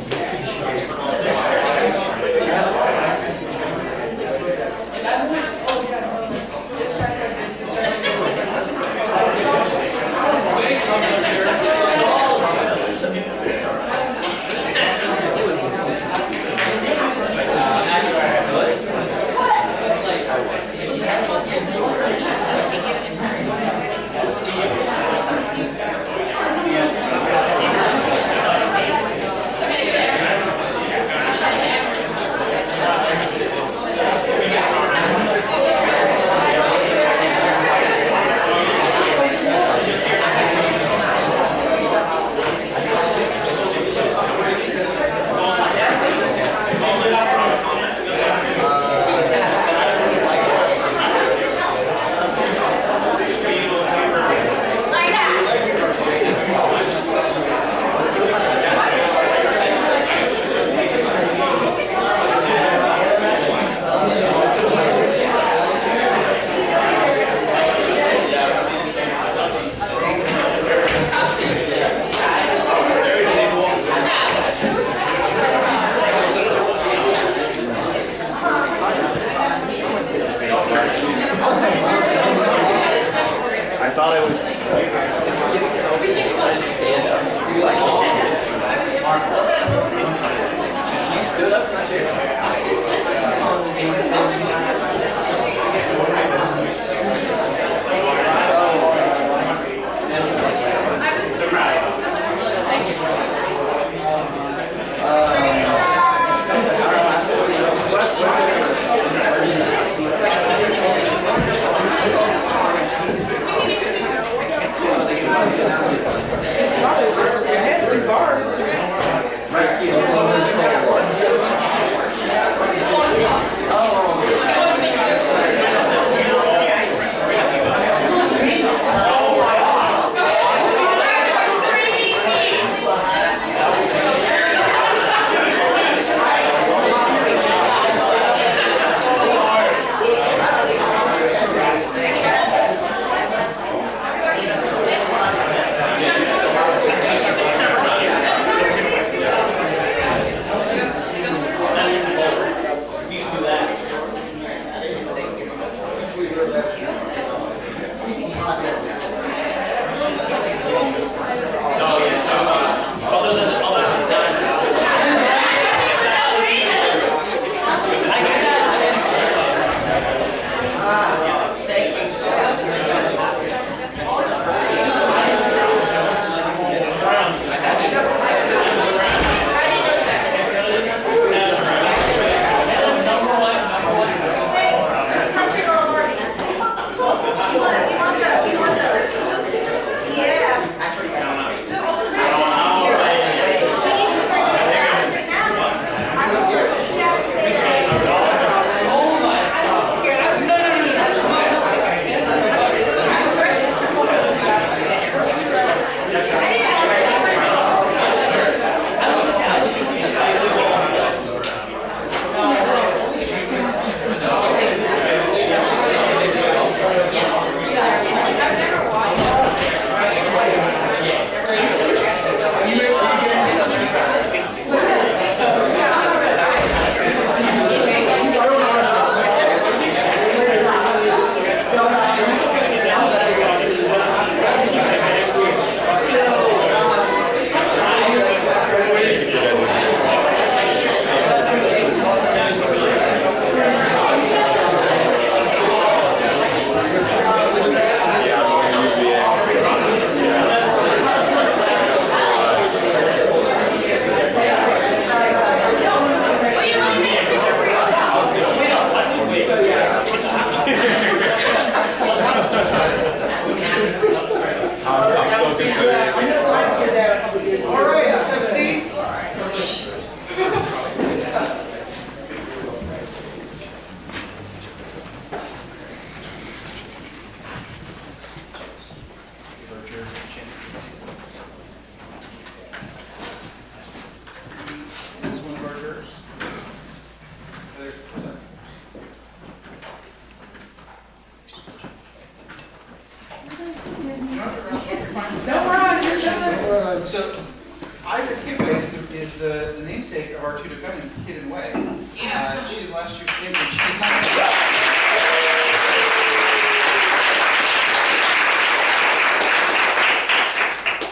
our two defendants, Kid and Way. Yeah. She's last year's champion. She's not.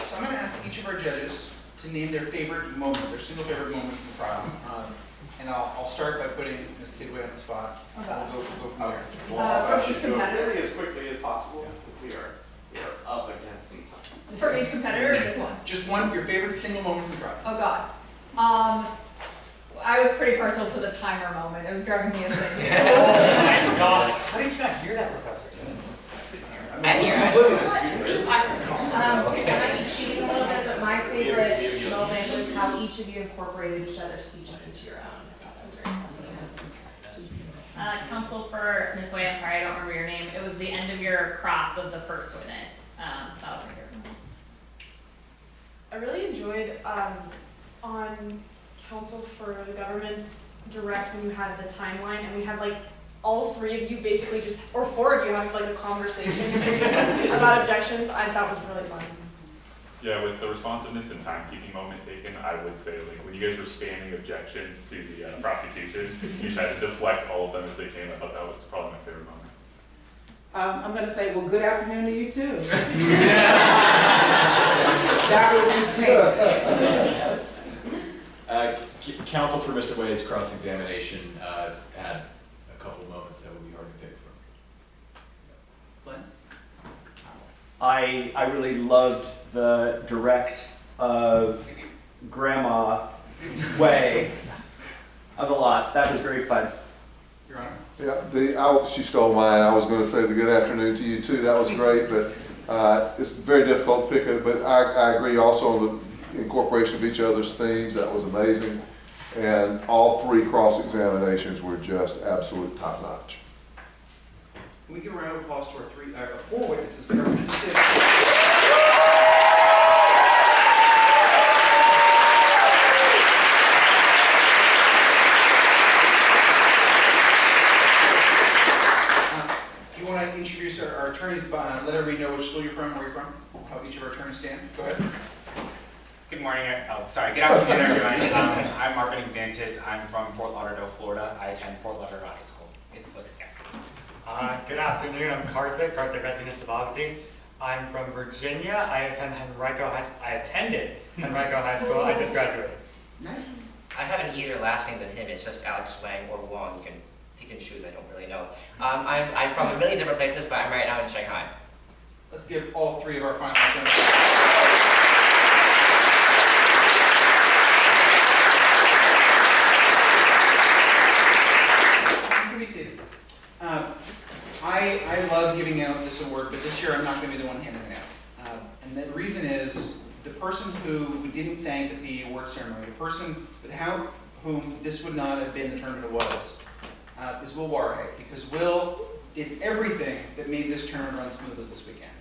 So I'm going to ask each of our judges to name their favorite moment, their single favorite moment from the trial. And I'll start by putting Ms. Kidway on the spot. Okay. We'll go from there. From each competitor? Really as quickly as possible. We are up against some time. For each competitor or just one? Just one, your favorite single moment from the trial. Oh God. I was pretty partial to the timer moment. It was driving me insane. Oh my God. How did you not hear that, Professor? And you're I'm cheating a little bit, but my favorite moment was how each of you incorporated each other's speeches into your own. I thought that was very impressive. Counsel for Ms. Way, I'm sorry, I don't remember your name. It was the end of your cross of the first witness. That was my favorite moment. I really enjoyed on counsel for the government's direct when you had the timeline and we had like all three of you basically just, or four of you have like a conversation about objections. That was really fun. Yeah, with the responsiveness and timekeeping moment taken, I would say like when you guys were spamming objections to the prosecution, you tried to deflect all of them as they came. I thought that was probably my favorite moment. I'm going to say, well, good afternoon to you too. That was entertaining. Counsel for Mr. Way's cross-examination had a couple moments that would be hard to pick from. Glenn? I really loved the direct of Grandma Way of a lot. That was very fun. Your Honor? Yeah, she stole mine. I was going to say the good afternoon to you too. That was great, but it's very difficult to pick it. But I agree also on the incorporation of each other's themes. That was amazing. And all three cross-examinations were just absolute top-notch. Can we give a round of applause to our four witnesses to our decision? Do you want to introduce our attorneys? Let everybody know which school you're from, where you're from, how each of our attorneys stand. Go ahead. Good morning, good afternoon everyone. I'm Marvin Xantis. I'm from Fort Lauderdale, Florida. I attend Fort Lauderdale High School. It's Liberty. Good afternoon, I'm Karthik Rathinasabhavati. I'm from Virginia. I attended Henrico High School. I just graduated. Nice. I have an easier last name than him. It's just Alex Wang or Wong. You can pick and choose. I don't really know. I'm from a million different places, but I'm right now in Shanghai. Let's give all three of our finalists. Be seated. I love giving out this award, but this year I'm not going to be the one handing it out. And the reason is the person who we didn't thank at the award ceremony, the person without whom this would not have been the tournament it was, is Will Warhead, because Will did everything that made this tournament run smoothly this weekend.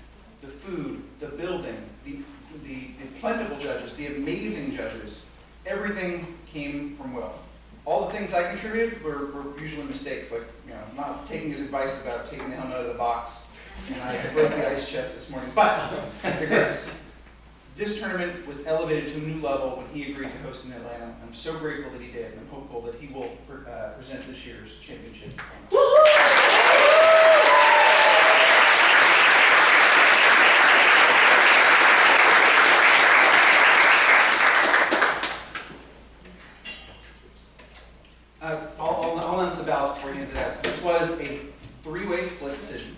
The food, the building, the plentiful judges, the amazing judges, everything came from Will. All the things I contributed were usually mistakes, like not taking his advice about taking the helmet out of the box, and I broke the ice chest this morning. But regardless, this tournament was elevated to a new level when he agreed to host in Atlanta. I'm so grateful that he did, and I'm hopeful that he will present this year's championship. I'll announce the ballots before he hands it out. So this was a three-way split decision.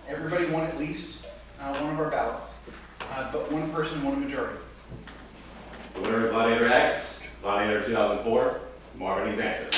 Everybody won at least one of our ballots, but one person won a majority. The winner of Gladiator X, Gladiator 2004, is Marvin Xantis.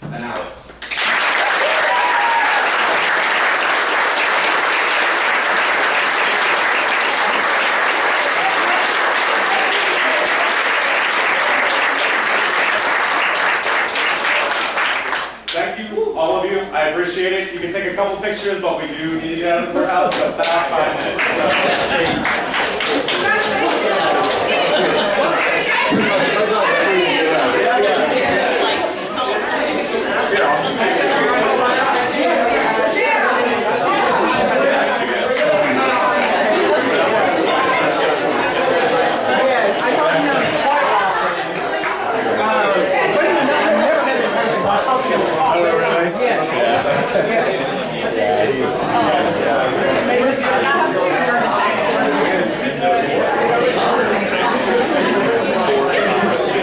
and Alex. Thank you, all of you. I appreciate it. You can take a couple pictures, but we do need to get out of the courthouse in about 5 minutes.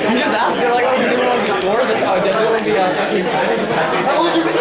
You just asked, they're like, oh, you didn't want to be scores? That's how it does it. How old are you?